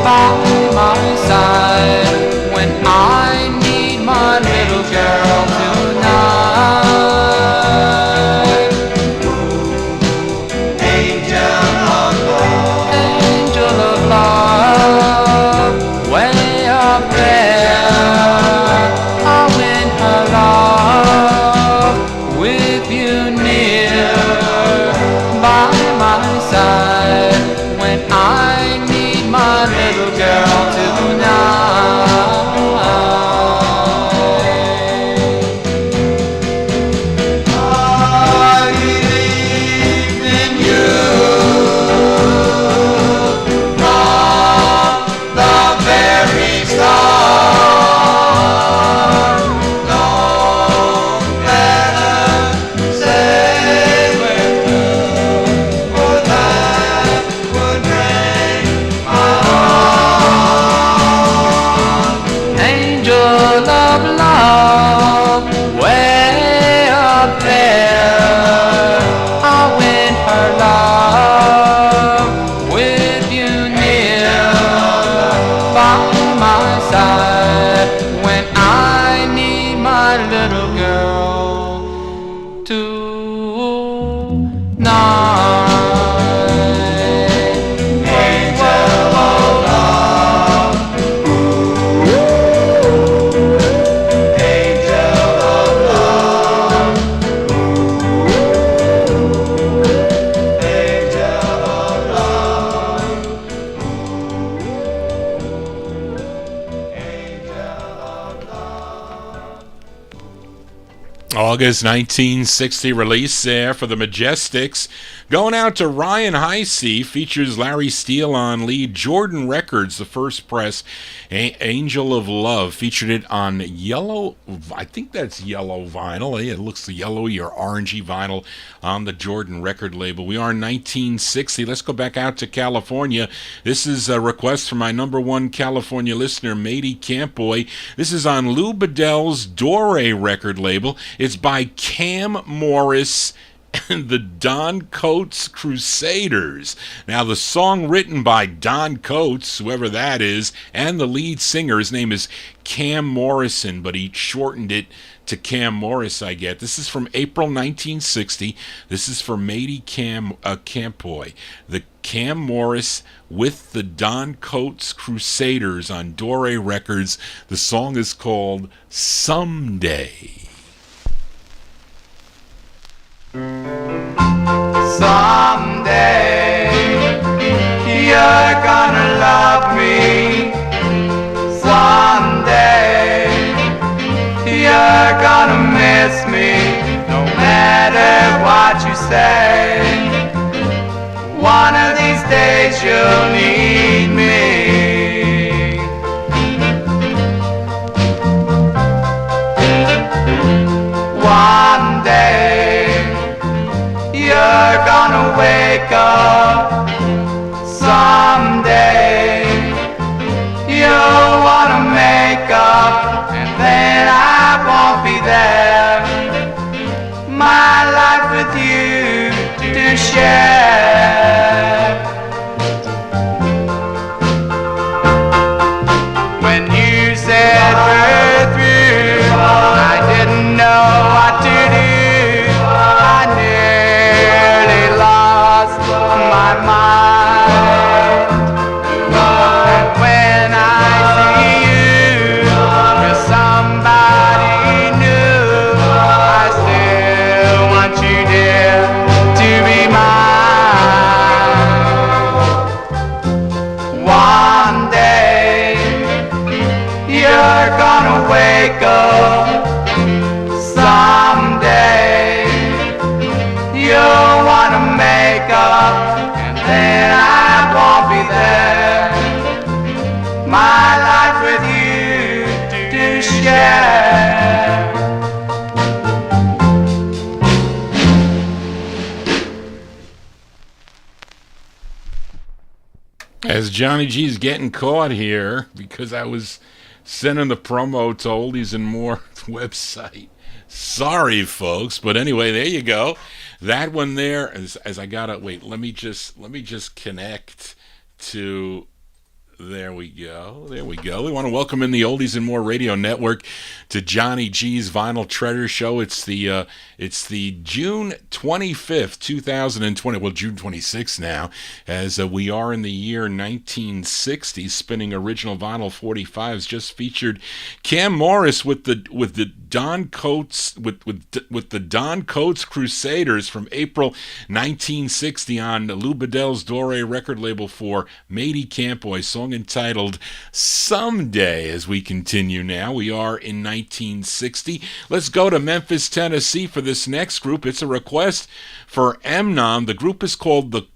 by my side when I need my little girl tonight. Angel of love, angel of love, way up there, I'll win her love. When I need my little girl tonight, I believe in you from the very start. Don't let her say we're through, for that would break my heart. Angel of love, way up there, I'll win her love with you near by my side when I need my little girl tonight. August 1960 release there for the Majestics. Going out to Ryan Heisey, features Larry Steele on lead. Jordan Records, the first press, Angel of Love, featured it on yellow, I think that's yellow vinyl. It looks yellowy or orangey vinyl on the Jordan record label. We are in 1960. Let's go back out to California. This is a request from my number one California listener, Matey Campboy. This is on Lou Bedell's Dore record label. It's by Cam Morris and the Don Coates Crusaders. Now, the song written by Don Coates, whoever that is, and the lead singer, his name is Cam Morrison, but he shortened it to Cam Morris, I get. This is from April 1960. This is for Matey Campoy. The Cam Morris with the Don Coates Crusaders on Dore Records. The song is called Someday. Someday you're gonna love me. Someday you're gonna miss me. No matter what you say, one of these days you'll need me. One day you're gonna wake up. Someday you'll wanna make up, and then I won't be there. My life with you to share. When you said we're through, I didn't know what to do. I nearly lost my mind. And when I see you with somebody new, I still want you, dear, to be mine. One day you're gonna wake up. Someday you'll wanna make up, and then I won't be there. My life with you to share. As Johnny G's getting caught here because I was sending the promo to Oldies and More website. Sorry, folks, but anyway, there you go. That one there, as I gotta wait. Let me just connect to. There we go. There we go. We want to welcome in the Oldies and More Radio Network to Johnny G's Vinyl Treasure Show. It's the June 25th, 2020. Well, June 26th now, as we are in the year 1960, spinning original vinyl 45's. Just featured Cam Morris with the Don Coates with the Don Coates Crusaders from April 1960 on Lou Bedell's Dore record label for Matey Campoy. Song entitled Someday. As we continue now, we are in 1960. Let's go to Memphis, Tennessee for this next group. It's a request for Emnon. The group is called the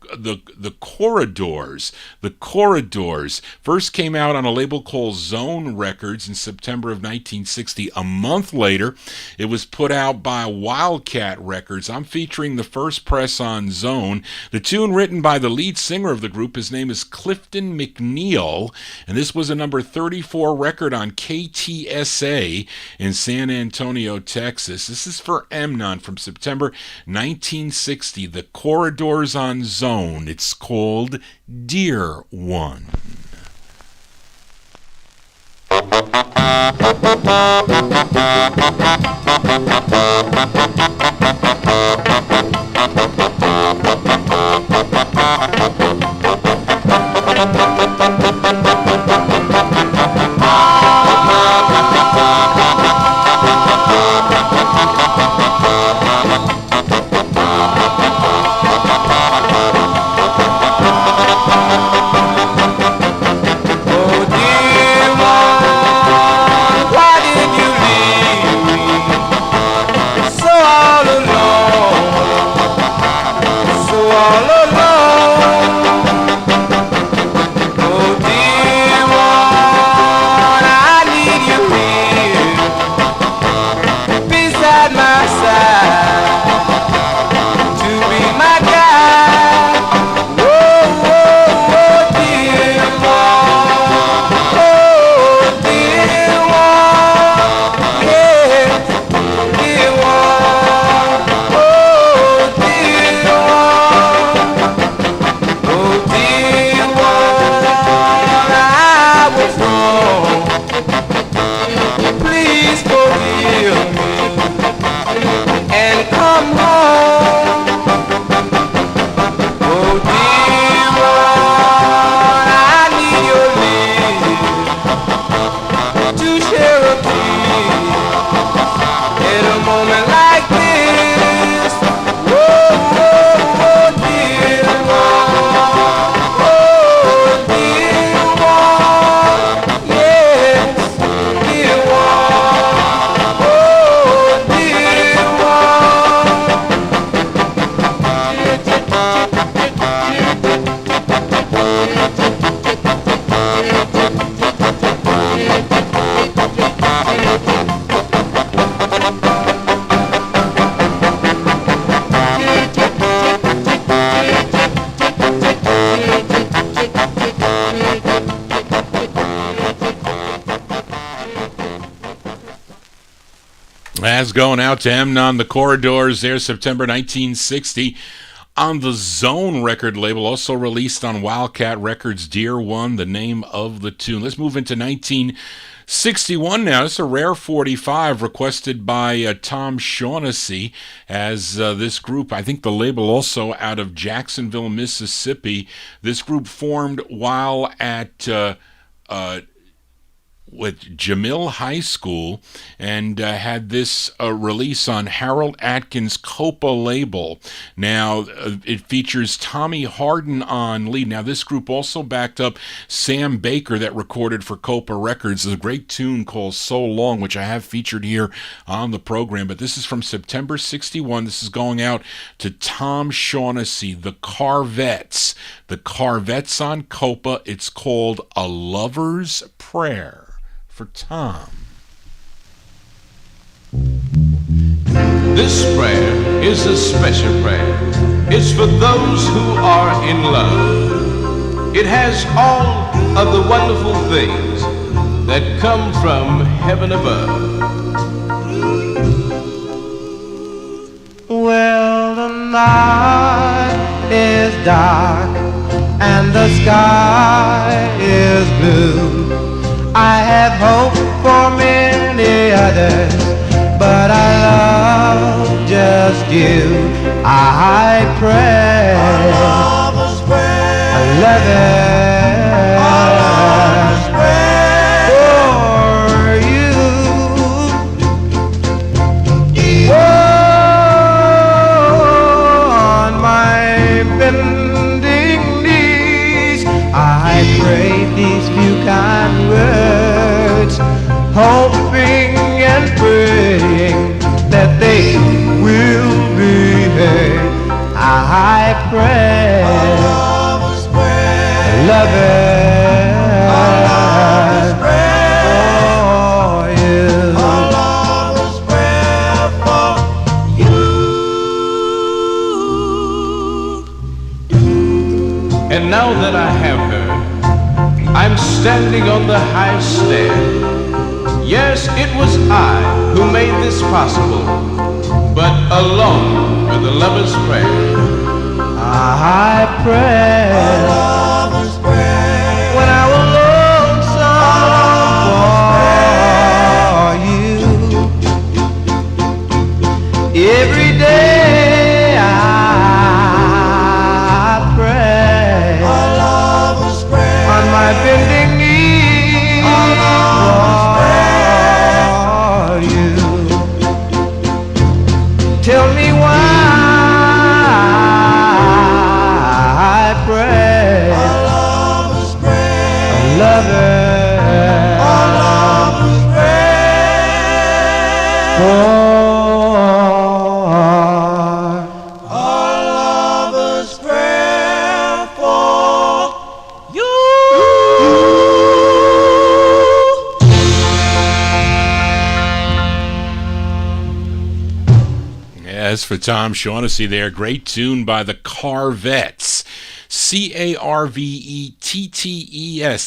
Corridors. The Corridors first came out on a label called Zone Records in September of 1960. A month later, it was put out by Wildcat Records. I'm featuring the first press on Zone. The tune written by the lead singer of the group, his name is Clifton McNeil, and this was a number 34 record on KTSA in San Antonio, Texas. This is for Emnon from September 1960. The Corridors on Zone. It's called Dear One. That's going out to Hymn on the Corridors there, September 1960. On the Zone record label, also released on Wildcat Records, Dear One, the name of the tune. Let's move into 1961 now. It's a rare 45 requested by Tom Shaughnessy, as this group, I think the label also out of Jacksonville, Mississippi. This group formed while at with Jamil High School, and had this release on Harold Atkins' Copa label. Now, it features Tommy Harden on lead. Now, this group also backed up Sam Baker, that recorded for Copa Records. There's a great tune called So Long, which I have featured here on the program, but this is from September 61. This is going out to Tom Shaughnessy, the Carvets. The Carvets on Copa. It's called A Lover's Prayer. For Tom. This prayer is a special prayer. It's for those who are in love. It has all of the wonderful things that come from heaven above. Well, the night is dark and the sky is blue. I have hope for many others, but I love just you. I pray, I love it for you. On my bending knees, I pray these few kind words, hoping and praying that they will be heard. I pray, love And now that I have her, I'm standing on the high stair. Yes, it was I who made this possible, but alone with a lover's prayer. I pray, when I was lonesome for you. Every day I pray, on my bending knees for you. Tell me why I pray, a lover's prayer for you. As for Tom Shaughnessy there, great tune by the Carvets. Carvetts,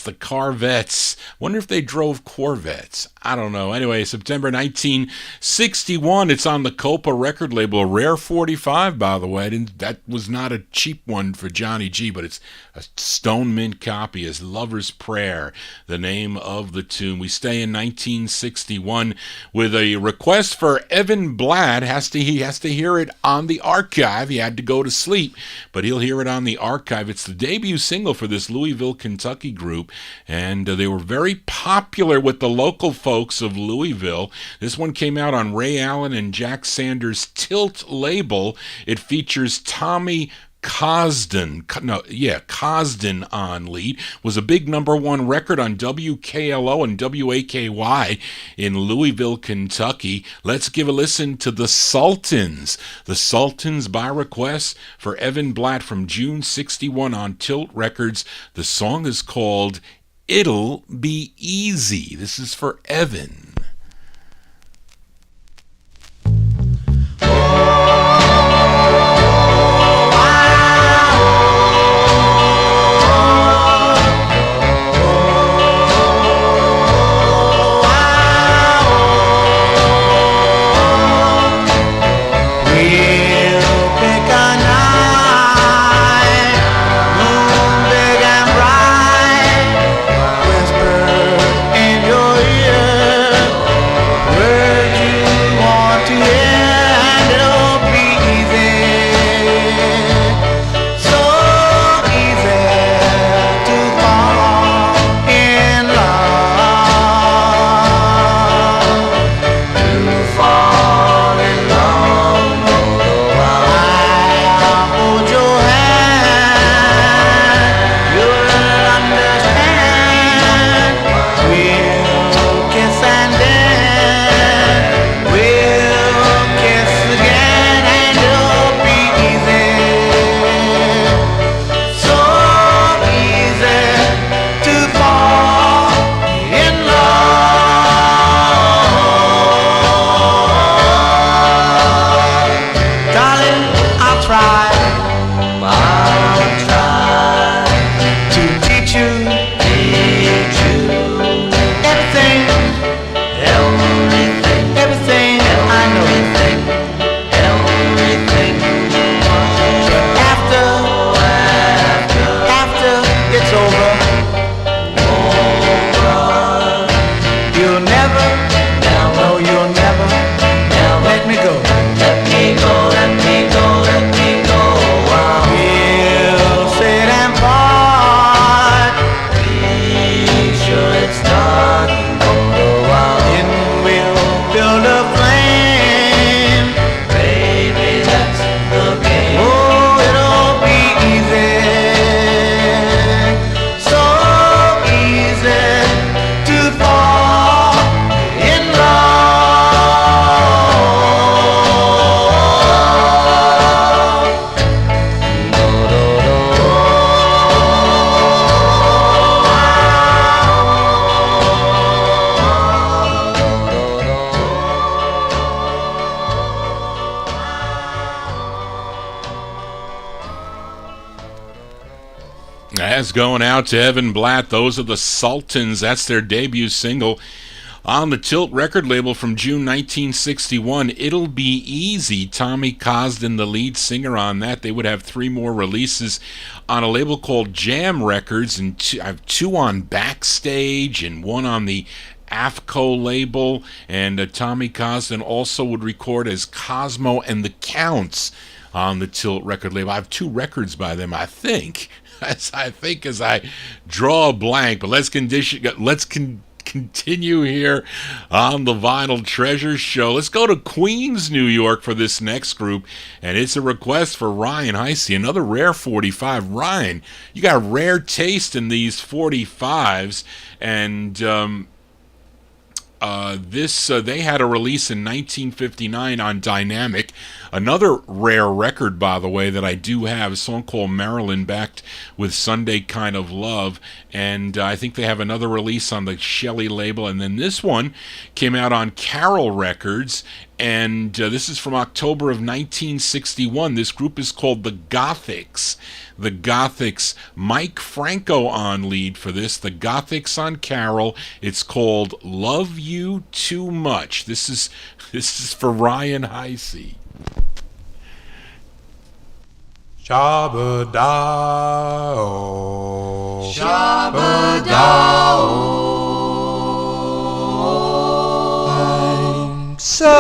the Carvets. Wonder if they drove Corvettes. I don't know. Anyway, September 1961. It's on the Copa record label. A rare 45, by the way. That was not a cheap one for Johnny G, but it's a stone mint copy. Is Lover's Prayer, the name of the tune. We stay in 1961 with a request for Evan Blatt. He has to hear it on the archive. He had to go to sleep, but he'll hear it on the archive. It's the debut single for this Louisville, Kentucky group, and they were very popular with the local folks of Louisville. This one came out on Ray Allen and Jack Sanders' Tilt label. It features Tommy Cosden on lead. Was a big #1 record on WKLO and WAKY in Louisville, Kentucky. Let's give a listen to the Sultans. The Sultans by request for Evan Blatt from June 61 on Tilt Records. The song is called It'll Be Easy. This is for Evan. That's going out to Evan Blatt. Those are the Sultans. That's their debut single on the Tilt record label from June 1961. It'll Be Easy. Tommy Cosden, the lead singer on that. They would have 3 more releases on a label called Jam Records, and I have 2 on Backstage and 1 on the AFCO label. And Tommy Cosden also would record as Cosmo and the Counts on the Tilt record label. I have 2 records by them, I think. As I draw a blank, but let's continue here on the Vinyl Treasure Show. Let's go to Queens, New York for this next group, and it's a request for Ryan Heisey, another rare 45. Ryan, you got rare taste in these 45s, and they had a release in 1959 on Dynamic. Another rare record, by the way, that I do have, a song called Marilyn, backed with Sunday Kind of Love. And I think they have another release on the Shelley label. And then this one came out on Carol Records. And this is from October of 1961. This group is called The Gothics. The Gothics, Mike Franco on lead for this. The Gothics on Carol. It's called Love You Too Much. This is for Ryan Heisey. Shabba-dow, Shabba-dow. I'm so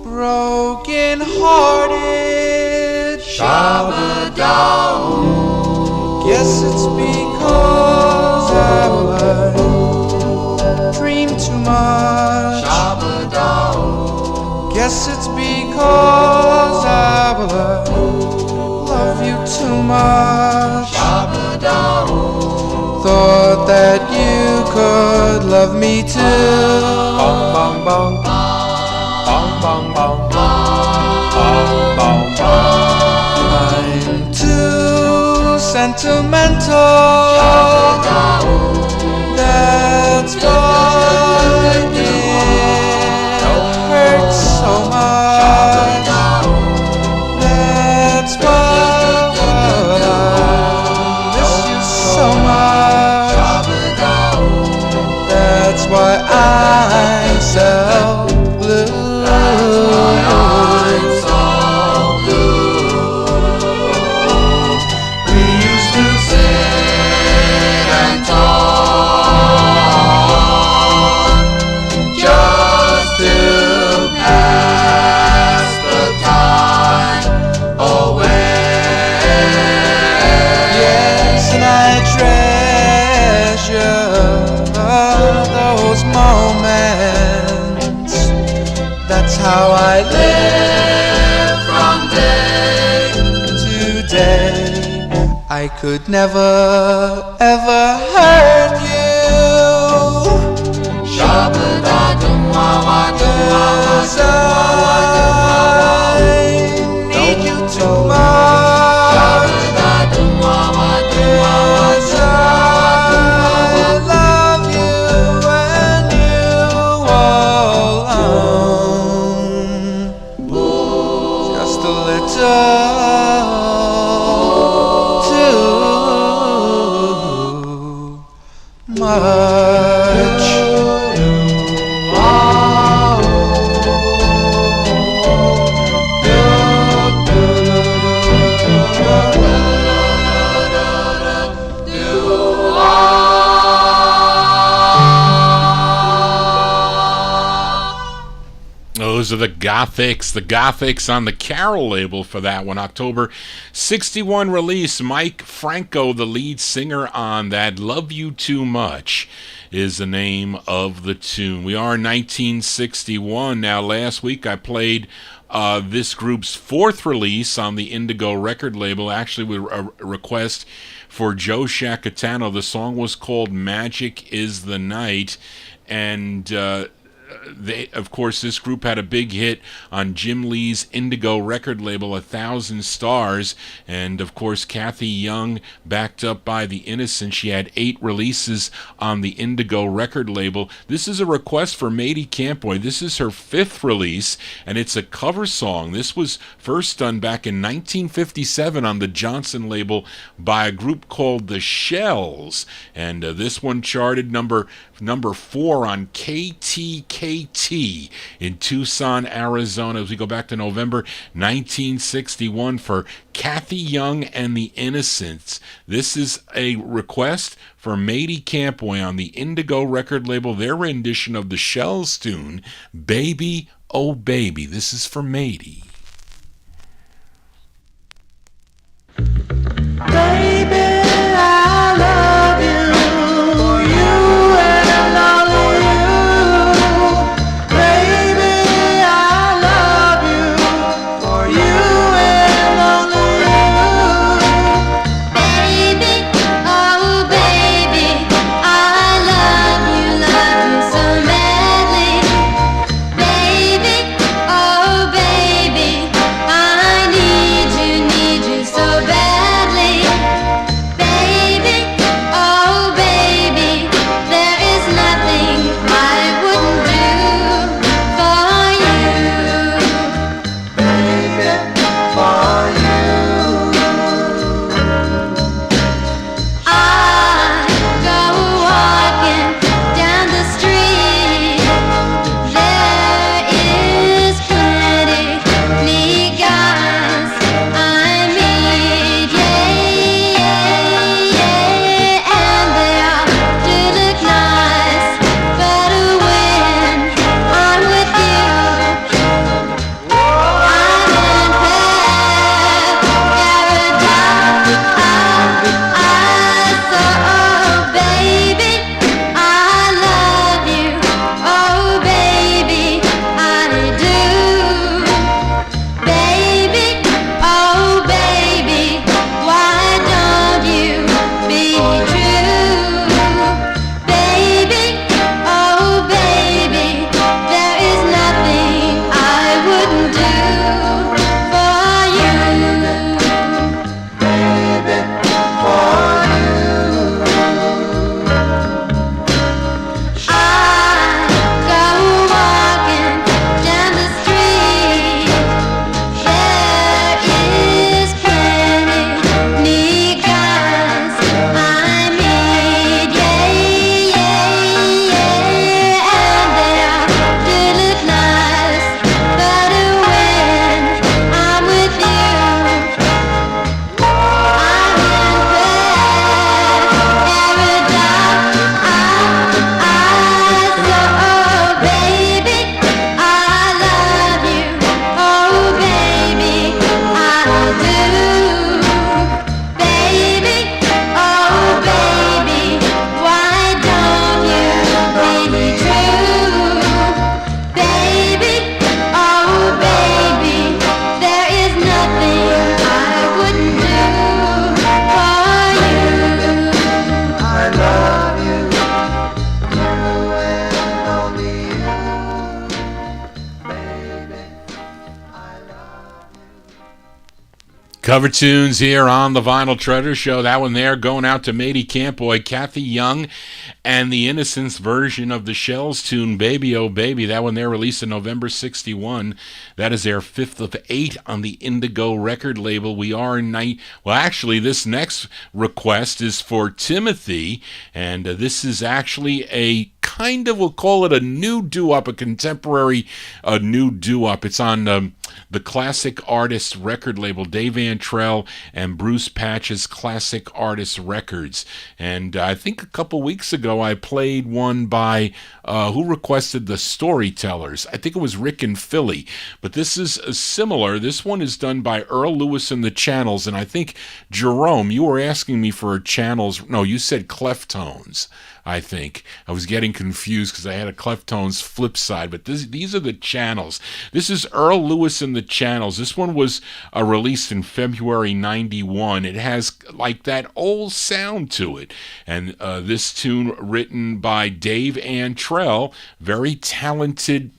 broken hearted. Shabba-dow. Guess it's because I dream too much. Shabba-dow. Guess it's because I love you too much. Shabba-dow. Thought that you could love me too. Bong bong bong, bong bong bong, bong bong bong. I'm too sentimental. Shabba-dow. That's why it hurts so much. That's why I miss you so much. That's why I'm so blue. We used to sit and talk just to pass the time away. Yes, and I treasure those moments. That's how I live from day to day. I could never ever hurt you. Cause I need you too much. Cause I love you and you alone. Just a little too much. Those are the Gothics on the Carol label for that one. October 61 release. Mike Franco, the lead singer on that. Love You Too Much is the name of the tune. We are in 1961. Now, last week I played this group's 4th release on the Indigo record label, actually with a request for Joe Shacatano. The song was called Magic Is the Night, and of course, this group had a big hit on Jim Lee's Indigo record label, 1,000 Stars. And, of course, Kathy Young, backed up by The Innocents, she had 8 releases on the Indigo record label. This is a request for Matey Campoy. This is her 5th release, and it's a cover song. This was first done back in 1957 on the Johnson label by a group called The Shells. And this one charted number 4 on KTKT in Tucson, Arizona, as we go back to November 1961 for Kathy Young and the Innocents. This is a request for Matey Campoy on the Indigo record label, their rendition of the Shells tune, Baby, Oh Baby. This is for Matey. Baby, I love you, for you and only you. Baby, I love you, for you and only you. Baby, oh baby, I love you so madly. Baby, oh baby, I need you so badly. Baby, oh baby, there is nothing I wouldn't do for you. Baby, for you. I go walking down the street. There is plenty neat guys I meet, and they all do look nice, but when I'm with you, I'm in paradise. So, baby, I love you. Oh, baby, I do. Baby, oh, baby, why don't you be true? Baby, oh, baby, there is nothing I wouldn't do for you. Baby, for you. I go walking down the street. There is plenty neat guys I meet, and they all do look nice, but when I'm with you, I'm in paradise. Oh, baby, I love you. Oh, baby, I do. Baby, oh, baby, why don't you be true? Baby, oh, baby, there is nothing I wouldn't do for you. I love you, you and only you. Baby, I love you. Cover tunes here on the Vinyl Treasure Show. That one there going out to Matey Campoy, Kathy Young, and the Innocents version of the Shells tune, Baby Oh Baby. That one there released in November 61. That is their 5th of 8 on the Indigo record label. We are in well, actually, this next request is for Timothy, and this is actually a kind of, we'll call it a new doo-wop, a contemporary new doo-wop. It's on the Classic Artists record label, Dave Antrell and Bruce Patch's Classic Artists Records. And I think a couple weeks ago I played one by, who requested the Storytellers? I think it was Rick and Philly. But this is similar. This one is done by Earl Lewis and the Channels. And I think, Jerome, you were asking me for Channels. No, you said Cleftones. I think. I was getting confused because I had a Cleftones flip side, but these are the Channels. This is Earl Lewis and the Channels. This one was released in February 91. It has like that old sound to it. And this tune written by Dave Antrell, very talented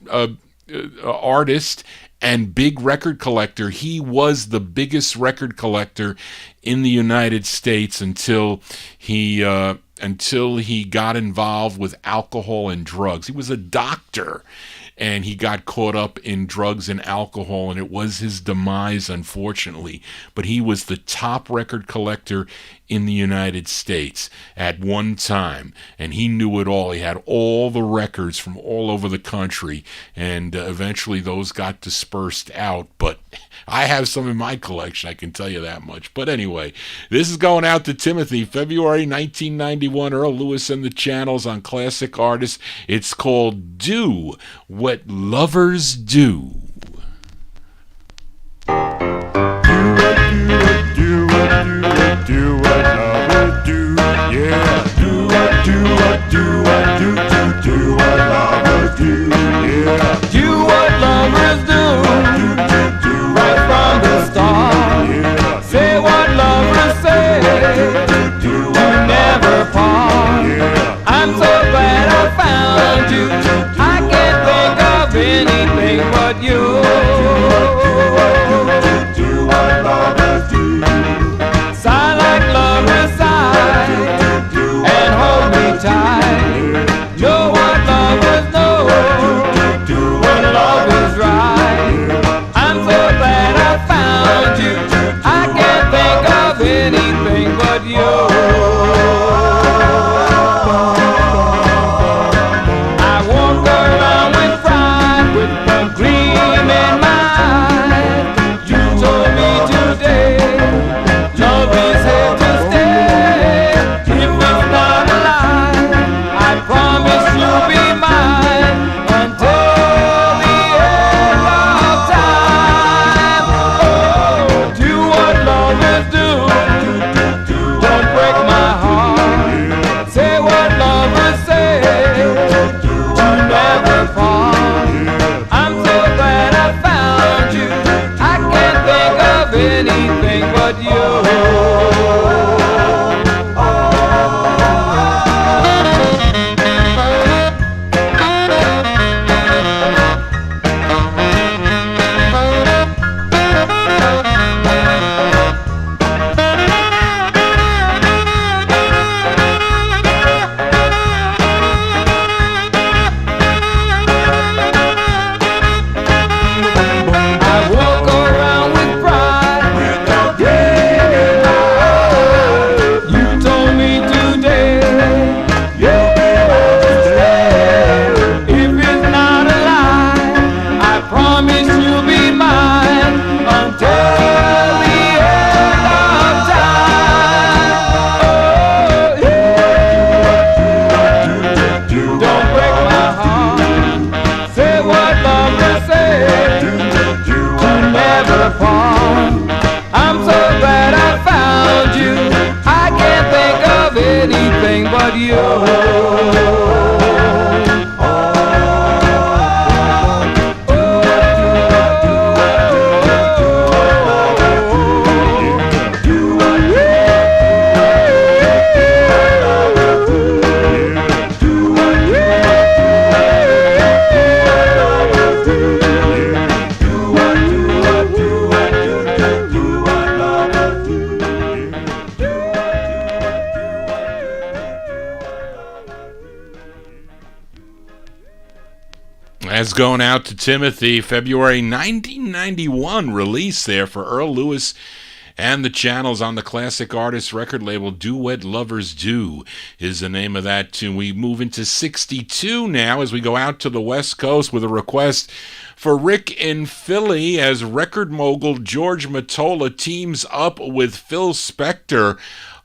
artist and big record collector. He was the biggest record collector in the United States until he got involved with alcohol and drugs. He was a doctor, and he got caught up in drugs and alcohol, and it was his demise, unfortunately. But he was the top record collector in the United States at one time, and he knew it all. He had all the records from all over the country, and eventually those got dispersed out, but I have some in my collection, I can tell you that much. But anyway, this is going out to Timothy, February 1991, Earl Lewis and the Channels on Classic Artists. It's called Do What Lovers Do. Do what lovers do, yeah. Do what lovers do, yeah. Do what lovers do, right from the start. Yeah. Say what lovers say, you never part. Yeah. I'm so glad I found you. I can't think of anything but you. Do what lovers do. Sigh like lovers sigh, and hold me tight. Know what lovers know, when love is right. I'm so glad I found you. I can't think of anything but you. I walk around with pride, with the gleam in my eye. You told me today, love is here to stay. If it's not a lie, I promise you'll be mine until the end of time. Oh, do what lovers do. Don't break my heart. Say what lovers say. You never part. I'm so glad I found you. I can't think of anything but you. I walk around with pride. Yeah. You told me today. If it's not a lie, I promise you'll be mine until the end of time. Oh, yeah. Don't break my heart. Say what lovers say. You never part. I'm so glad I found you. I can't think of anything but you. That's going out to Timothy, February 1991 release there for Earl Lewis and the Channels on the Classic Artists record label. Do What Lovers Do is the name of that tune. We move into 62 now as we go out to the West Coast with a request for Rick in Philly as record mogul George Mottola teams up with Phil Spector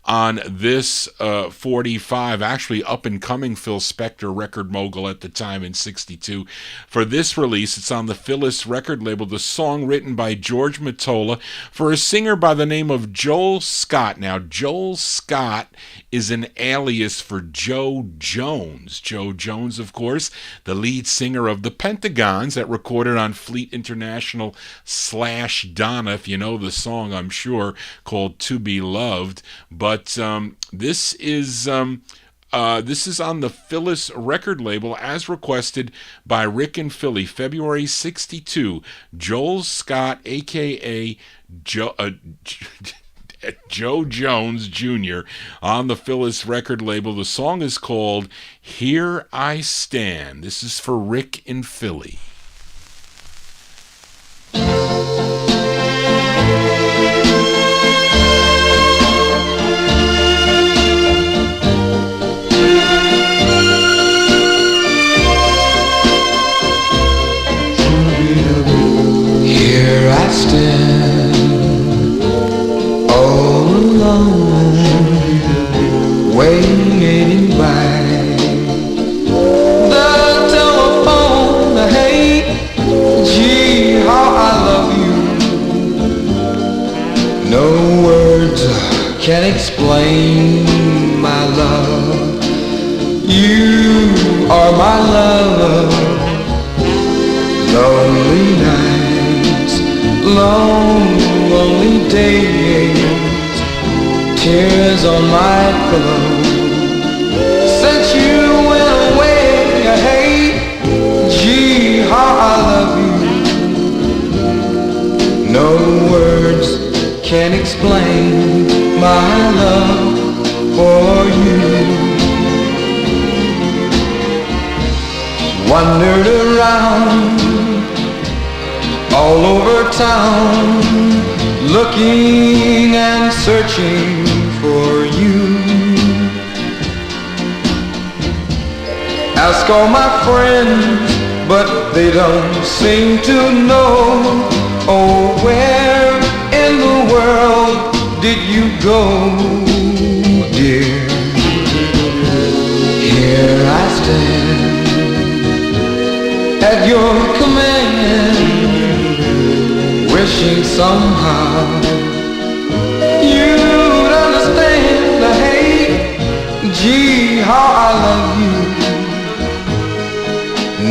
on this 45, actually up-and-coming Phil Spector, record mogul at the time in 62. For this release, it's on the Phyllis record label, the song written by George Mottola for a singer by the name of Joel Scott. Now, Joel Scott is an alias for Joe Jones. Joe Jones, of course, the lead singer of the Pentagons that recorded on Fleet International / Donna, if you know the song, I'm sure, called To Be Loved. But this is on the Phyllis record label as requested by Rick and Philly, February 62. Joel Scott, a.k.a. Joe Jones Jr. on the Phyllis record label. The song is called Here I Stand. This is for Rick and Philly. Here I stand, all alone, waiting by the telephone. Hey, gee, how I love you. No words can explain my love. You are my love. Lonely nights, long, lonely days, tears on my pillow. Since you went away, hey, gee, how I love you. No words can explain my love for you. Wandered around all over town, looking and searching for you. Ask all my friends, but they don't seem to know. Oh, where in the world did you go, dear? Here I stand at your command, wishing somehow you'd understand. Hey, gee, how I love you.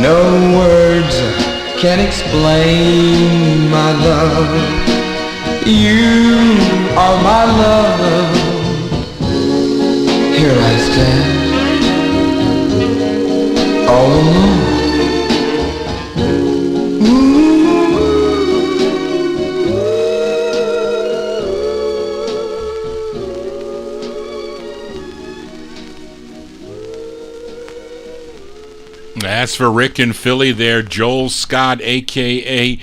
No words can explain my love. You are my love. Here I stand, all alone. As for Rick and Philly there, Joel Scott, a.k.a.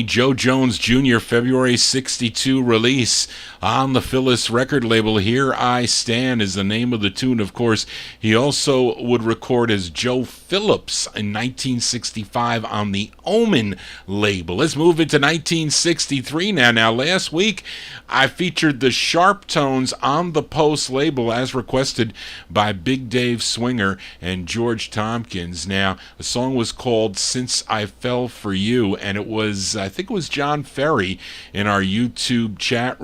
Joe Jones Jr., February 62 release on the Phyllis record label. Here I Stand is the name of the tune. Of course, he also would record as Joe Phillips in 1965 on the Omen label. Let's move into 1963 now. Now, last week, I featured the Sharp Tones on the Post label as requested by Big Dave Swinger and George Tompkins. Now, the song was called Since I Fell For You, and it was, I think it was John Ferry in our YouTube chat.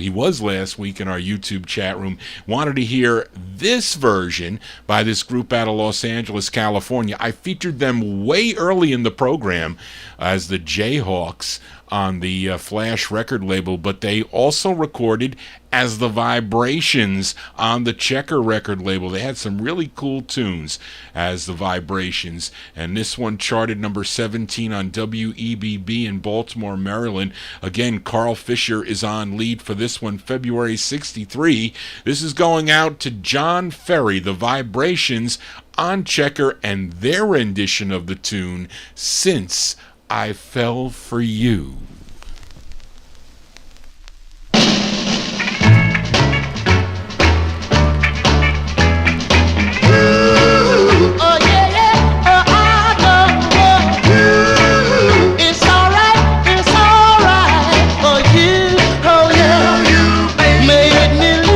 He was last week in our YouTube chat room. Wanted to hear this version by this group out of Los Angeles, California. I featured them way early in the program as the Jayhawks on the Flash record label, but they also recorded as the Vibrations on the Checker record label. They had some really cool tunes as the Vibrations, and this one charted number 17 on WEBB in Baltimore, Maryland. Again, Carl Fisher is on lead for this one, February 63. This is going out to John Ferry, the Vibrations on Checker, and their rendition of the tune, Since I Fell For You. Made me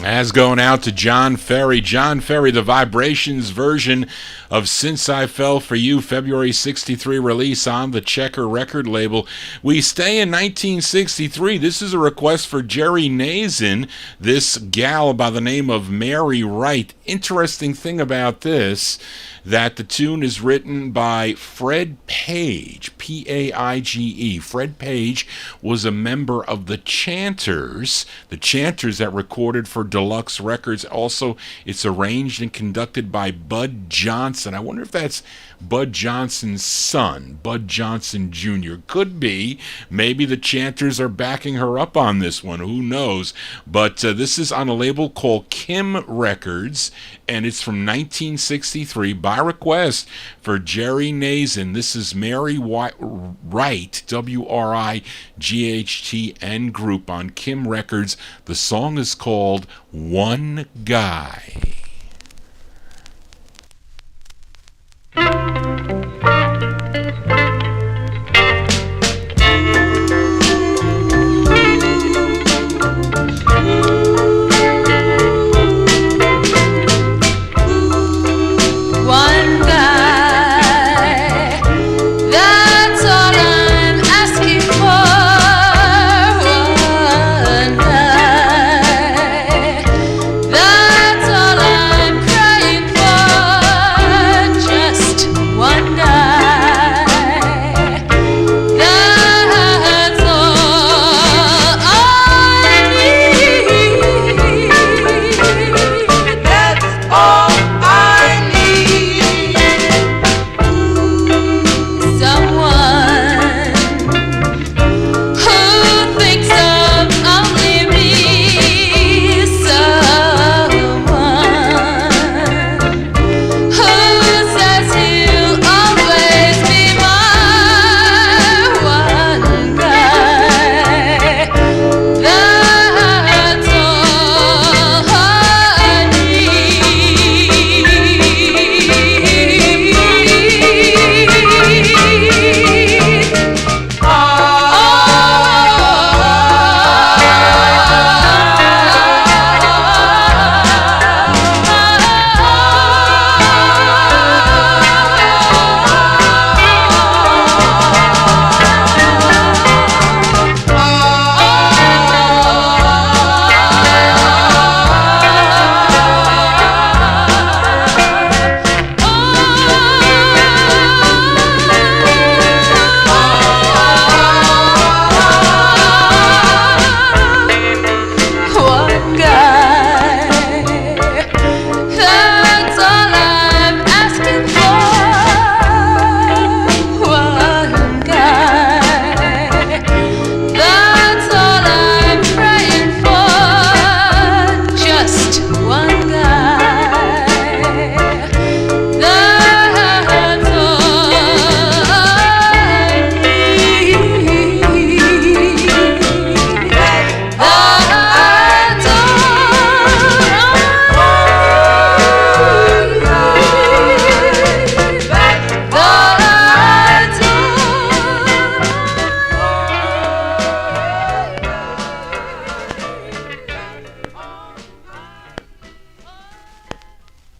As going out to John Ferry. John Ferry, the Vibrations version of Since I Fell For You, February 63 release on the Checker record label. We stay in 1963. This is a request for Jerry Nazin, this gal by the name of Mary Wright. Interesting thing about this, that the tune is written by Fred Page, P-A-I-G-E. Fred Page was a member of the Enchanters that recorded for Deluxe Records. Also, it's arranged and conducted by Bud Johnson. I wonder if that's Bud Johnson's son, Bud Johnson Jr. Could be. Maybe the Enchanters are backing her up on this one. Who knows? But this is on a label called Kim Records, and it's from 1963 by request for Jerry Nazin. This is Mary Wright, W-R-I-G-H-T-N Group on Kim Records. The song is called One Guy.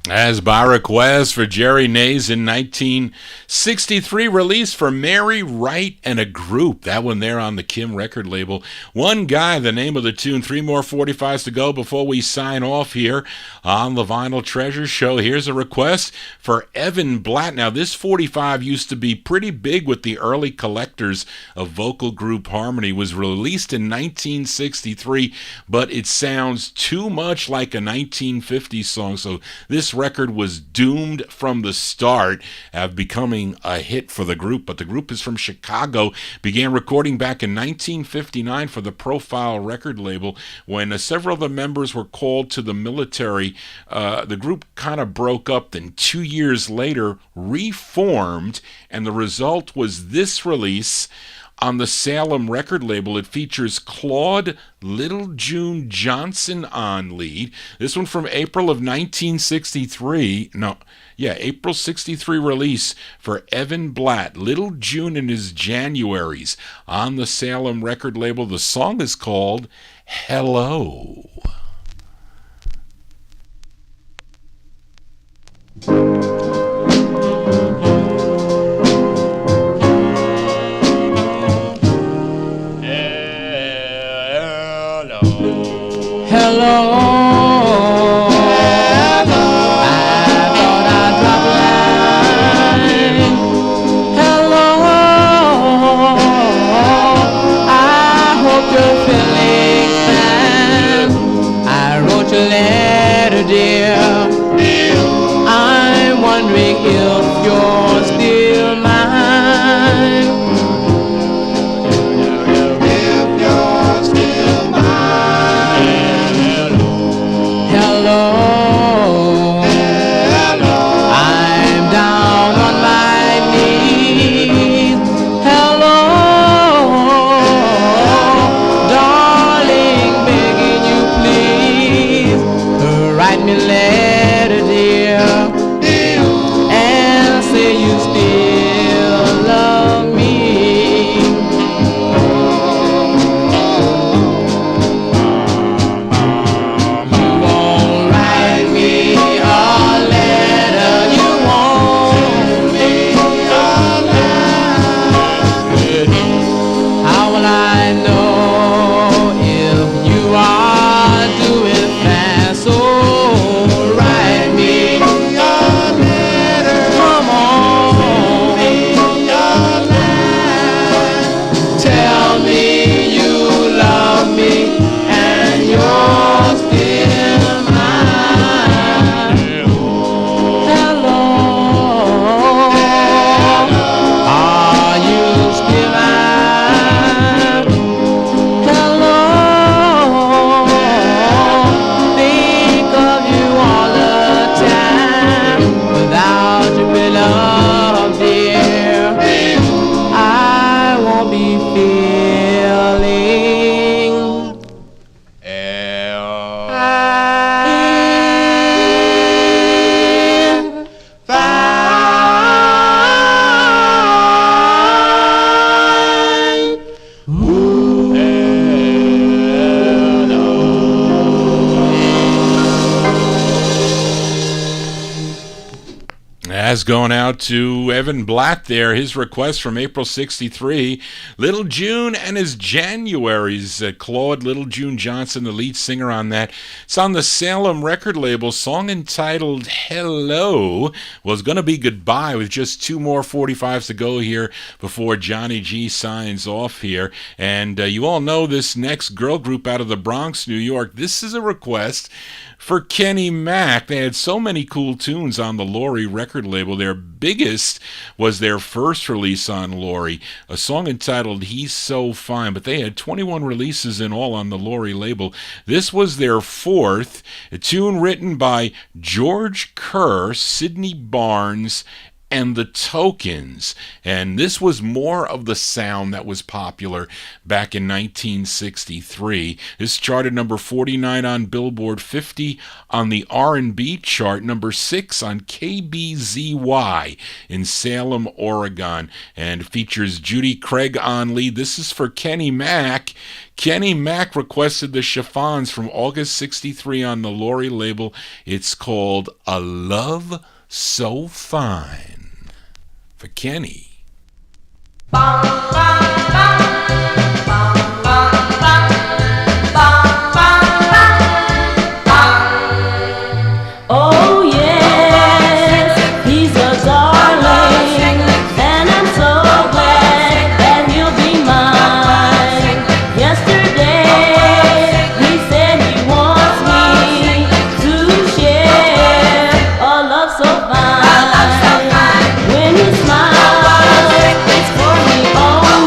As by request for Jerry Nazin, 1963 release for Mary Wright and a Group. That one there on the Kim record label. One Guy, the name of the tune. 3 more 45s to go before we sign off here on the Vinyl Treasure Show. Here's a request for Evan Blatt. Now, this 45 used to be pretty big with the early collectors of vocal group harmony. It was released in 1963, but it sounds too much like a 1950s song. So this record was doomed from the start of becoming a hit for the group. But the group is from Chicago, began recording back in 1959 for the Profile record label. When several of the members were called to the military, the group kind of broke up, then 2 years later reformed, and the result was this release on the Salem record label. It features Claude Little June Johnson on lead. This one from April of 1963. April 63 release for Evan Blatt, Little June and His Januaries on the Salem record label. The song is called Hello. Going out to Evan Blatt there, his request from April 63, Little June and His Januaries. Claude Little June Johnson, the lead singer on that. It's on the Salem record label. Song entitled Hello was going to be goodbye with just two more 45s to go here before Johnny G signs off here. And you all know this next girl group out of the Bronx, New York. This is a request for Kenny Mack. They had so many cool tunes on the Laurie record label. Their biggest was their first release on Laurie, a song entitled He's So Fine, but they had 21 releases in all on the Laurie label. This was their fourth, a tune written by George Kerr, Sidney Barnes, and the Tokens. And this was more of the sound that was popular back in 1963. This charted number 49 on Billboard, 50 on the R&B chart, number 6 on KBZY in Salem, Oregon, and features Judy Craig on lead. This is for Kenny Mack. Kenny Mack requested the Chiffons from August 63 on the Laurie label. It's called A Love So Fine. For Kenny. Oh yes, he's a darling, and I'm so glad that he'll be mine. Yesterday, he said he wants me to share a love so fine. When he smiles, it's for me only.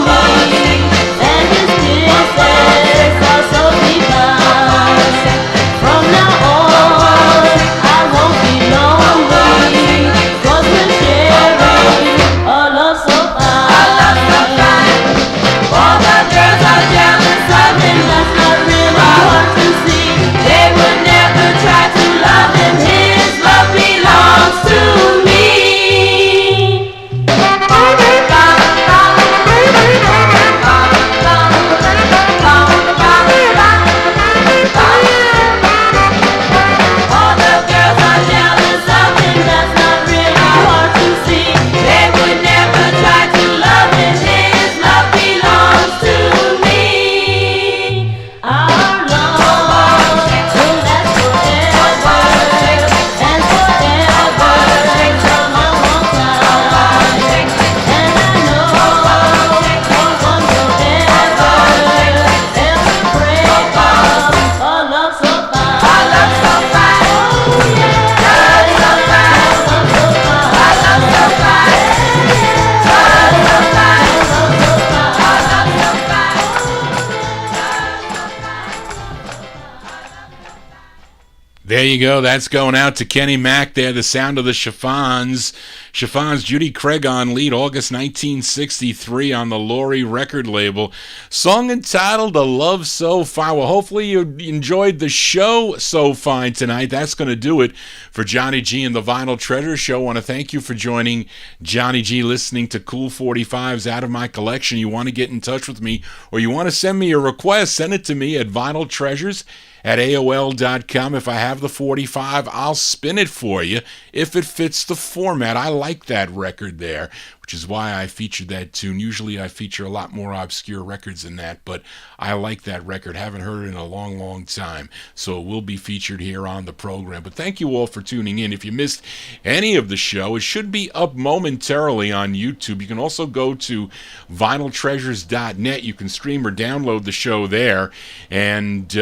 There you go. That's going out to Kenny Mack there, the sound of the Chiffons. Chiffons, Judy Craig on lead, August 1963 on the Laurie record label. Song entitled A Love So Fine. Well, hopefully you enjoyed the show so fine tonight. That's going to do it for Johnny G and the Vinyl Treasure Show. I want to thank you for joining Johnny G, listening to Cool 45's out of my collection. You want to get in touch with me or you want to send me a request, send it to me at vinyltreasures@aol.com. If I have the 45, I'll spin it for you if it fits the format. I like that record there, which is why I featured that tune. Usually I feature a lot more obscure records than that, but I like that record. Haven't heard it in a long, long time, so it will be featured here on the program. But thank you all for tuning in. If you missed any of the show, it should be up momentarily on YouTube. You can also go to vinyltreasures.net. You can stream or download the show there. And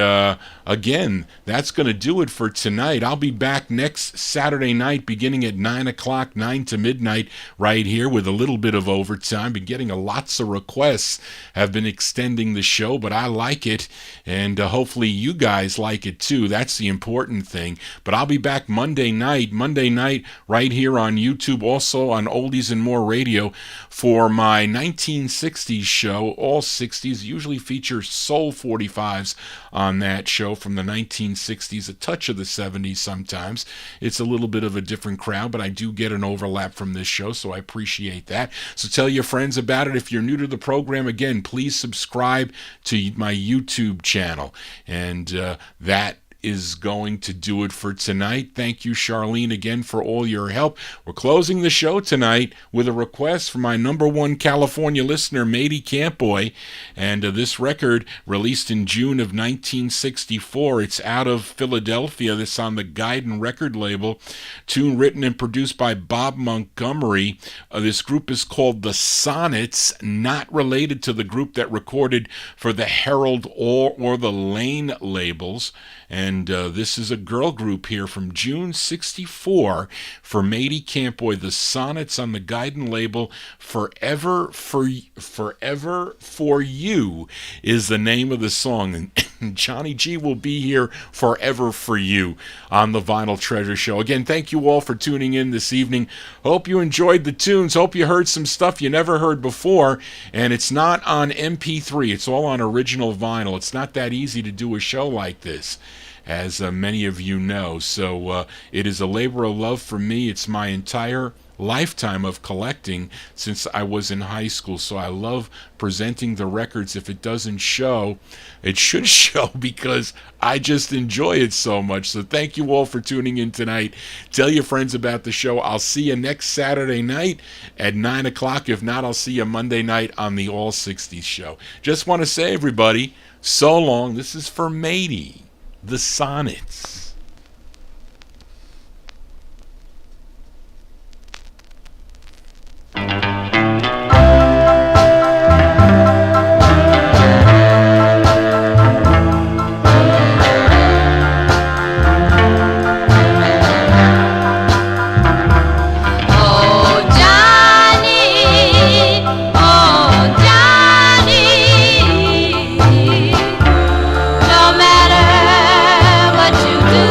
again, that's going to do it for tonight. I'll be back next Saturday night beginning at 9 o'clock, 9 to midnight, right here with a little bit of overtime. Been getting lots of requests. Have been extending the show, but I like it, and hopefully you guys like it too. That's the important thing. But I'll be back Monday night right here on YouTube, also on Oldies and More Radio for my 1960s show. All 60s, usually feature soul 45s on that show from the 1960s, a touch of the 70s sometimes. It's a little bit of a different crowd, but I do get an overlap from this show, so I appreciate that. So tell your friends about it. If you're new to the program, again, please subscribe to my YouTube channel. And that is going to do it for tonight. Thank you, Charlene, again for all your help. We're closing the show tonight with a request from my number one California listener, Matey Campboy, and this record released in June of 1964. It's out of Philadelphia. This on the Guidon record label. Tune written and produced by Bob Montgomery. This group is called the Sonnets, not related to the group that recorded for the Herald or the Lane labels. And this is a girl group here from June 64 for Matey Campboy. The Sonnets on the Guidon label. Forever for You is the name of the song. And Johnny G will be here forever for you on the Vinyl Treasure Show. Again, thank you all for tuning in this evening. Hope you enjoyed the tunes. Hope you heard some stuff you never heard before. And it's not on MP3. It's all on original vinyl. It's not that easy to do a show like this, as many of you know. So it is a labor of love for me. It's my entire lifetime of collecting since I was in high school. So I love presenting the records. If it doesn't show, it should show, because I just enjoy it so much. So thank you all for tuning in tonight. Tell your friends about the show. I'll see you next Saturday night at 9 o'clock. If not, I'll see you Monday night on the All 60s show. Just want to say, everybody, so long. This is for Matey, the Sonnets. No matter what you do.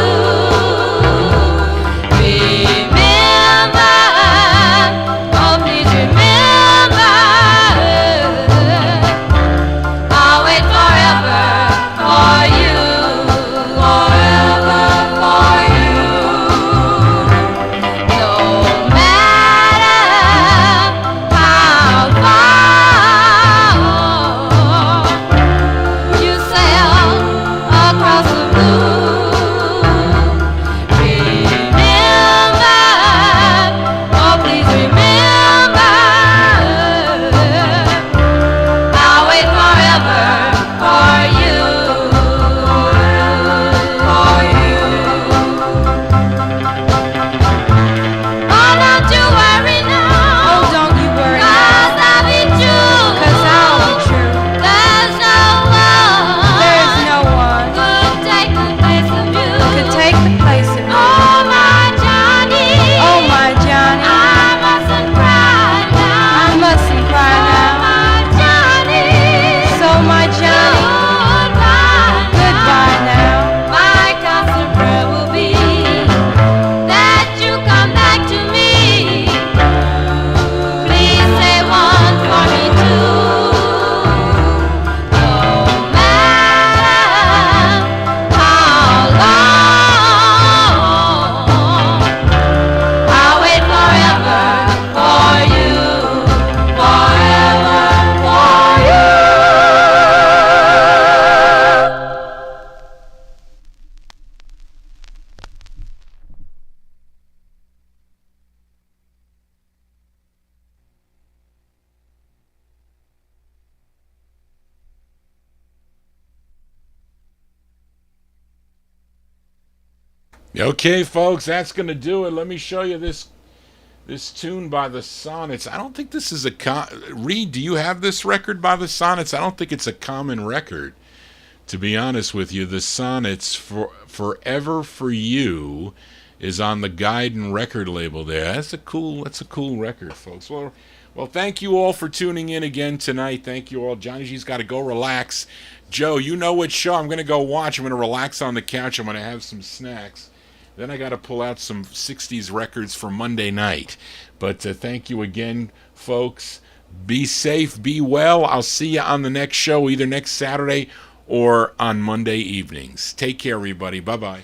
Okay, folks, that's going to do it. Let me show you this tune by the Sonnets. I don't think this is Reed, do you have this record by the Sonnets? I don't think it's a common record, to be honest with you. The Sonnets, Forever for You, is on the Guidon record label there. That's a cool record, folks. Well, thank you all for tuning in again tonight. Thank you all. Johnny G's got to go relax. Joe, you know what show I'm going to go watch. I'm going to relax on the couch. I'm going to have some snacks. Then I got to pull out some 60s records for Monday night. But thank you again, folks. Be safe, be well. I'll see you on the next show, either next Saturday or on Monday evenings. Take care, everybody. Bye-bye.